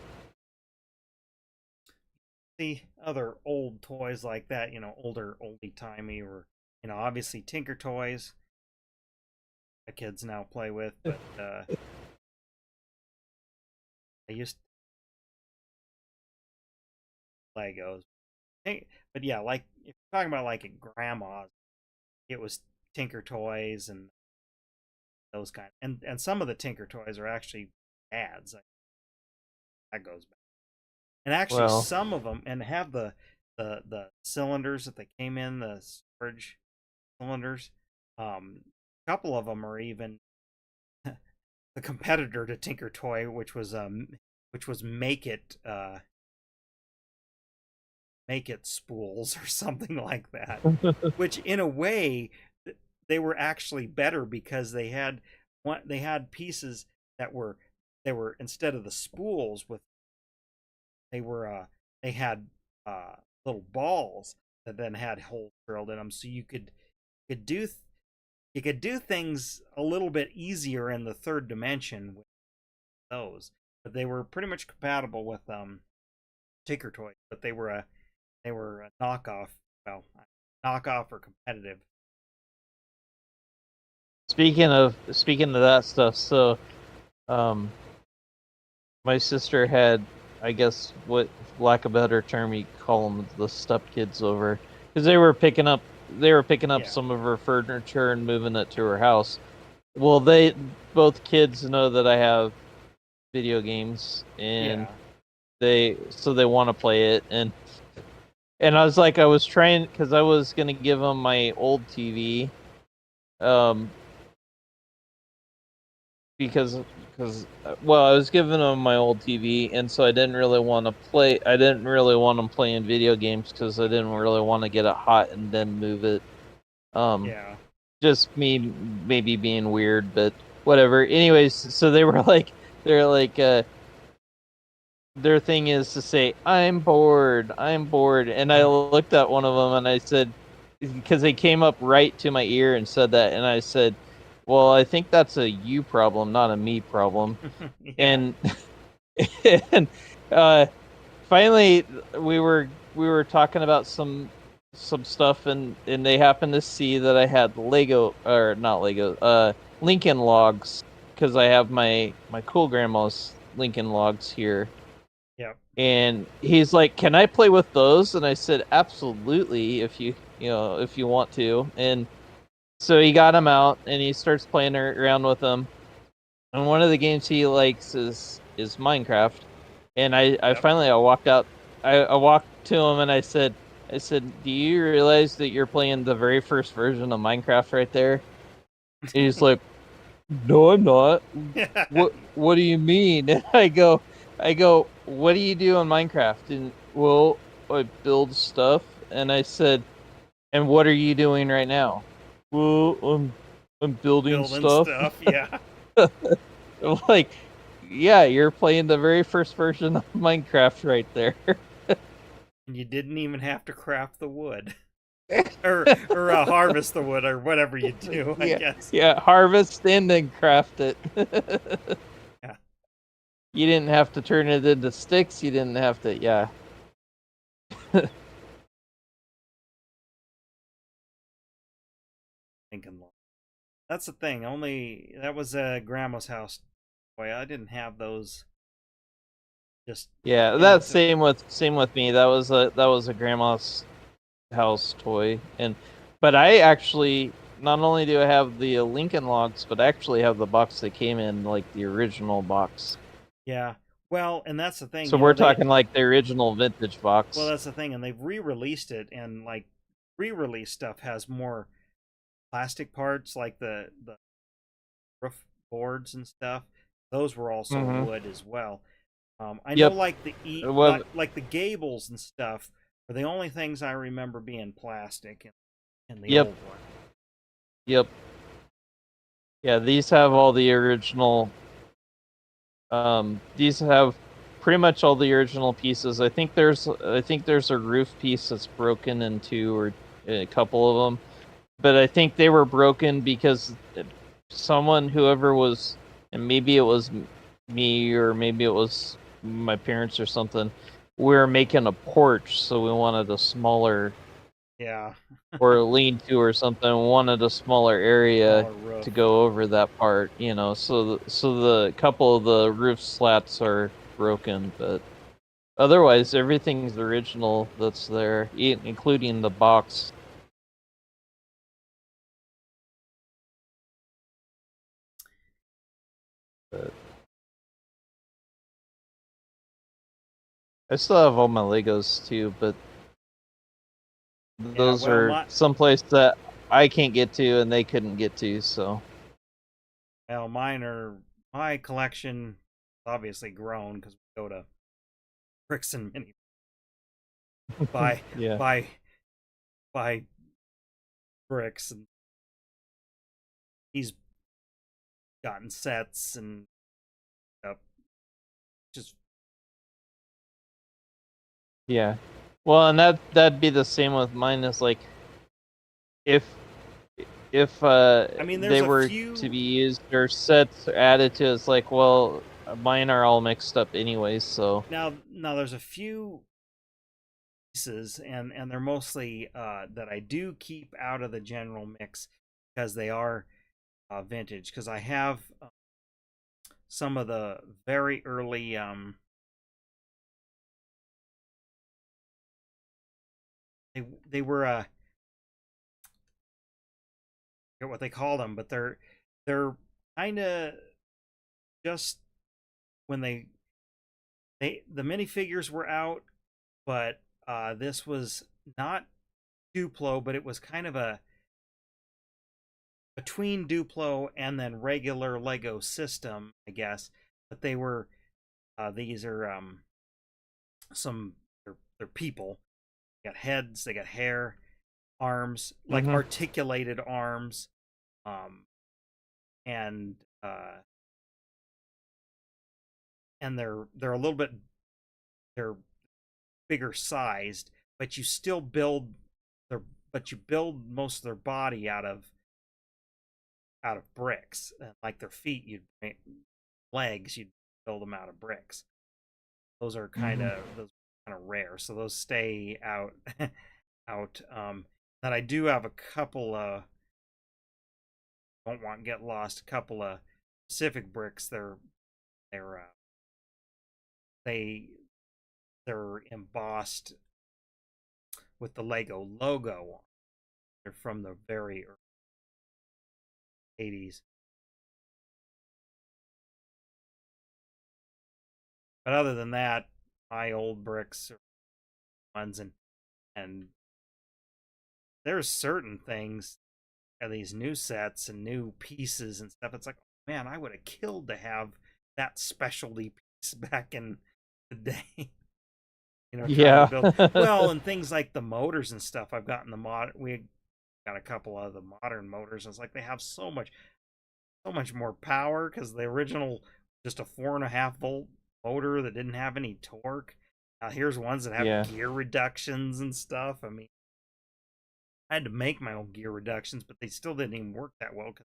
The other old toys like that, older, oldie timey, or obviously Tinker toys. The kids now play with, but I used Legos. But yeah, like if you're talking about like at grandma's, it was Tinker toys and those kind, and some of the Tinker toys are actually ads. That goes back. And actually, Well, some of them and have the cylinders that they came in, the storage cylinders. A couple of them are even the competitor to Tinker Toy, which was which was make it spools or something like that. Which in a way they were actually better because they had pieces that were they were instead of the spools with they were they had little balls that then had holes drilled in them, so could do you could do things a little bit easier in the third dimension with those. But they were pretty much compatible with Tinker Toys, but they were a knockoff. Well, knockoff or competitive. Speaking of that stuff, so my sister had, I guess, what, lack of a better term, you call them the step kids over, because they were picking up Yeah. some of her furniture and moving it to her house. Well, they both kids know that I have video games, and they want to play it, and I was like, I was trying, because I was gonna give them my old TV, because well, I was giving them my old TV, and so I didn't really want to play. I didn't really want them playing video games because I didn't really want to get it hot and then move it. Yeah. Just me maybe being weird, but whatever. Anyways, so they're like, their thing is to say, I'm bored, and I looked at one of them and I said, because they came up right to my ear and said that, and I said, well, I think that's a you problem, not a me problem. Yeah. And and finally we were talking about some stuff, and they happened to see that I had Lincoln logs, because I have my cool grandma's Lincoln logs here. Yep. And he's like, "Can I play with those?" And I said, "Absolutely, if you want to." And so he got him out, and he starts playing around with them. And one of the games he likes is Minecraft. And I finally walked out. I walked to him and I said, "Do you realize that you're playing the very first version of Minecraft right there?" And he's like, "No, I'm not. What do you mean?" And I go, "What do you do on Minecraft?" And, well, I build stuff. And I said, "And what are you doing right now?" "Well, I'm building stuff." Yeah. I'm like, yeah, you're playing the very first version of Minecraft right there. And you didn't even have to craft the wood. or harvest the wood or whatever you do, I guess. Yeah, harvest and then craft it. Yeah. You didn't have to turn it into sticks. You didn't have to, yeah. Thinking long. That's the thing. Only that was grandma's house. Boy, I didn't have those. Just Yeah, that's same with me. That was a grandma's house toy, but I actually, not only do I have the Lincoln logs, but I actually have the box that came in, like the original box. Yeah. Well, and that's the thing. So we're talking like the original vintage box. Well, that's the thing, and they've re-released it, and like re-release stuff has more plastic parts, like the roof boards and stuff. Those were also wood as well. I know, like like the gables and stuff are the only things I remember being plastic in the old one. Yep. Yeah, these have all the original. These have pretty much all the original pieces. I think there's a roof piece that's broken in two, or a couple of them, but I think they were broken because whoever was, and maybe it was me or maybe it was my parents or something, we were making a porch, so we wanted a smaller, or a lean-to or something. We wanted a smaller area to go over that part, so the couple of the roof slats are broken, but otherwise everything's original that's there, including the box. But I still have all my Legos too, but those are someplace that I can't get to and they couldn't get to, so. Well, my collection obviously grown because we go to Bricks and Mini, buy Yeah. buy buy bricks, and he's gotten sets and just Yeah. Well, and that'd be the same with mine. Is like if I mean, there's they a were few to be used or sets added to, it's like, well, mine are all mixed up anyways. So now there's a few pieces, and they're mostly that I do keep out of the general mix because they are vintage. Because I have some of the very early they were I forget what they called them, but they're kind of just when the minifigures were out, but this was not Duplo, but it was kind of a between Duplo and then regular Lego system, I guess. But they were these are some they're people. They got heads, they got hair, arms, like Mhm. articulated arms, um, and uh, and they're a little bit they're bigger sized, but you still build their but you build most of their body out of bricks. Like their feet, you'd legs, you'd build them out of bricks. Those are kind Mhm. of rare, so those stay out out. That I do have a couple don't want to get lost. A couple of Pacific bricks. They're they they're embossed with the Lego logo. They're from the very early 80s. But other than that, my old bricks are ones, and there's certain things and these new sets and new pieces and stuff. It's like, man, I would have killed to have that specialty piece back in the day. Trying to Yeah. build well, and things like the motors and stuff. I've gotten the we got a couple of the modern motors, and it's like they have so much more power because the original just a 4.5 volt motor that didn't have any torque. Here's ones that have Yeah. gear reductions and stuff. I mean, I had to make my own gear reductions, but they still didn't even work that well because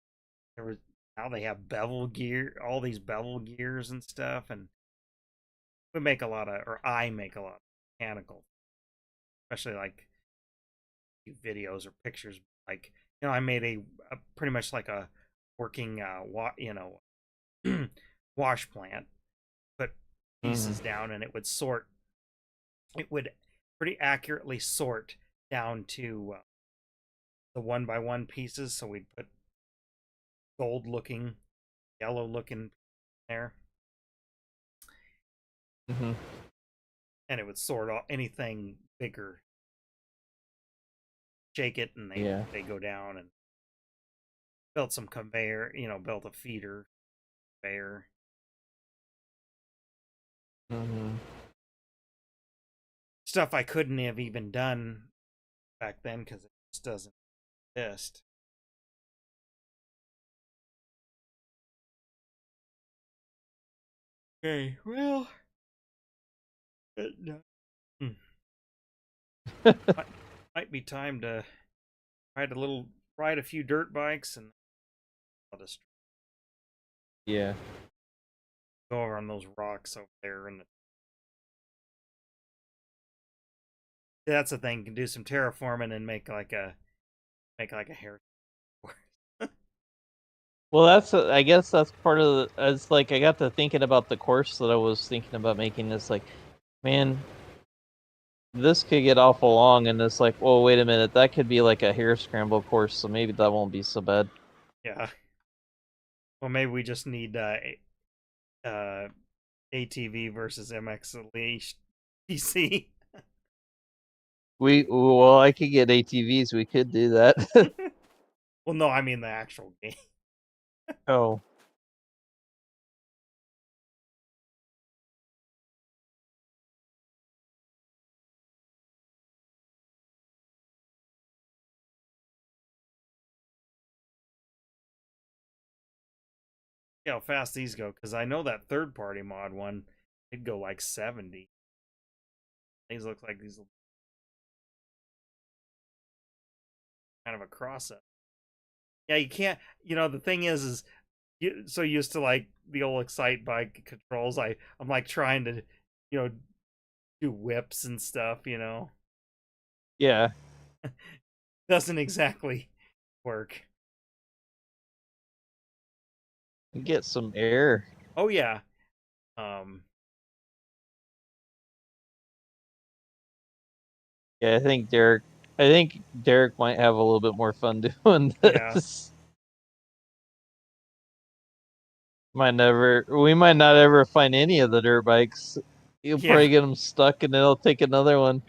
there was now they have bevel gear, all these bevel gears and stuff, and we make a lot of, or I make a lot of mechanical, especially like videos or pictures. Like I made a pretty much like a working wash plant, put Mhm. pieces down, and it would sort. It would pretty accurately sort down to the one by one pieces. So we'd put gold looking, yellow looking there, Mhm. and it would sort all anything bigger. Shake it, and Yeah. they go down, and built some conveyor. Built a feeder conveyor. Mhm. Stuff I couldn't have even done back then because it just doesn't exist. Okay, well, no. might, might be time to ride a few dirt bikes, and I'll just Yeah. go over on those rocks over there. And that's the thing. You can do some terraforming and make like a hair. Well, I guess that's part of it's like I got to thinking about the course that I was thinking about making. This like, man, this could get awful long, and it's like, well, wait a minute, that could be like a hair scramble course, so maybe that won't be so bad. Yeah. Well, maybe we just need uh, ATV versus MX Elite PC. Well, I could get ATVs. We could do that. Well, no, I mean the actual game. Oh, how fast these go, because I know that third party mod one, it'd go like 70. These look like these kind of a cross up. Yeah, you can't. The thing is you so used to like the old Excite bike controls. I'm like trying to, you know, do whips and stuff. Yeah, Doesn't exactly work. get some air. Oh yeah. Um. Yeah, I think Derek might have a little bit more fun doing Yeah. this. We might not ever find any of the dirt bikes. You'll Yeah. probably get them stuck, and then I'll take another one.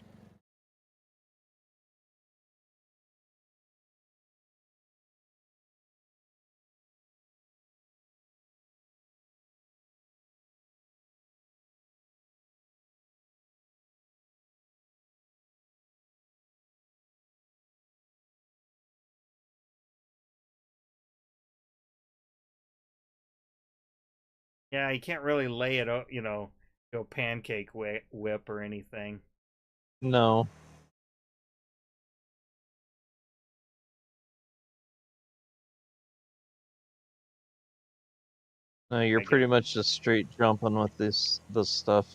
Yeah. You can't really lay it out. Go pancake whip or anything. No, no, you're I get. pretty much just straight jumping with this stuff.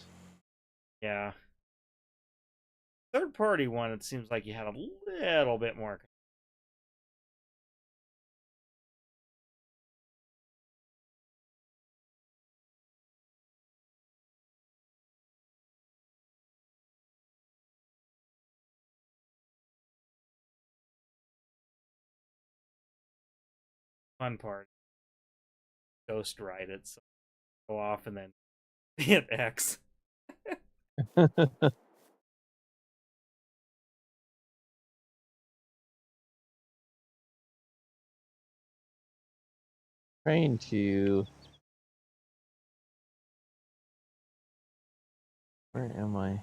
Yeah. Third party one, it seems like you had a little bit more fun part. Ghost ride it, so go off and then hit X. Trying to. Where am I?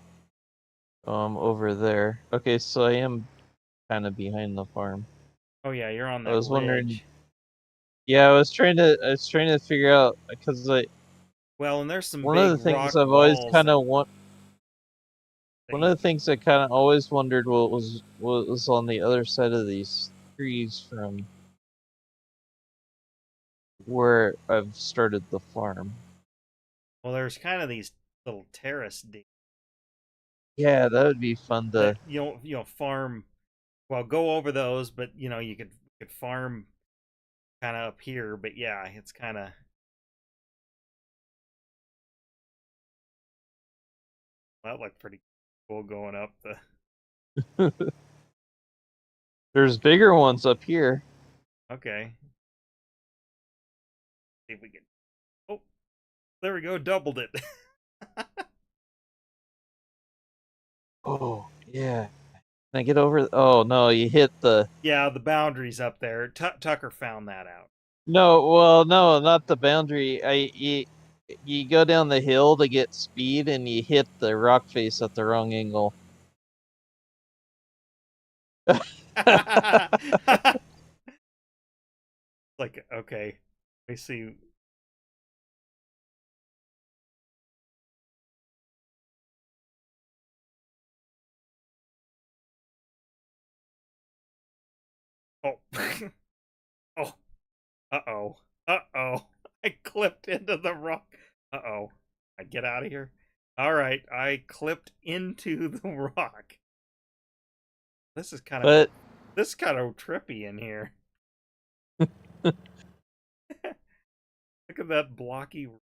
Oh, I'm over there. Okay, so I am kind of behind the farm. Oh yeah, you're on I that was wondering. ridge. Yeah, I was trying to figure out because Well, and there's some one of big the things rock I've always walls kind that of want. that One of you the things I kind of always wondered what was on the other side of these trees from where I've started the farm. well, there's kind of these little terrace deals Yeah, that would be fun that to. farm. Well, go over those, but you could farm kind of up here. But yeah, it's kind of that looked pretty cool going up the. There's bigger ones up here. Okay, see if we can. Oh, there we go, doubled it. Oh yeah. Can I get over? Oh no, you hit the. Yeah, the boundaries up there. Tucker found that out. No, well, no, not the boundary. You go down the hill to get speed, and you hit the rock face at the wrong angle. Like, okay, let me see. Oh, oh, uh-oh, uh-oh. I clipped into the rock. Uh-oh. I get out of here. All right, I clipped into the rock. This is kind of But this is kind of trippy in here. Look at that blocky way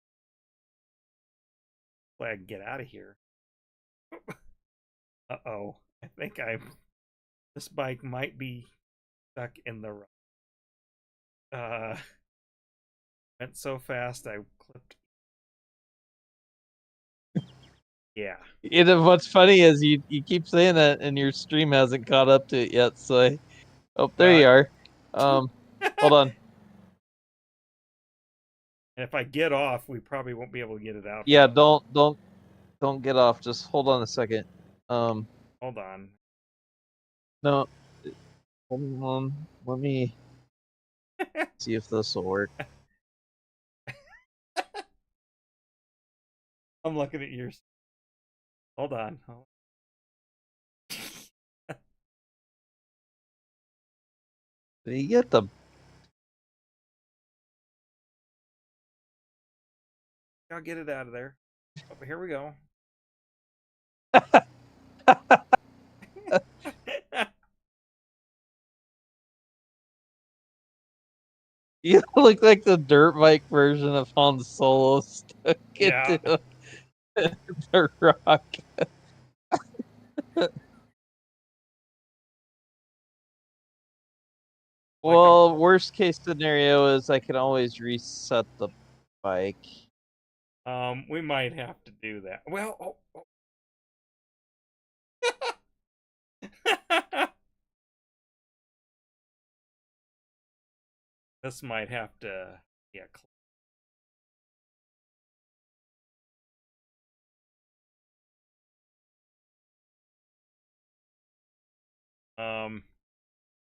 I can get out of here. Uh-oh. I think this bike might be stuck in the rock. Went so fast I clipped. Yeah. what's funny is you keep saying that, and your stream hasn't caught up to it yet. Oh, there Well, you are. and Hold on. if I get off, we probably won't be able to get it out Yeah, from. don't get off. Just hold on a second. Hold on. No, hold on. Let me see if this will work. I'm looking at yours. Hold on. You get the I'll get it out of there. Oh, here we go. you look like the dirt bike version of Han Solo stuck Yeah. into the rock. Well, worst case scenario is I can always reset the bike. We might have to do that. Well, this might have to, yeah.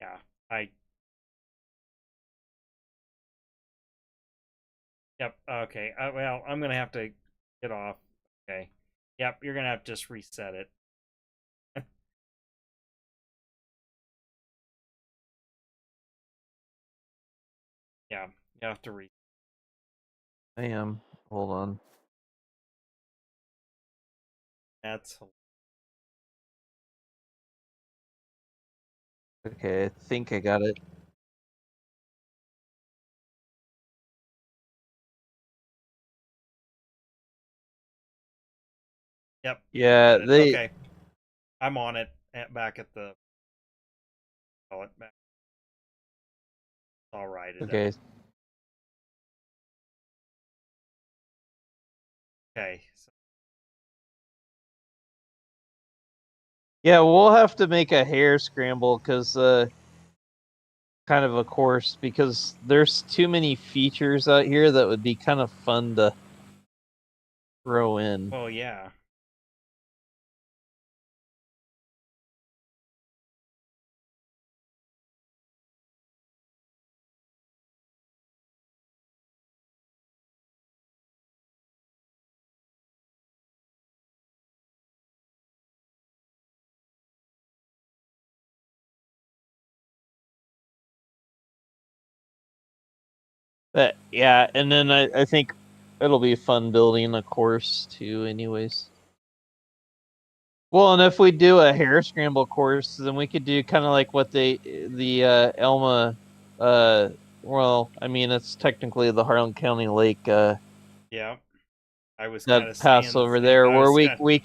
Yeah. I. Yep. Okay. Well, I'm gonna have to get off. Okay. Yep. You're gonna have to just reset it. Yeah. You have to I am. Hold on. That's. Okay, I think I got it. Yep. Yeah, they. Okay. I'm on it. Back at the. Oh, it back. All right. Okay. Okay. So, Yeah, we'll have to make a hair scramble because kind of a course because there's too many features out here that would be kind of fun to throw in. well, yeah. But yeah, and then I think it'll be fun building a course too, anyways. Well, and if we do a hair scramble course, then we could do kind of like what the Elma, well, I mean it's technically the Harlan County Lake Yeah. I was kind that of pass saying the over same. there, I where was kind. we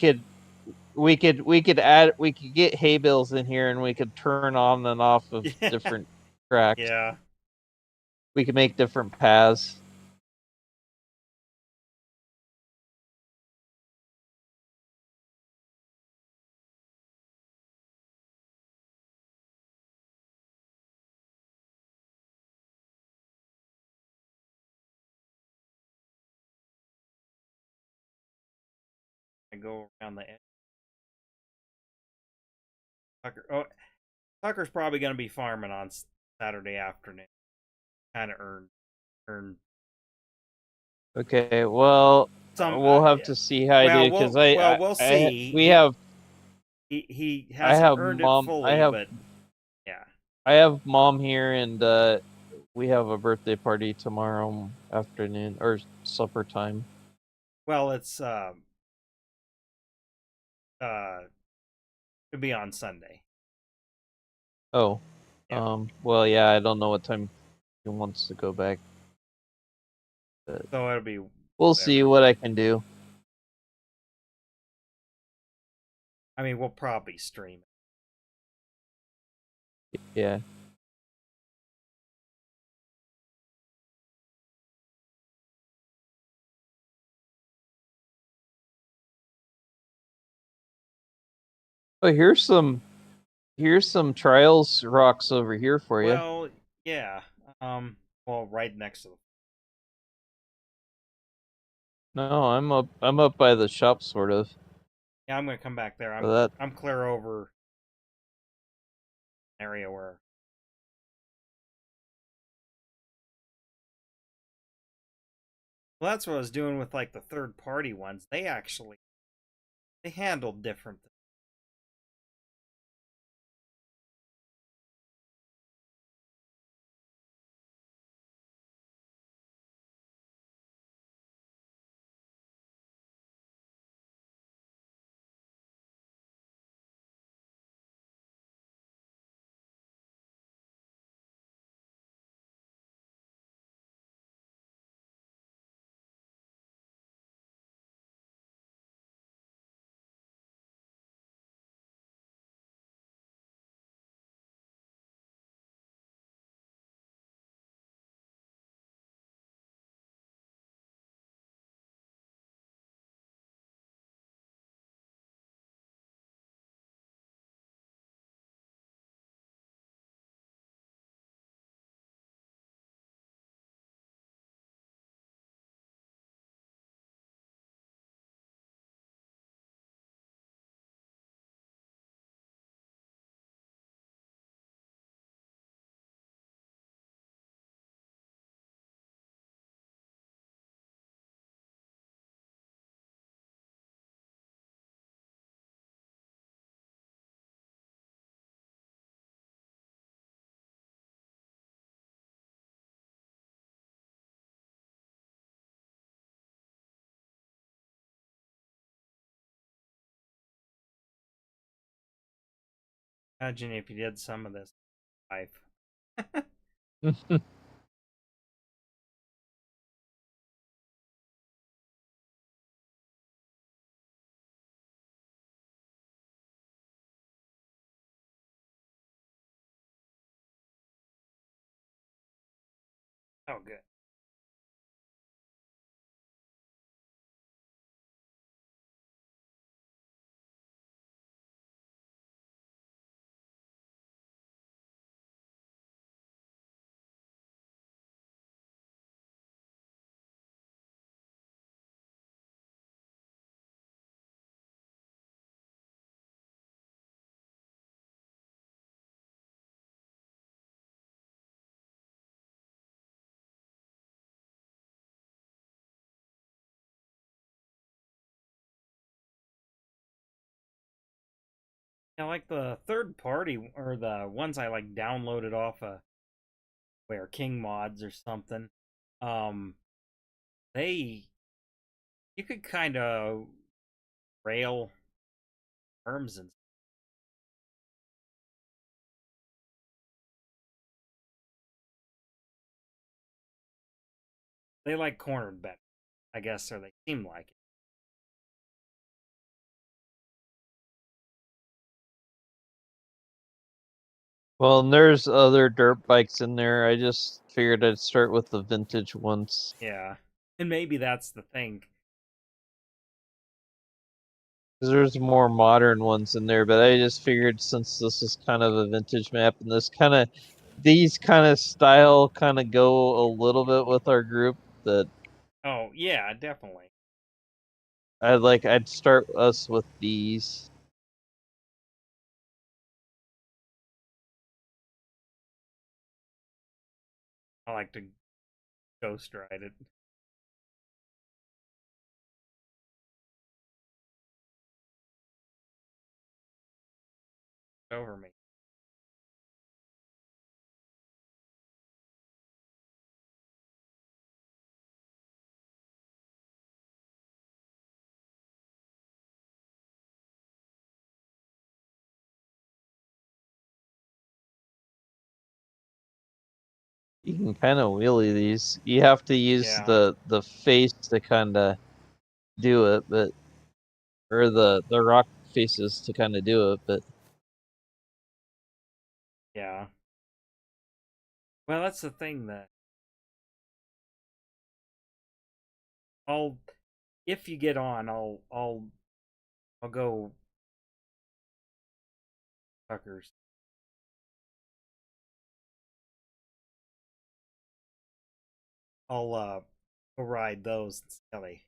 could add we could get hay bales in here and we could turn on and off of Yeah. different tracks. Yeah. We could make different paths. I go around the edge. Tucker. Oh, Tucker's probably going to be farming on Saturday afternoon. Kind of earn Okay, well, some. we'll have to see how I do because We'll see. we have He I hasn't have earned it mom fully, but yeah. I have mom here and we have a birthday party tomorrow afternoon or supper time. Well, it's could be on Sunday. Oh, Yeah. well, yeah, I don't know what time he wants to go back. But So it'll be. we'll see what I can do. I mean, we'll probably stream it. Yeah. Oh, here's some trials rocks over here for you. Well, yeah. Well, right next to. No, I'm up by the shop sort of. Yeah, I'm gonna come back there. For that. I'm clear over an area where. Well, that's what I was doing with like the third party ones. They handled different. Imagine if you did some of this life. Oh, good. Yeah, like the third party or the ones I like downloaded off of where King Mods or something. Um, they you could kind of rail terms and they like cornered better, I guess, or they seem like it. Well, and there's other dirt bikes in there. I just figured I'd start with the vintage ones. Yeah, and maybe that's the thing. 'Cause there's more modern ones in there, but I just figured since this is kind of a vintage map and these kind of style kind of go a little bit with our group that Oh yeah, definitely. I'd start us with these. I like to ghost ride it over me. You can kind of wheelie these. You have to use Yeah, the face to kind of do it, but or the rock faces to kind of do it, but yeah. Well, that's the thing that I'll if you get on, I'll go suckers. I'll go ride those. It's silly.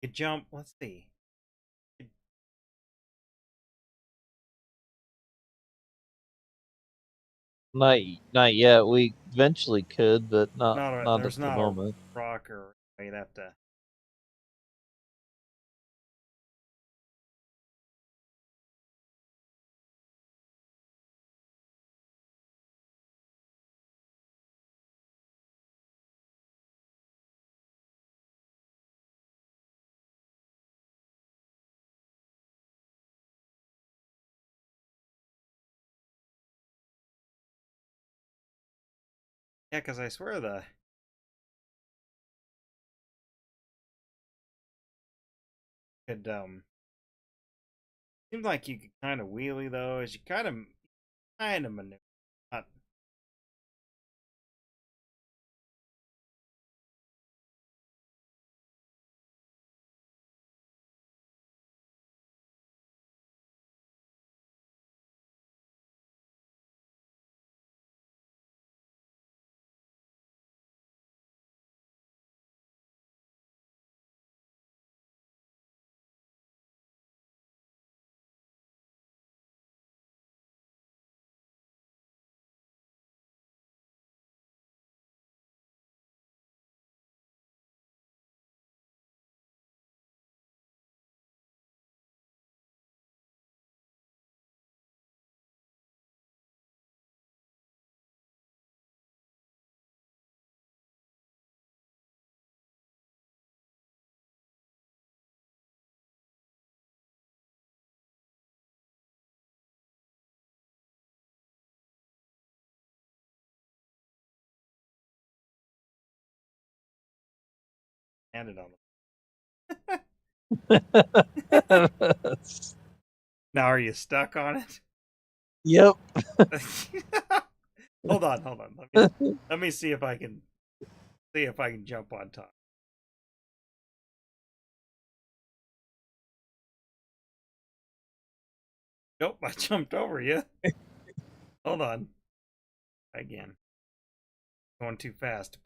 Could jump. Let's see. Not yet. We eventually could, but not at There's the not a moment. rock or you'd have to. Yeah, because I swear the could seems like you could kind of wheelie though, as you kind of maneuver. Not, landed on now, are you stuck on it? Yep. Hold on. Let me see if I can jump on top. Nope, I jumped over you. Hold on. Again. Going too fast.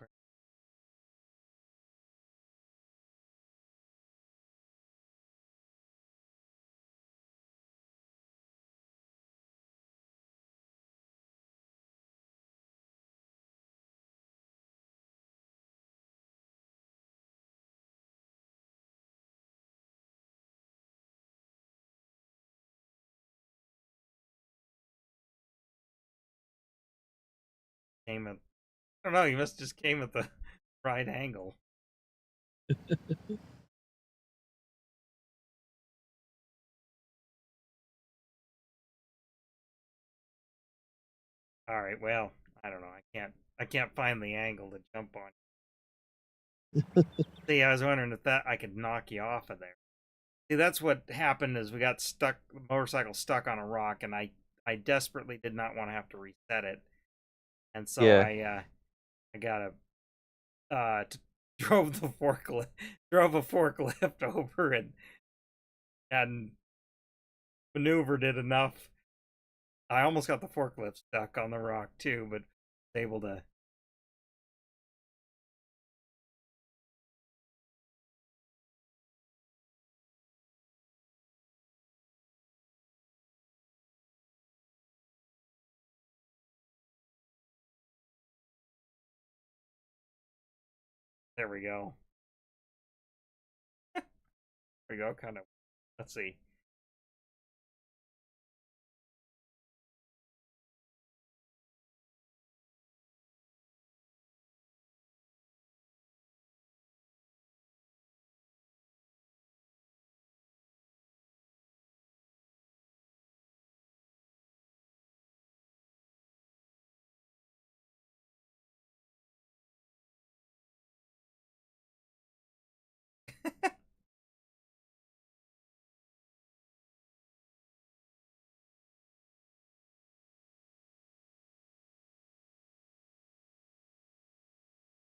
Came at I don't know, you must just came at the right angle. Alright, well, I don't know. I can't find the angle to jump on. See, I was wondering if that I could knock you off of there. See, that's what happened is we got stuck the motorcycle stuck on a rock and I desperately did not want to have to reset it. And so Yeah. I got drove the forklift drove a forklift over and maneuvered it enough. I almost got the forklift stuck on the rock too, but was able to. There we go. There we go. Kind of. Let's see.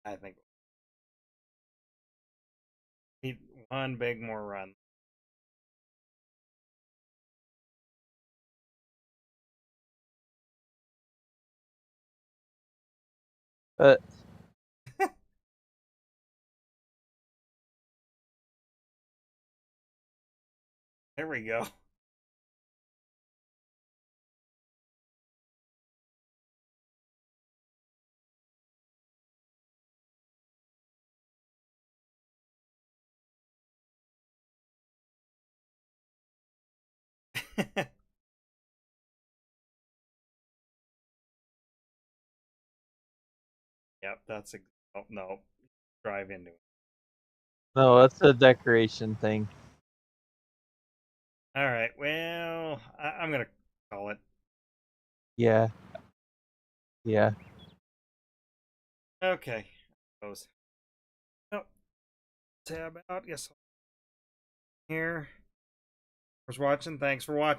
I think need one big more run. Uh, There we go. Yep, that's a. Oh, no. Drive into it. No, that's a decoration thing. All right. Well, I'm going to call it. Yeah. Yeah. Okay. Close. Oh, tab out. Yes. Here. Was watching. Thanks for watching.